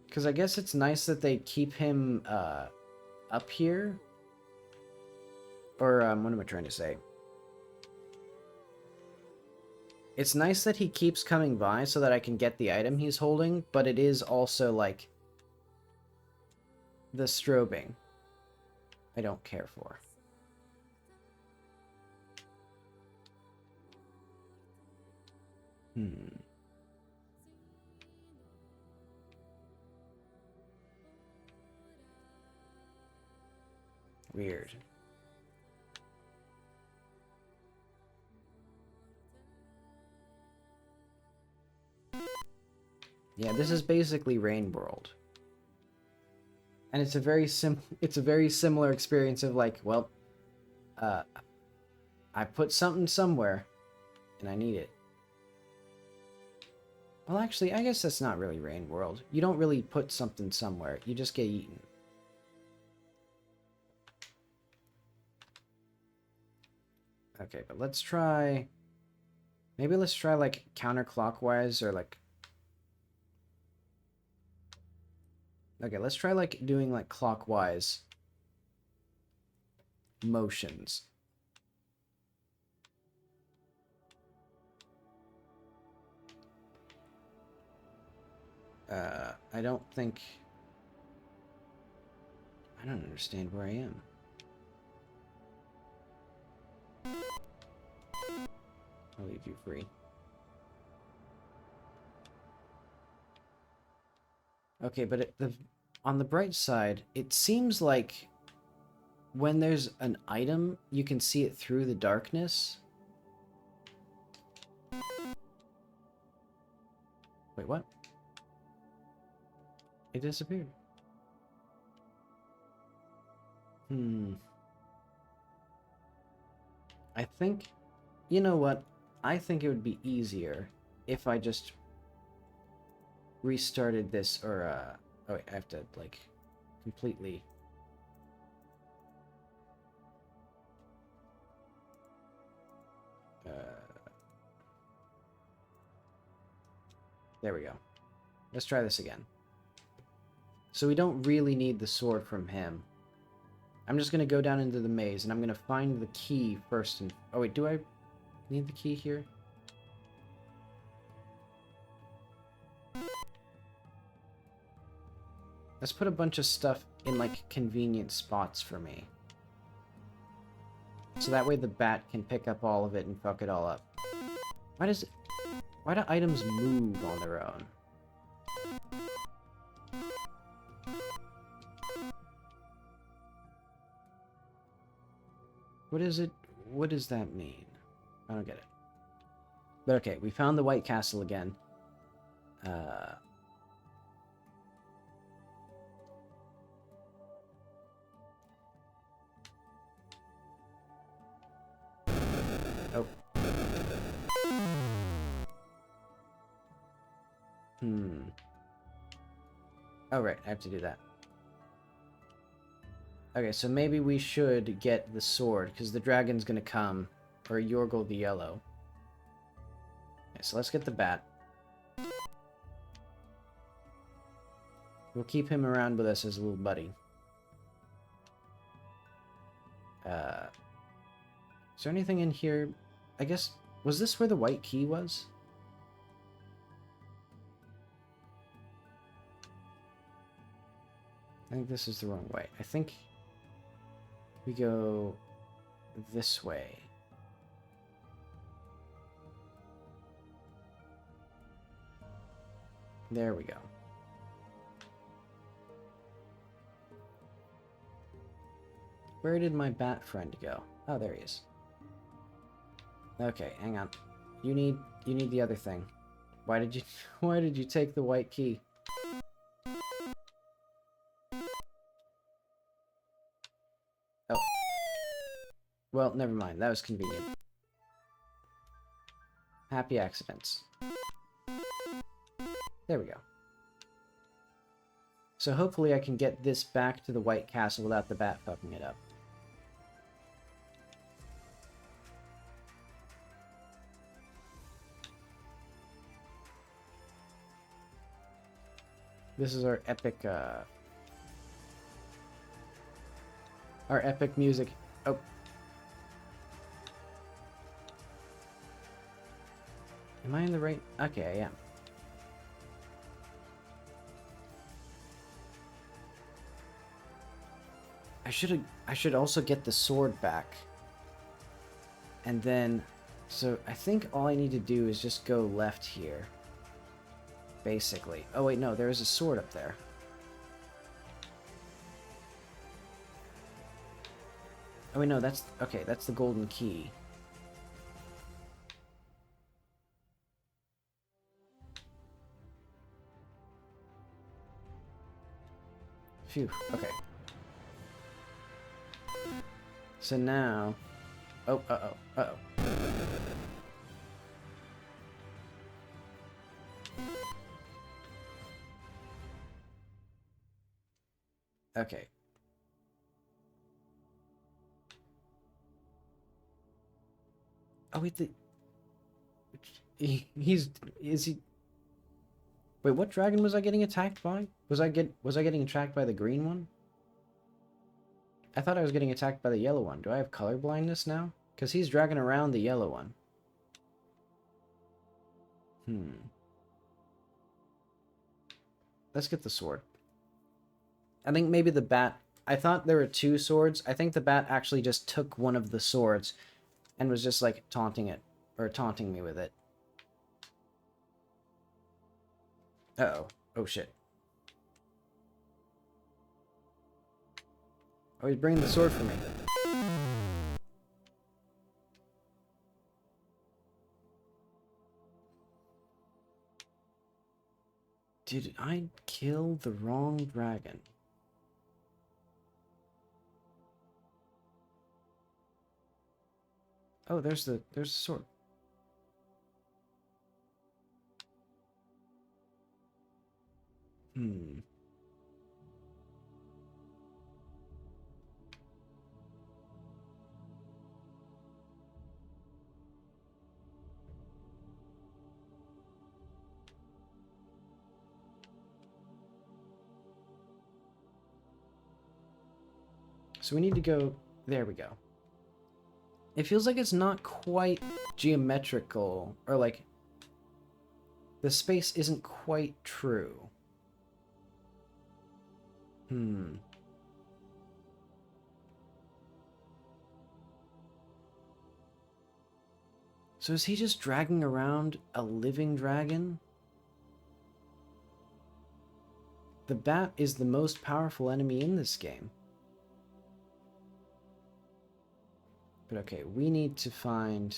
Because I guess it's nice that they keep him up here. Or, what am I trying to say? It's nice that he keeps coming by so that I can get the item he's holding, but it is also, like, the strobing I don't care for. Weird. Yeah, this is basically Rain World. And it's a very similar experience of, like, well, I put something somewhere and I need it. Well, actually, I guess that's not really Rain World. You don't really put something somewhere. You just get eaten. Okay, but let's try... Maybe let's try, like, counterclockwise or, like... Okay, let's try, like, doing, like, clockwise motions. I don't think... I don't understand where I am. I'll leave you free. Okay, but on the bright side, it seems like when there's an item, you can see it through the darkness. Wait, what? It disappeared. I think... You know what? I think it would be easier if I just restarted this, or, oh wait, I have to, like, completely... There we go. Let's try this again. So we don't really need the sword from him. I'm just going to go down into the maze, and I'm going to find the key first. And oh, wait, do I need the key here? Let's put a bunch of stuff in, like, convenient spots for me. So that way the bat can pick up all of it and fuck it all up. Why do items move on their own? What does that mean? I don't get it. But okay, we found the White Castle again. Oh. Oh, right, I have to do that. Okay, so maybe we should get the sword, because the dragon's gonna come, or Yorgle the Yellow. Okay, so let's get the bat. We'll keep him around with us as a little buddy. Is there anything in here? I guess, was this where the white key was? I think this is the wrong way. I think we go this way. There we go. Where did my bat friend go? Oh, there he is. Okay, hang on. You need the other thing. Why did you take the white key? Oh. Well, never mind. That was convenient. Happy accidents. There we go. So hopefully I can get this back to the White Castle without the bat fucking it up. This is our epic music. Oh. Am I in the right? Okay, I am. I should also get the sword back. And then, so I think all I need to do is just go left here. Basically. Oh wait, no, there is a sword up there. Oh wait, no, that's, okay, that's the golden key. Phew, okay. So now... Oh, uh-oh, uh-oh. Okay. Oh, wait, is he... Wait, what dragon was I getting attacked by? Was I getting attacked by the green one? I thought I was getting attacked by the yellow one. Do I have color blindness now? Because he's dragging around the yellow one. Let's get the sword. I think maybe the bat... I thought there were two swords. I think the bat actually just took one of the swords and was just, like, taunting it. Or taunting me with it. Uh-oh. Oh, shit. Oh, he's bringing the sword for me. Did I kill the wrong dragon? Oh, there's the sword. So we need to go... There we go. It feels like it's not quite geometrical, or like... The space isn't quite true. So is he just dragging around a living dragon? The bat is the most powerful enemy in this game. But okay, we need to find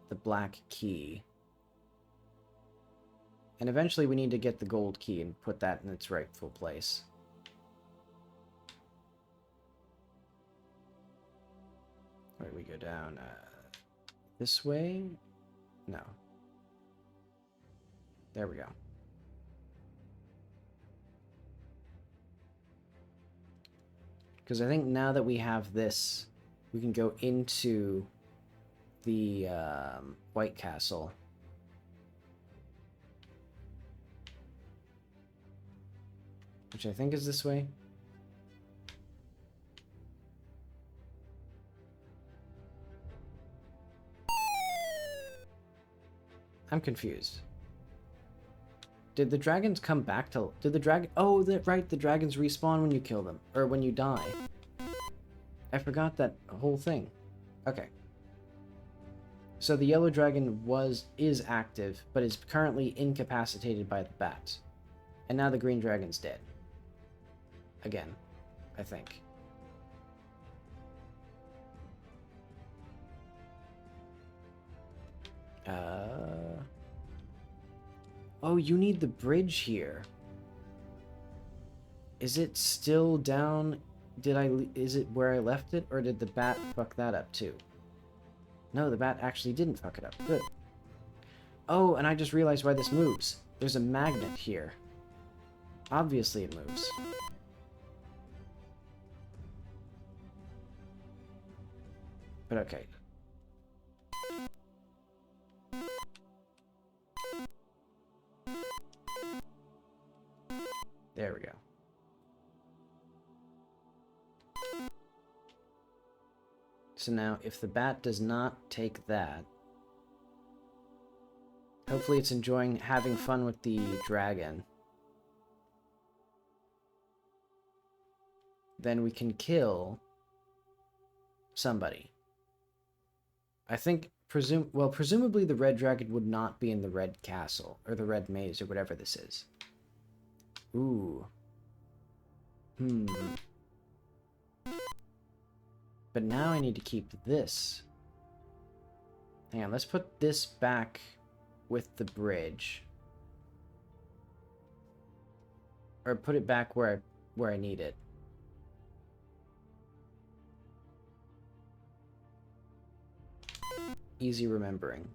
the black key. And eventually we need to get the gold key and put that in its rightful place. Wait, we go down this way? No. There we go. Because I think now that we have this, we can go into the White Castle. Which I think is this way. I'm confused. Did the dragons come back to... Did the dragon... Oh, right, the dragons respawn when you kill them. Or when you die. I forgot that whole thing. Okay. So the yellow dragon is active, but is currently incapacitated by the bats. And now the green dragon's dead. Again, I think. Oh, you need the bridge here. Is it still down? Is it where I left it, or did the bat fuck that up too? No, the bat actually didn't fuck it up. Good. Oh, and I just realized why this moves. There's a magnet here. Obviously it moves. But okay. There we go. So now, if the bat does not take that, hopefully it's enjoying having fun with the dragon. Then we can kill somebody. I think, presumably the red dragon would not be in the red castle, or the red maze, or whatever this is. Ooh. But now I need to keep this. Hang on, let's put this back with the bridge. Or put it back where I need it. Easy remembering.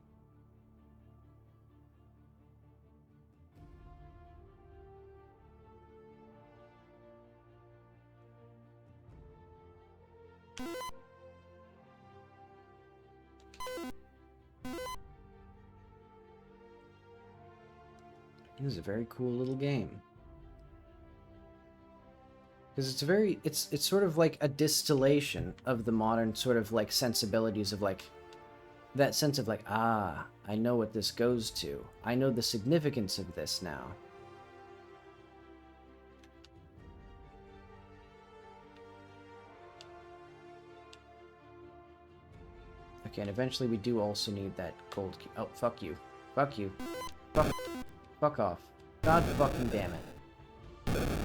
This is a very cool little game. Because it's sort of like a distillation of the modern sort of like sensibilities of like that sense of like, ah, I know what this goes to. I know the significance of this now. Okay, and eventually we do also need that gold key. Oh, fuck you. Fuck you. Fuck off. God fucking damn it.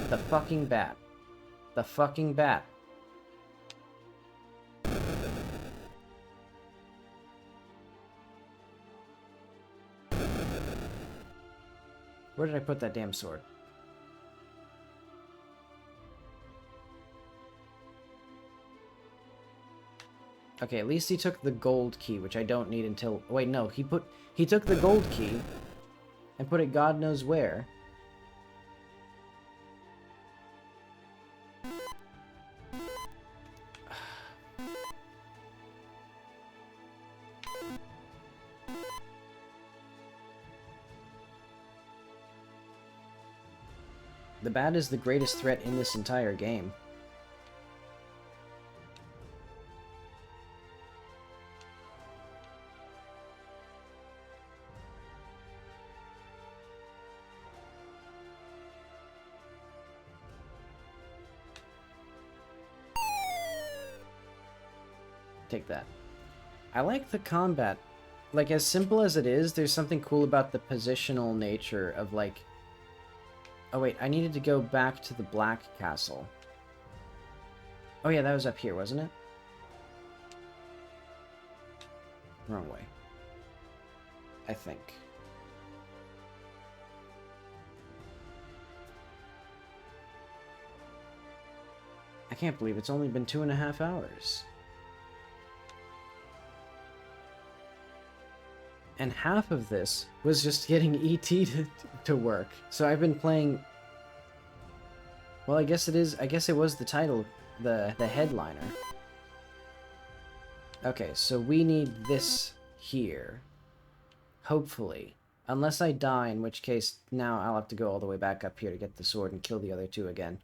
The fucking bat. The fucking bat. Where did I put that damn sword? Okay, at least he took the gold key, which I don't need until... Wait, no, he took the gold key and put it God knows where. The bat is the greatest threat in this entire game. Take that. I like the combat. Like, as simple as it is, there's something cool about the positional nature of, like... Oh, wait, I needed to go back to the Black Castle. Oh, yeah, that was up here, wasn't it? Wrong way. I think. I can't believe it's only been 2.5 hours. And half of this was just getting ET to work. So I've been playing... Well, I guess it was the title, the headliner. Okay, so we need this here. Hopefully. Unless I die, in which case now I'll have to go all the way back up here to get the sword and kill the other two again.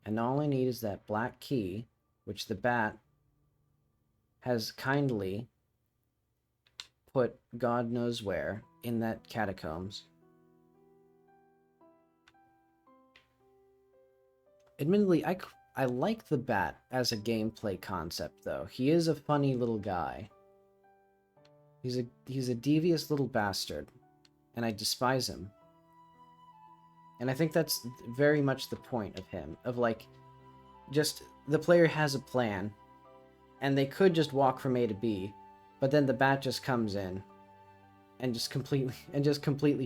And all I need is that black key, which the bat has kindly put God knows where in that catacombs. Admittedly, I like the bat as a gameplay concept, though. He is a funny little guy. He's a devious little bastard, and I despise him. And I think that's very much the point of him, of like, just the player has a plan, and they could just walk from A to B, but then the bat just comes in and just completely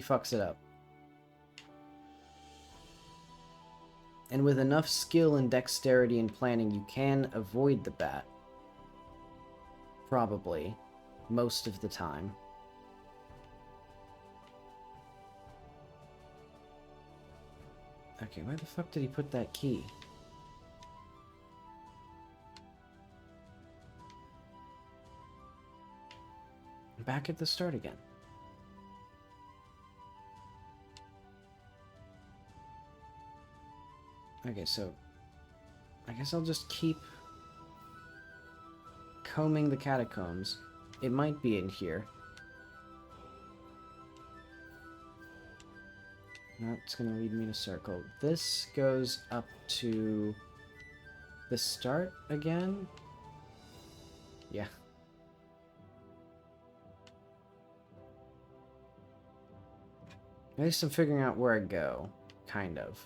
fucks it up. And with enough skill and dexterity and planning, you can avoid the bat. Probably. Most of the time. Okay, where the fuck did he put that key? Back at the start again. Okay, so I guess I'll just keep combing the catacombs. It might be in here. No, it's gonna lead me in a circle. This goes up to the start again? Yeah. At least I'm figuring out where I go. Kind of.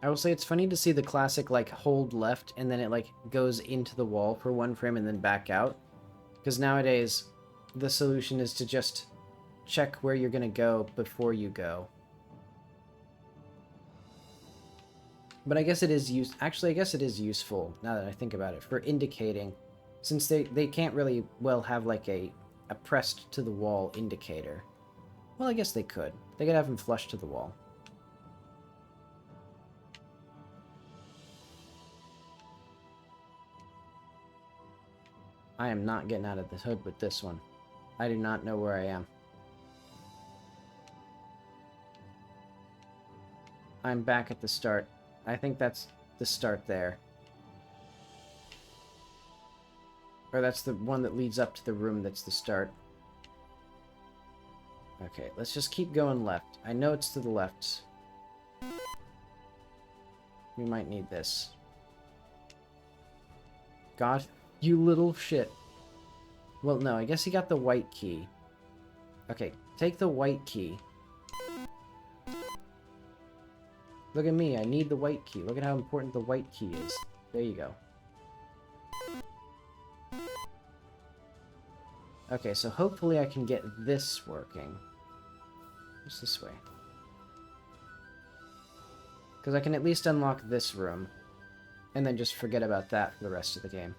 I will say it's funny to see the classic, like, hold left and then it, like, goes into the wall for one frame and then back out. Because nowadays, the solution is to just check where you're gonna go before you go. But I guess it is actually, I guess it is useful, now that I think about it, for indicating, since they can't really, well, have, like, a pressed to the wall indicator. Well, I guess they could. They could have him flush to the wall. I am not getting out of the hood with this one. I do not know where I am. I'm back at the start. I think that's the start there. Or that's the one that leads up to the room that's the start. Okay, let's just keep going left. I know it's to the left. We might need this. God, you little shit. Well, no, I guess he got the white key. Okay, take the white key. Look at me, I need the white key. Look at how important the white key is. There you go. Okay, so hopefully I can get this working. What's this way? Because I can at least unlock this room. And then just forget about that for the rest of the game.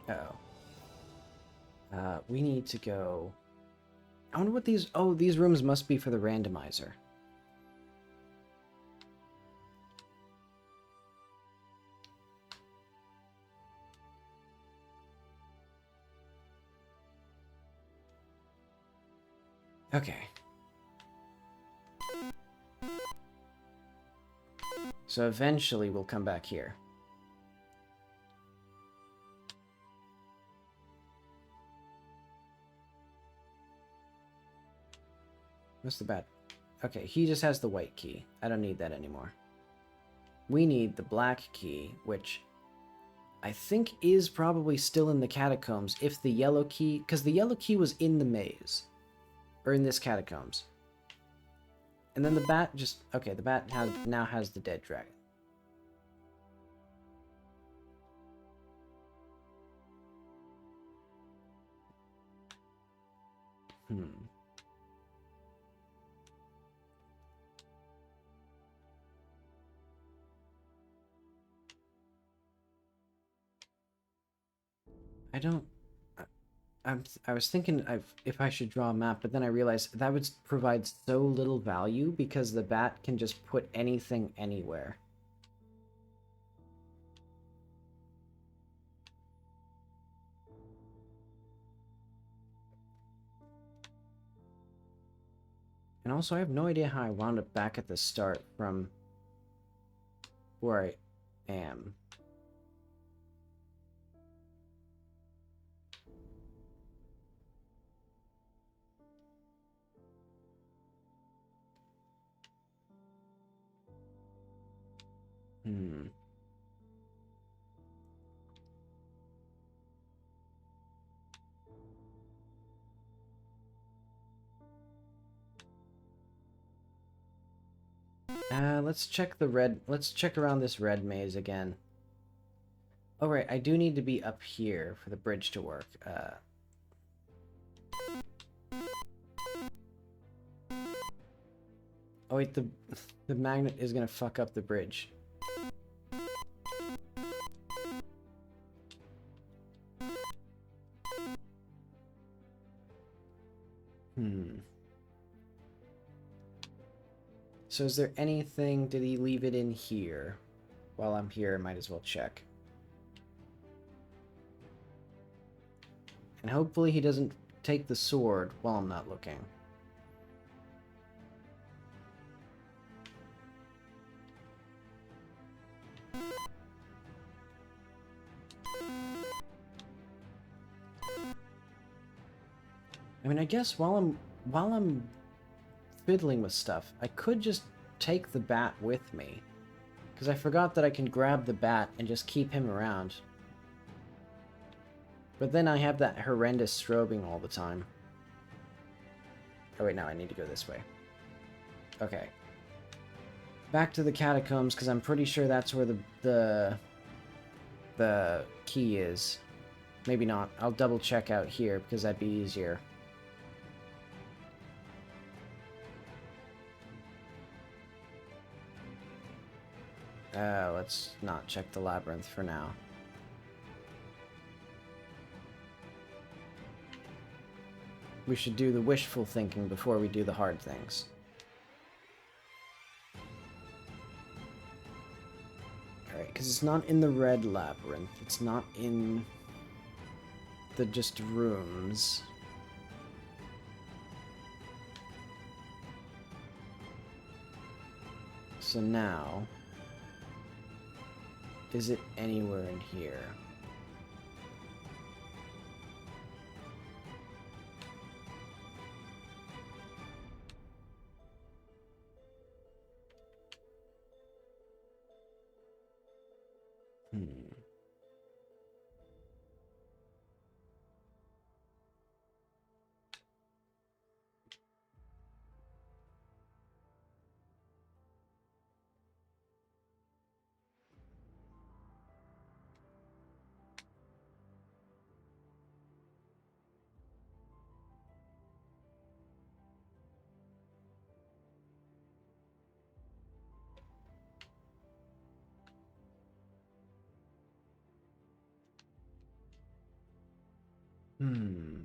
Uh-oh. We need to go... I wonder what these... Oh, these rooms must be for the randomizer. Okay. So eventually we'll come back here. What's the bad? Okay, he just has the white key. I don't need that anymore. We need the black key, which I think is probably still in the catacombs if the yellow key... Because the yellow key was in the maze. Or in this catacombs. And then the bat just... Okay, the bat now has the dead dragon. I don't... I was thinking if I should draw a map, but then I realized that would provide so little value because the bat can just put anything anywhere. And also, I have no idea how I wound up back at the start from where I am. Let's check the red... Let's check around this red maze again. Oh, right, I do need to be up here for the bridge to work. Oh, wait, the magnet is gonna fuck up the bridge. So is there anything... Did he leave it in here? While I'm here, I might as well check. And hopefully he doesn't take the sword while I'm not looking. I mean, I guess while I'm fiddling with stuff, I could just take the bat with me. Because I forgot that I can grab the bat and just keep him around. But then I have that horrendous strobing all the time. Oh wait, no, I need to go this way. Okay. Back to the catacombs, because I'm pretty sure that's where the key is. Maybe not. I'll double check out here, because that'd be easier. Let's not check the labyrinth for now. We should do the wishful thinking before we do the hard things. Alright, because it's not in the red labyrinth. It's not in the just rooms. So now... Is it anywhere in here?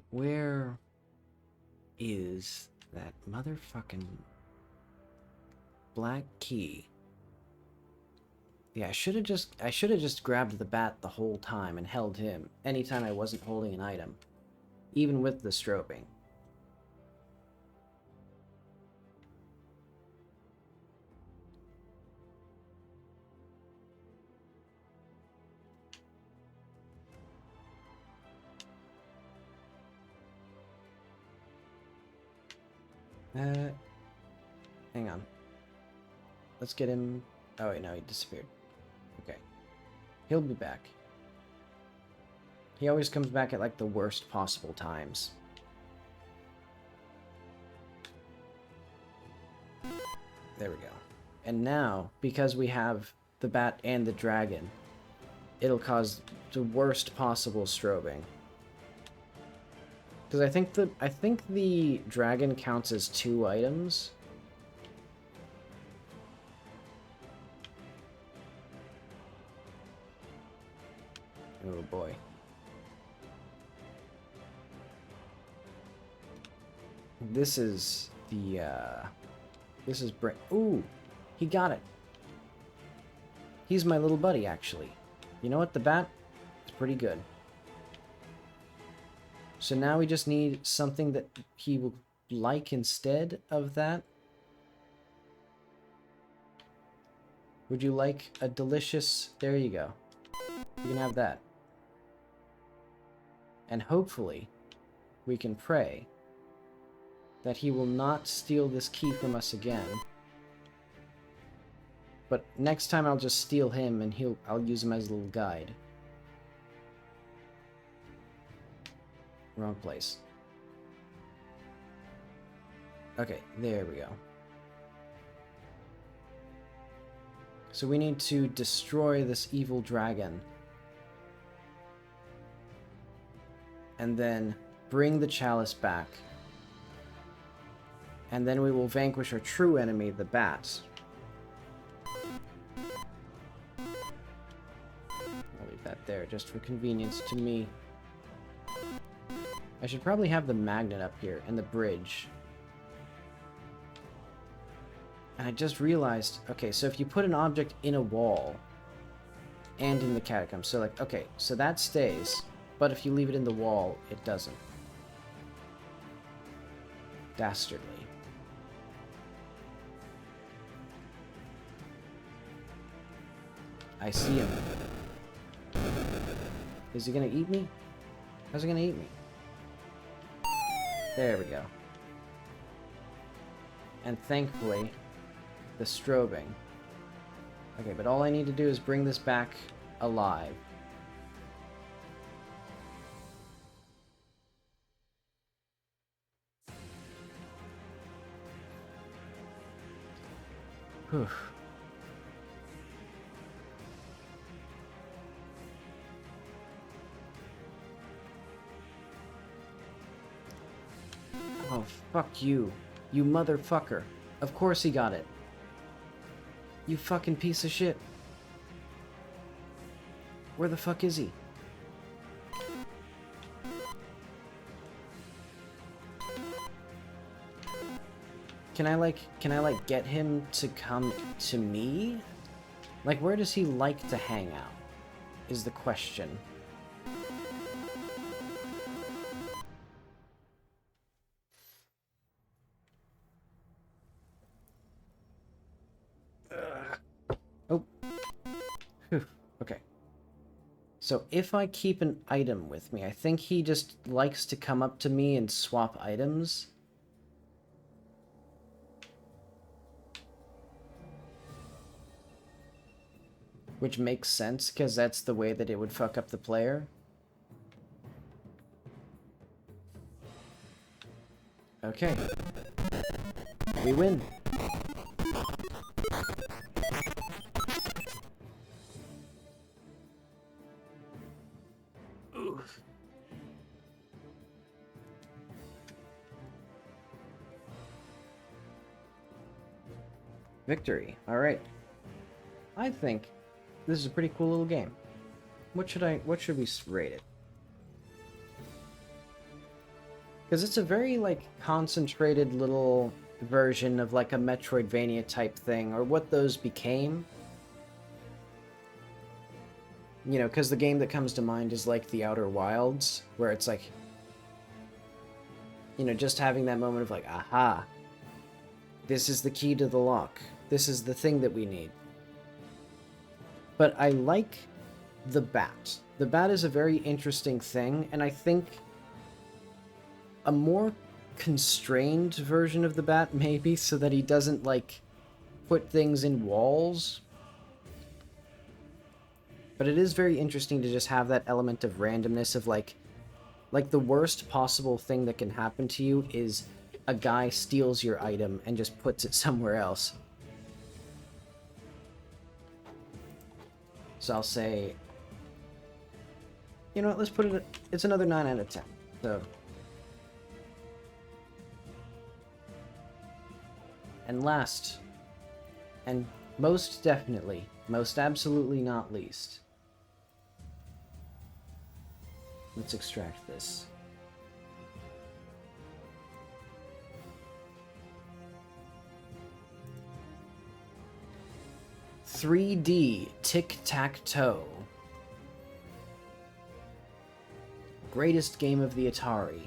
Where is that motherfucking black key? Yeah, I should have just grabbed the bat the whole time and held him anytime I wasn't holding an item, even with the strobing. Hang on. Let's get him... Oh wait, no, he disappeared. Okay. He'll be back. He always comes back at like the worst possible times. There we go. And now, because we have the bat and the dragon, it'll cause the worst possible strobing. Because I think the dragon counts as 2 items. Oh boy. This is the this is ooh, he got it. He's my little buddy, actually. You know what? The bat is pretty good. So now we just need something that he will like instead of that. Would you like a delicious... There you go. You can have that. And hopefully, we can pray that he will not steal this key from us again. But next time I'll just steal him and I'll use him as a little guide. Wrong place. Okay, there we go. So we need to destroy this evil dragon. And then bring the chalice back. And then we will vanquish our true enemy, the bats. I'll leave that there, just for convenience to me. I should probably have the magnet up here, and the bridge. And I just realized, okay, so if you put an object in a wall, and in the catacombs, so like, okay, so that stays, but if you leave it in the wall, it doesn't. Dastardly. I see him. Is he gonna eat me? How's he gonna eat me? There we go. And thankfully, the strobing. Okay, but all I need to do is bring this back alive. Whew. Oh, fuck you. You motherfucker. Of course he got it. You fucking piece of shit. Where the fuck is he? Can I like get him to come to me? Like, where does he like to hang out? Is the question. Oh. Whew. Okay. So if I keep an item with me, I think he just likes to come up to me and swap items. Which makes sense, because that's the way that it would fuck up the player. Okay. We win. Victory. Alright. I think this is a pretty cool little game. What should we rate it? Because it's a very, like, concentrated little version of, like, a Metroidvania type thing, or what those became. You know, because the game that comes to mind is, like, The Outer Wilds, where it's, like, you know, just having that moment of, like, aha, this is the key to the lock. This is the thing that we need. But I like the bat. The bat is a very interesting thing, and I think a more constrained version of the bat, maybe, so that he doesn't, like, put things in walls. But it is very interesting to just have that element of randomness of, like the worst possible thing that can happen to you is a guy steals your item and just puts it somewhere else. So I'll say, you know what, let's put it, it's another 9 out of 10. So, and last, and most definitely, most absolutely not least, let's extract this. "3D Tic-Tac-Toe. Greatest game of the Atari.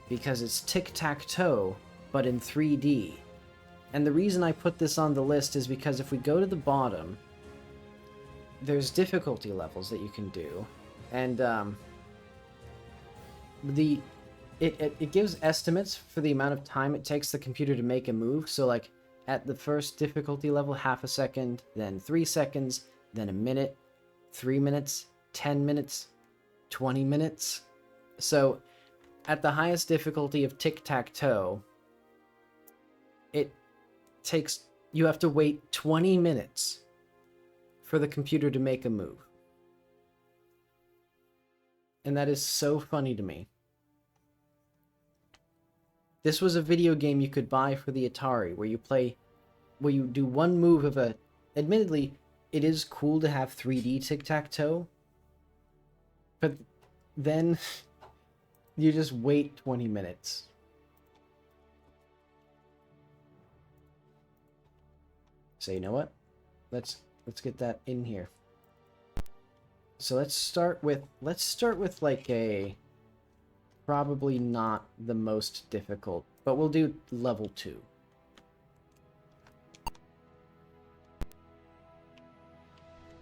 Because it's tic-tac-toe, but in 3D. And the reason I put this on the list is because if we go to the bottom, there's difficulty levels that you can do. And it gives estimates for the amount of time it takes the computer to make a move. So, like, at the first difficulty level, half a second, then 3 seconds, then a minute, 3 minutes, 10 minutes, 20 minutes. So, at the highest difficulty of tic-tac-toe, it takes You have to wait 20 minutes for the computer to make a move. And that is so funny to me. This was a video game you could buy for the Atari, where you do one move of a... Admittedly, it is cool to have 3D tic-tac-toe, but then you just wait 20 minutes. So you know what? Let's get that in here. So let's start with like a probably not the most difficult, but we'll do level 2.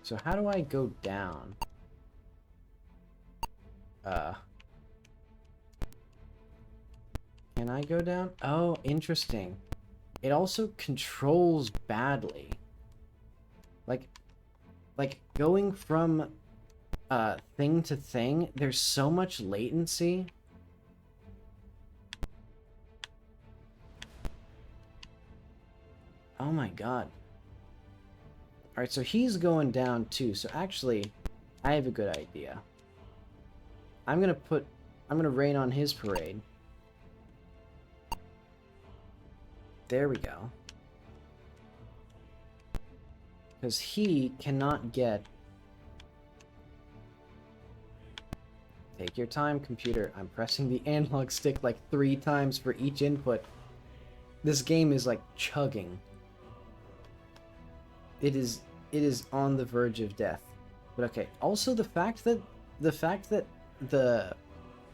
So how do I go down? Can I go down? Oh, interesting. It also controls badly. Like going from thing to thing, there's so much latency. Oh my god. Alright, so he's going down too. So actually, I have a good idea. I'm gonna rain on his parade. There we go. Because he cannot get... Take your time, computer. I'm pressing the analog stick like 3 times for each input. This game is like chugging. It is on the verge of death. But okay, also the fact that the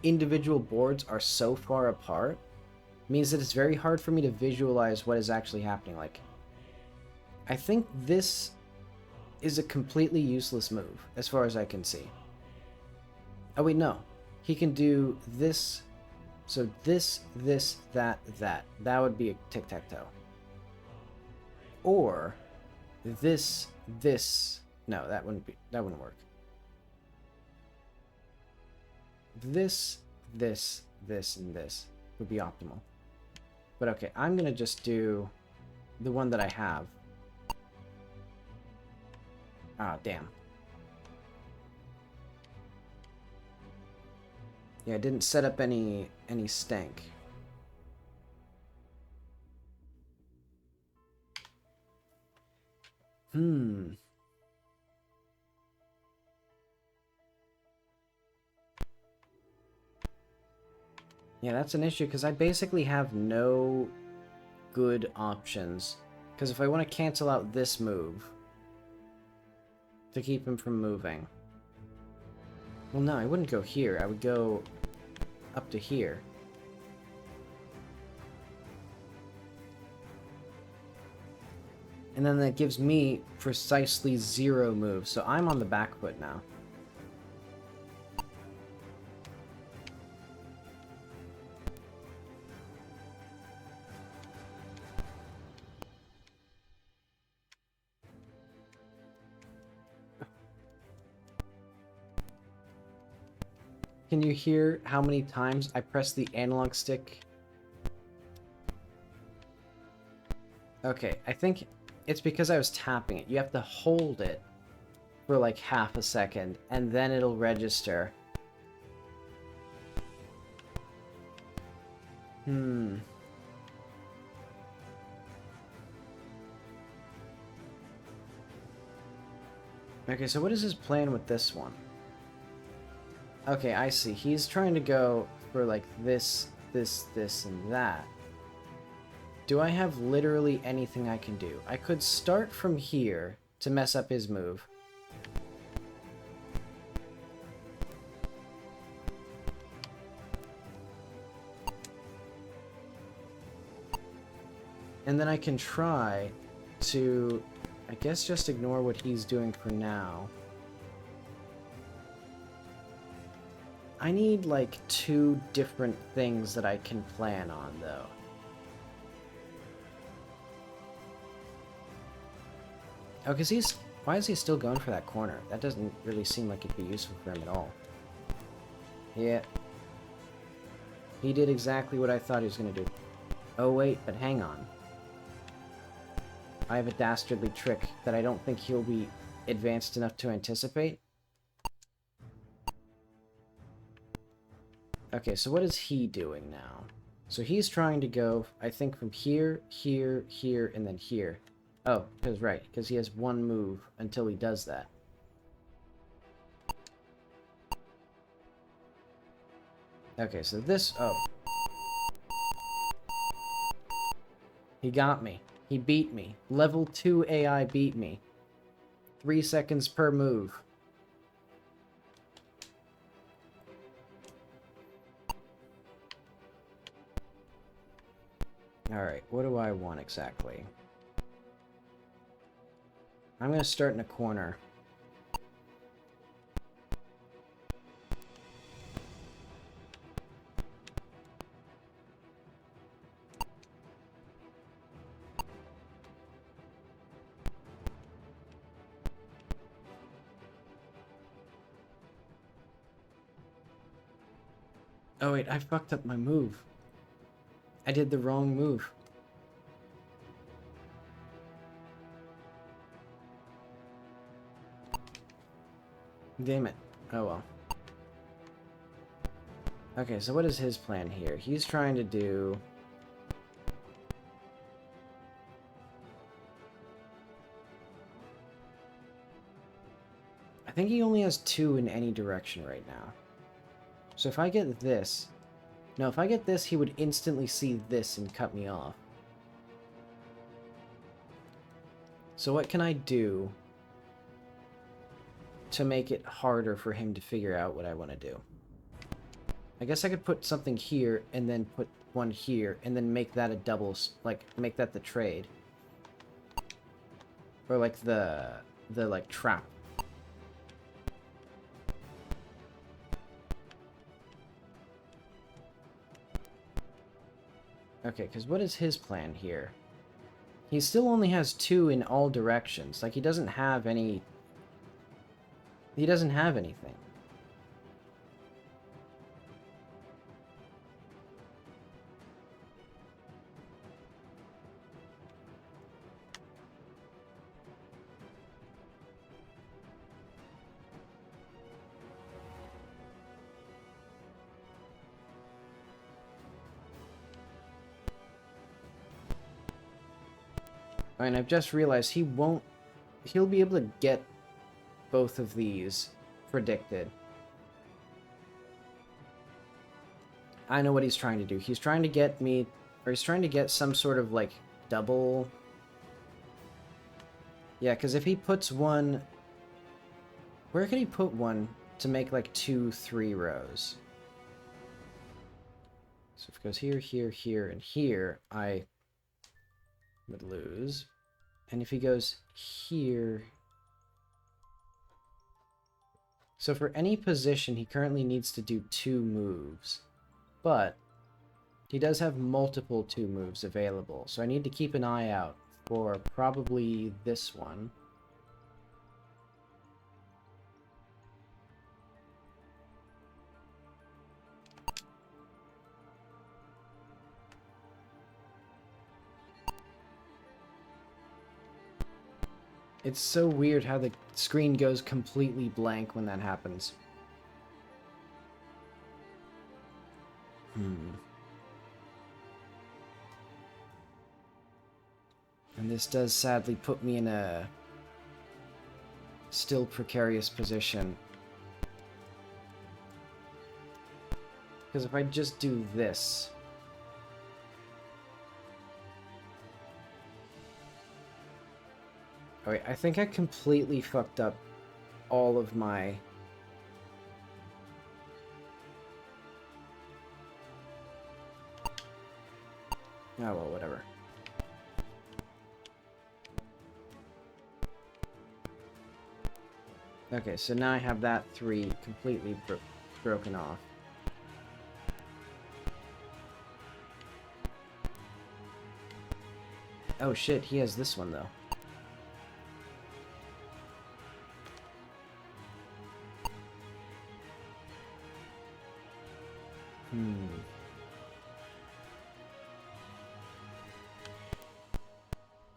individual boards are so far apart means that it's very hard for me to visualize what is actually happening. Like, I think this is a completely useless move, as far as I can see. Oh wait, no. He can do this. So this, that. That would be a tic-tac-toe. Or this. No, that wouldn't work. This, and this would be optimal. But okay, I'm gonna just do the one that I have. Ah, damn. Yeah, I didn't set up any stank. Yeah, that's an issue, because I basically have no good options. Because if I want to cancel out this move to keep him from moving... Well, no, I wouldn't go here. I would go up to here. And then that gives me precisely 0 moves, so I'm on the back foot now. Can you hear how many times I press the analog stick? Okay, I think it's because I was tapping it. You have to hold it for like half a second, and then it'll register. Okay, so what is his plan with this one? Okay, I see. He's trying to go for like this, and that. Do I have literally anything I can do? I could start from here to mess up his move. And then I can try to, I guess, just ignore what he's doing for now. I need, like, 2 different things that I can plan on, though. Oh, because he's... Why is he still going for that corner? That doesn't really seem like it'd be useful for him at all. Yeah. He did exactly what I thought he was going to do. Oh, wait, but hang on. I have a dastardly trick that I don't think he'll be advanced enough to anticipate. Okay, so what is he doing now? So he's trying to go, I think, from here, here, here, and then here. Oh, because right, because he has one move until he does that. Okay, so this... Oh. He got me. He beat me. Level 2 AI beat me. 3 seconds per move. Alright, what do I want exactly? I'm going to start in a corner. Oh wait, I fucked up my move. I did the wrong move. Damn it. Oh well. Okay, so what is his plan here? He's trying to do... I think he only has 2 in any direction right now. So if I get this... No, if I get this, he would instantly see this and cut me off. So what can I do to make it harder for him to figure out what I want to do? I guess I could put something here, and then put one here, and then make that a double, like, make that the trade. Or, like, the like, trap. Okay, because what is his plan here? He still only has 2 in all directions. Like, he doesn't have any... He doesn't have anything. And I've just realized he won't... He'll be able to get both of these predicted. I know what he's trying to do. He's trying to get me... Or he's trying to get some sort of, like, double... Yeah, because if he puts one... Where could he put one to make, like, 2, 3 rows? So if it goes here, here, here, and here, I would lose. And if he goes here... So for any position, he currently needs to do 2 moves. But he does have multiple 2 moves available. So I need to keep an eye out for probably this one. It's so weird how the screen goes completely blank when that happens. And this does sadly put me in a still precarious position. Because if I just do this... Oh wait, I think I completely fucked up all of my... Oh well, whatever. Okay, so now I have that 3 completely broken off. Oh shit, he has this one though.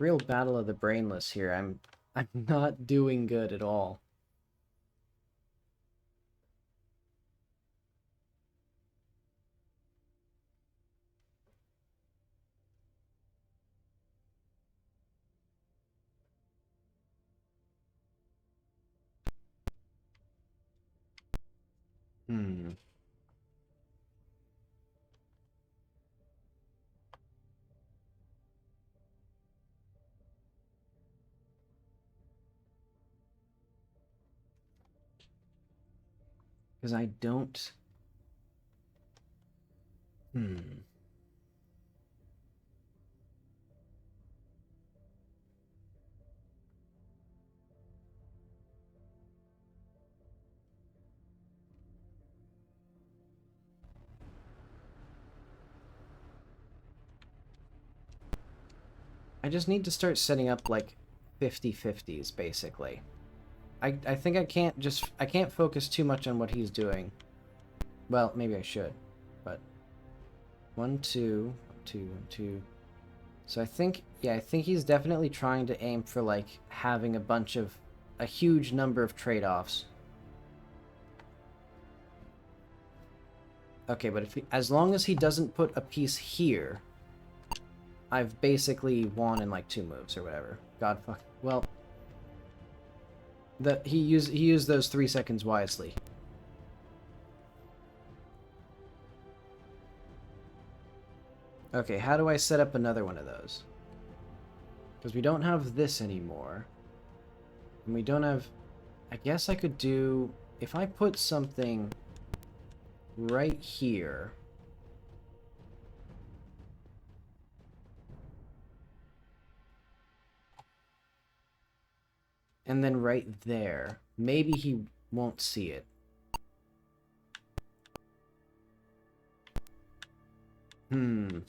Real battle of the brainless here. I'm not doing good at all. Hmm. Because I don't... Hmm. I just need to start setting up, like, 50-50s, basically. I think I can't focus too much on what he's doing. Well, maybe I should, but... 1, 2, 2, 1, 2... So I think, yeah, I think he's definitely trying to aim for, like, having a huge number of trade-offs. Okay, but as long as he doesn't put a piece here, I've basically won in, like, 2 moves or whatever. God fuck. Well, he used those 3 seconds wisely. Okay, how do I set up another one of those? Because we don't have this anymore. And we don't have... I guess I could do... If I put something right here... And then right there, maybe he won't see it. Hmm.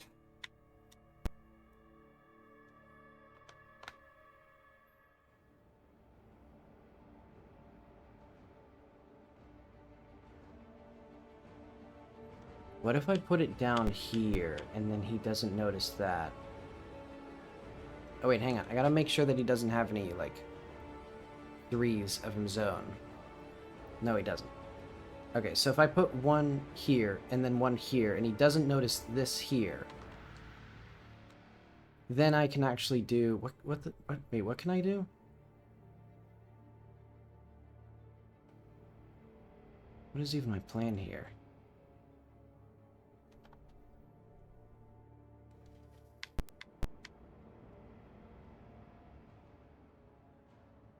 What if I put it down here, and then he doesn't notice that? Oh wait, hang on. I gotta make sure that he doesn't have any, like, 3s of his own. No, he doesn't. Okay, so if I put one here, and then one here, and he doesn't notice this here, then I can actually do... Wait, what can I do? What is even my plan here?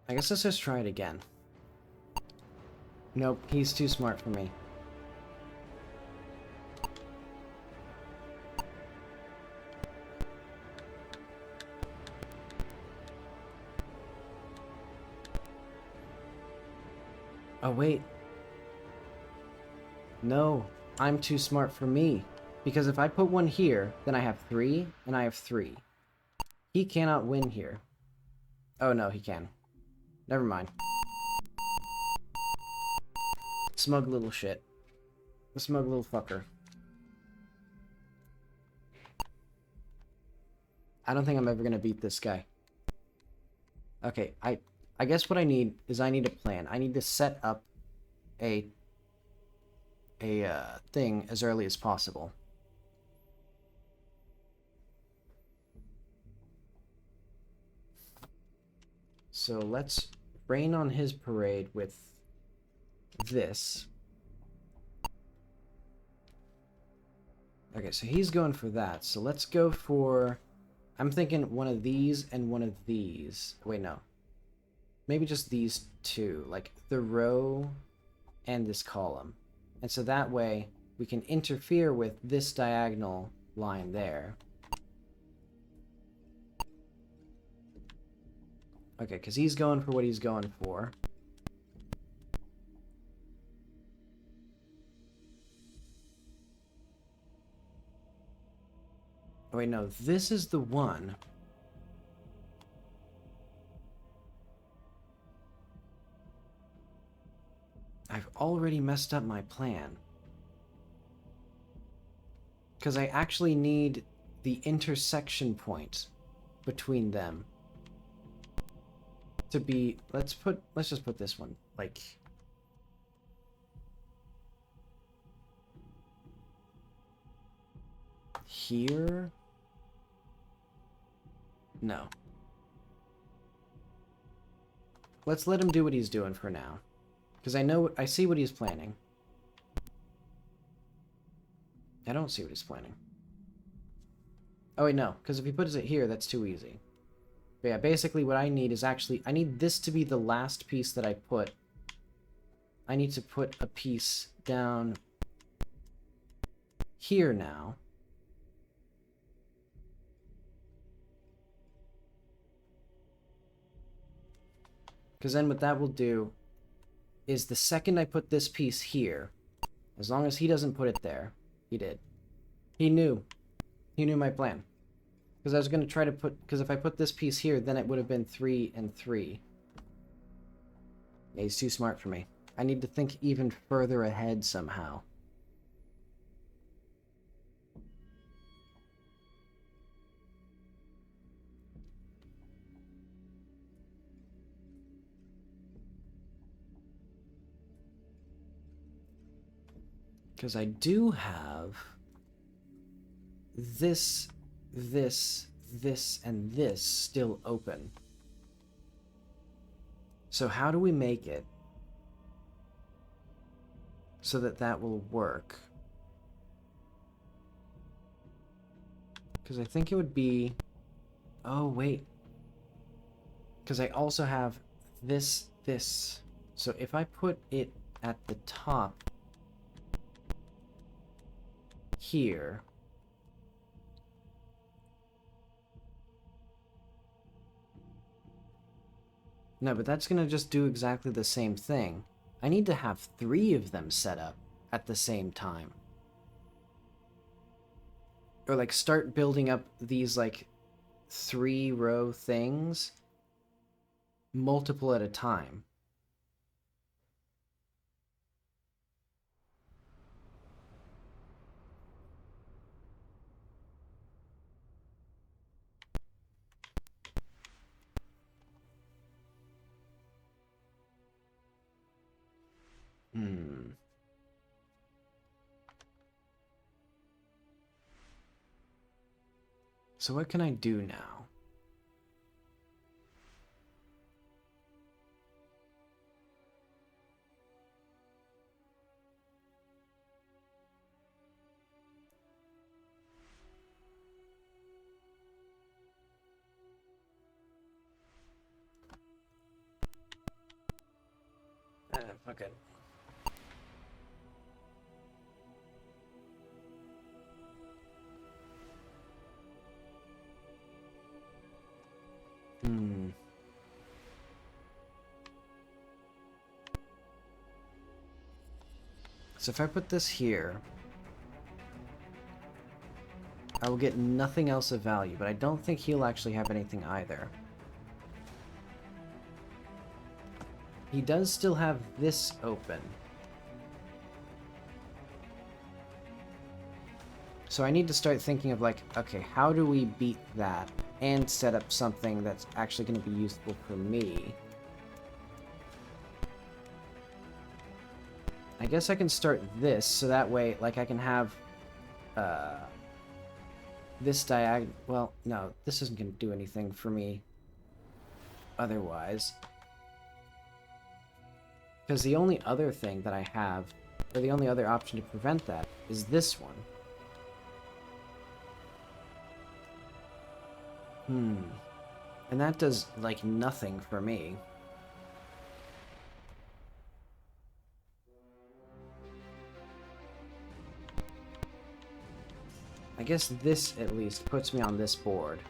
I guess let's just try it again. Nope, he's too smart for me. Oh, wait. No, I'm too smart for me. Because if I put one here, then I have 3, and I have 3. He cannot win here. Oh, no, he can. Never mind. Smug little shit. The smug little fucker. I don't think I'm ever gonna beat this guy. Okay, I guess what I need is I need a plan. I need to set up a thing as early as possible. So let's rain on his parade with this. Okay, so he's going for that. So let's go for... I'm thinking one of these and one of these. Wait, no. Maybe just these two. Like, the row and this column. And so that way, we can interfere with this diagonal line there. Okay, because he's going for what he's going for. Oh, wait, no, this is the one. I've already messed up my plan. Because I actually need the intersection point between them to be, let's just put this one like here. No. Let's let him do what he's doing for now. Because I see what he's planning. I don't see what he's planning. Oh wait, no. Because if he puts it here, that's too easy. But yeah, basically what I need is actually, I need this to be the last piece that I put. I need to put a piece down here now. Because then what that will do is the second I put this piece here, as long as he doesn't put it there, he did. He knew. He knew my plan. Because I was going to try to put, because if I put this piece here, then it would have been 3 and 3. Yeah, he's too smart for me. I need to think even further ahead somehow. Because I do have this, and this still open. So how do we make it so that that will work? Because I think it would be... Oh, wait. Because I also have this. So if I put it at the top here... No, but that's gonna just do exactly the same thing. I need to have 3 of them set up at the same time. Or like start building up these like 3-row things multiple at a time. So what can I do now? Fuck it. So if I put this here, I will get nothing else of value, but I don't think he'll actually have anything either. He does still have this open. So I need to start thinking of like, okay, how do we beat that and set up something that's actually going to be useful for me? I guess I can start this, so that way, like, I can have, this diagonal... Well, no, this isn't going to do anything for me otherwise. Because the only other thing that I have, or the only other option to prevent that, is this one. And that does, like, nothing for me. I guess this, at least, puts me on this board.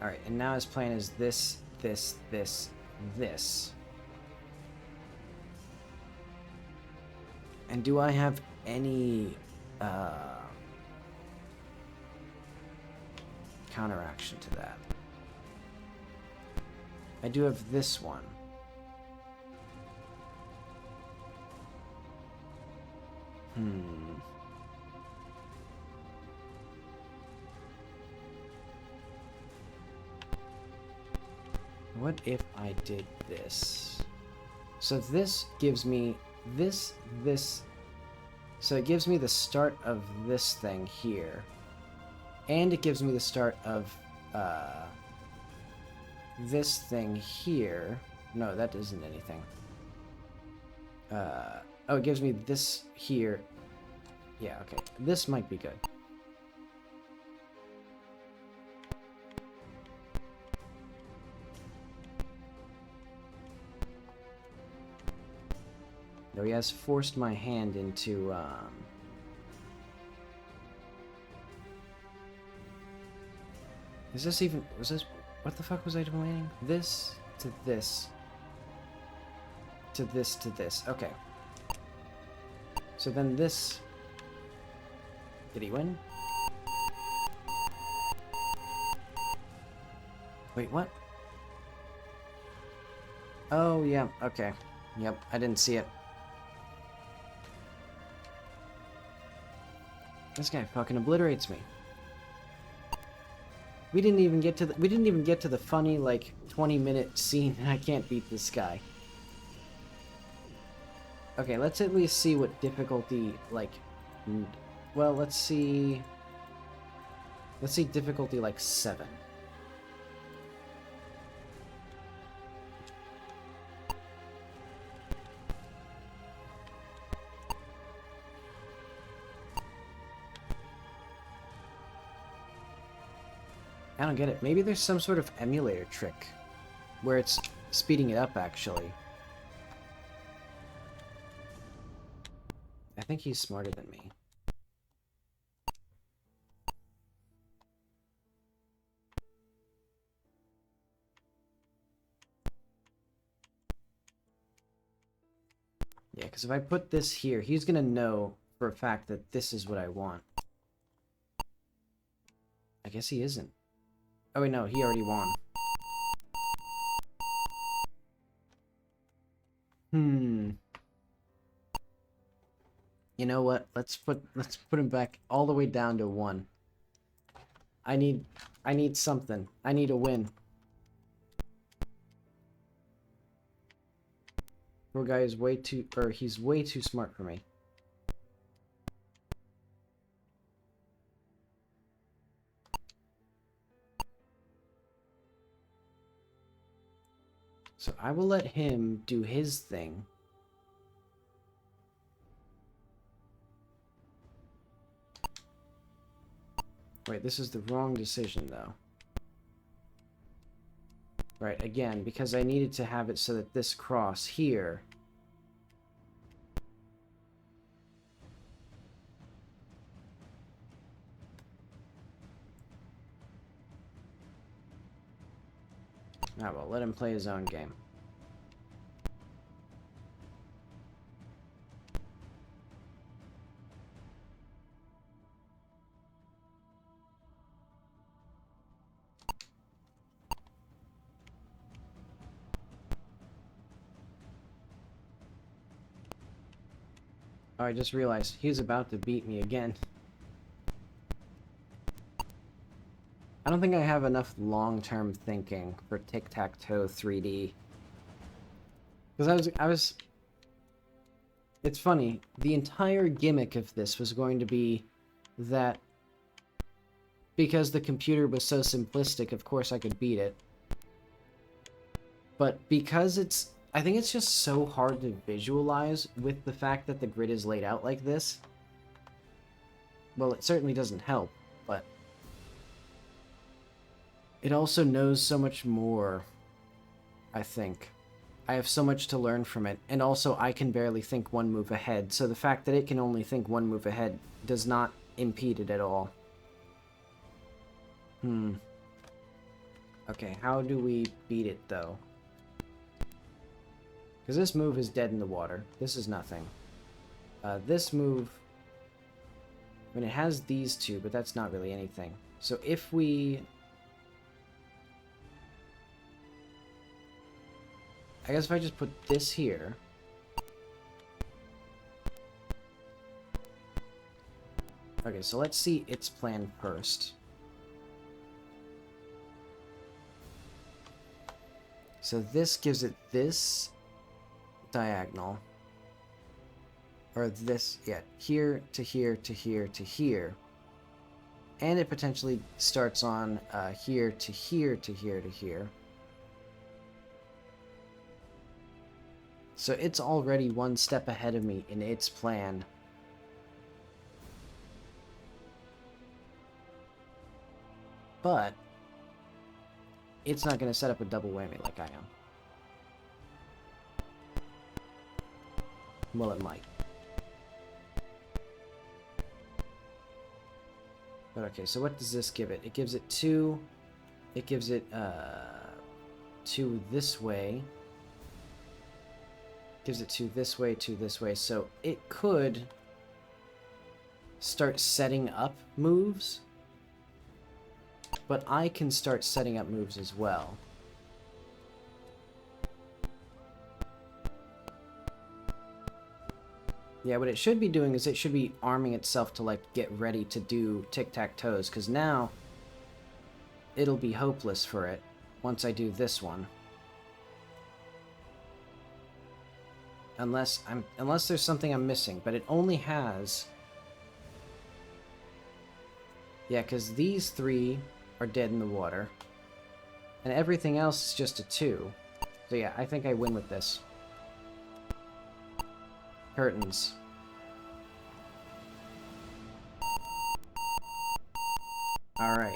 Alright, and now his plan is this, this, this, this. And do I have any, counteraction to that? I do have this one. Hmm. What if I did this? So this gives me this. So it gives me the start of this thing here. And it gives me the start of this thing here. No, that isn't anything. Oh, it gives me this here. Yeah, okay. This might be good. Though he has forced my hand into, Is this even... Was this... What the fuck was I doing? This to this. To this to this. Okay. So then this... Did he win? Wait, what? Oh, yeah, okay. Yep, I didn't see it. This guy fucking obliterates me. We didn't even get to the funny, like, 20-minute scene, and I can't beat this guy. Okay, let's at least see what difficulty, like... Well, let's see... Let's see difficulty, like, 7. I don't get it. Maybe there's some sort of emulator trick where it's speeding it up, actually. I think he's smarter than me. Yeah, because if I put this here, he's gonna know for a fact that this is what I want. I guess he isn't. Oh wait, no, he already won. You know what? Let's put him back all the way down to 1. I need something. I need a win. Poor guy is way too, he's way too smart for me. So I will let him do his thing. Wait, this is the wrong decision, though. Right, again, because I needed to have it so that this cross here... Ah, well, let him play his own game. Oh, I just realized he's about to beat me again. I don't think I have enough long-term thinking for Tic-Tac-Toe 3D. Because I was... It's funny, the entire gimmick of this was going to be that because the computer was so simplistic, of course I could beat it. But because it's... I think it's just so hard to visualize with the fact that the grid is laid out like this. Well, it certainly doesn't help, but... It also knows so much more, I think. I have so much to learn from it, and also I can barely think one move ahead, so the fact that it can only think one move ahead does not impede it at all. Okay, how do we beat it, though? Because this move is dead in the water. This is nothing. This move... I mean, it has these two, but that's not really anything. So if we... I guess if I just put this here... Okay, so let's see its plan first. So this gives it this diagonal. Or this, yeah, here to here to here to here. And it potentially starts on here to here to here to here. So it's already one step ahead of me in its plan. But it's not going to set up a double whammy like I am. Well, it might. But okay, so what does this give it? It gives it 2. It gives it 2 this way. Gives it 2 this way, 2 this way. So it could start setting up moves. But I can start setting up moves as well. Yeah, what it should be doing is it should be arming itself to, like, get ready to do tic-tac-toes, because now it'll be hopeless for it once I do this one. Unless there's something I'm missing, but it only has... Yeah, because these 3 are dead in the water. And everything else is just a 2. So yeah, I think I win with this. Curtains. Alright.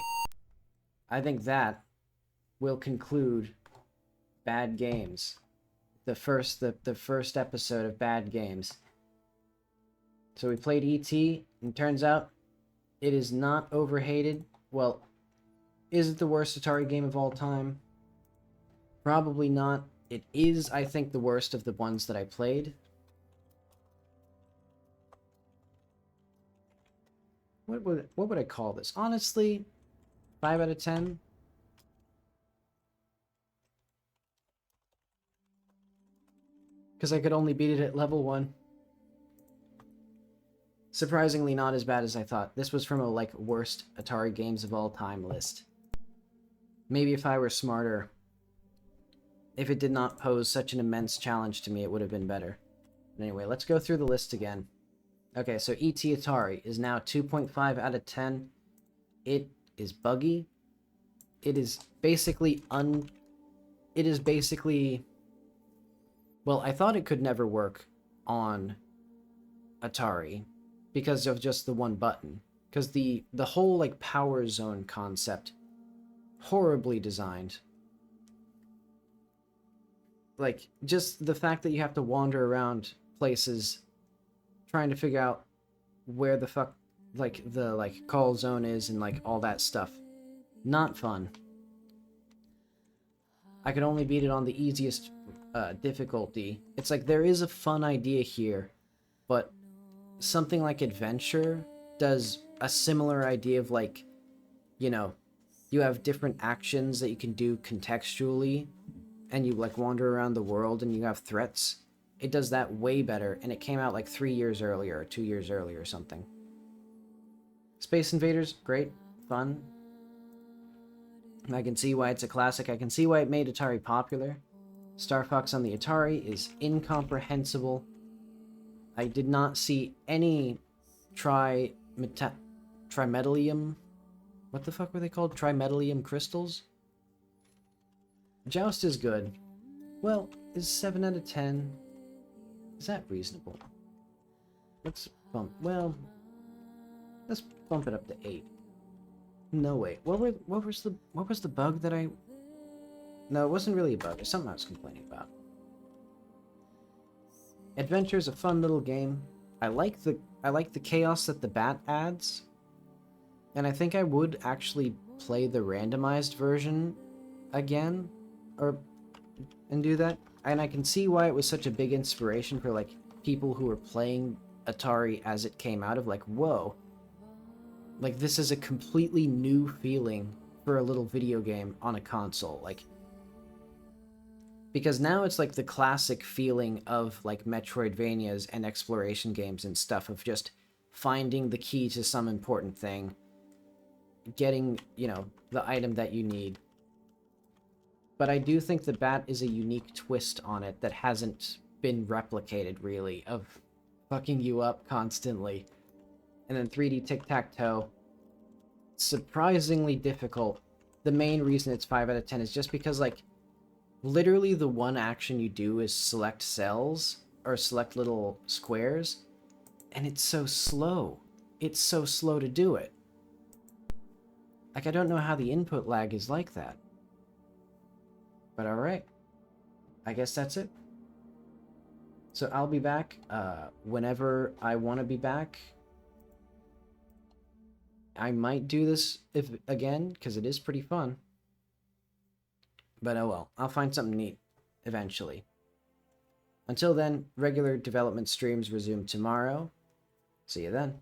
I think that will conclude Bad Games. The first episode of Bad Games. So we played E.T., and turns out it is not overhated. Well, is it the worst Atari game of all time? Probably not. It is, I think, the worst of the ones that I played. What would I call this? Honestly, 5 out of 10. Because I could only beat it at level 1. Surprisingly not as bad as I thought. This was from a, like, worst Atari games of all time list. Maybe if I were smarter, if it did not pose such an immense challenge to me, it would have been better. But anyway, let's go through the list again. Okay, so E.T. Atari is now 2.5 out of 10. It is buggy. It is basically well, I thought it could never work on Atari because of just the one button. Because the whole, like, power zone concept, horribly designed. Like, just the fact that you have to wander around places trying to figure out where the fuck, like, the, like, call zone is and, like, all that stuff. Not fun. I could only beat it on the easiest difficulty. It's like, there is a fun idea here, but something like Adventure does a similar idea of, like, you know, you have different actions that you can do contextually, and you, like, wander around the world and you have threats. It does that way better, and it came out like 3 years earlier, or 2 years earlier or something. Space Invaders, great, fun. I can see why it's a classic. I can see why it made Atari popular. Star Fox on the Atari is incomprehensible. I did not see any trimetallium... What the fuck were they called? Trimetallium crystals? Joust is good. Well, is 7 out of 10... Is that reasonable? Let's bump... Well... Let's bump it up to 8. No, wait. What was the bug that I... No, it wasn't really a bug. It's something I was complaining about. Adventure is a fun little game. I like the chaos that the bat adds. And I think I would actually play the randomized version again. And do that. And I can see why it was such a big inspiration for, like, people who were playing Atari as it came out, of like, whoa. Like, this is a completely new feeling for a little video game on a console. Like, because now it's like the classic feeling of, like, Metroidvanias and exploration games and stuff, of just finding the key to some important thing, getting, you know, the item that you need. But I do think the bat is a unique twist on it that hasn't been replicated, really, of fucking you up constantly. And then 3D Tic-Tac-Toe, surprisingly difficult. The main reason it's 5 out of 10 is just because, like, literally the one action you do is select cells, or select little squares, and it's so slow. It's so slow to do it. Like, I don't know how the input lag is like that. But alright. I guess that's it. So I'll be back whenever I want to be back. I might do this again, because it is pretty fun. But oh well, I'll find something neat eventually. Until then, regular development streams resume tomorrow. See you then.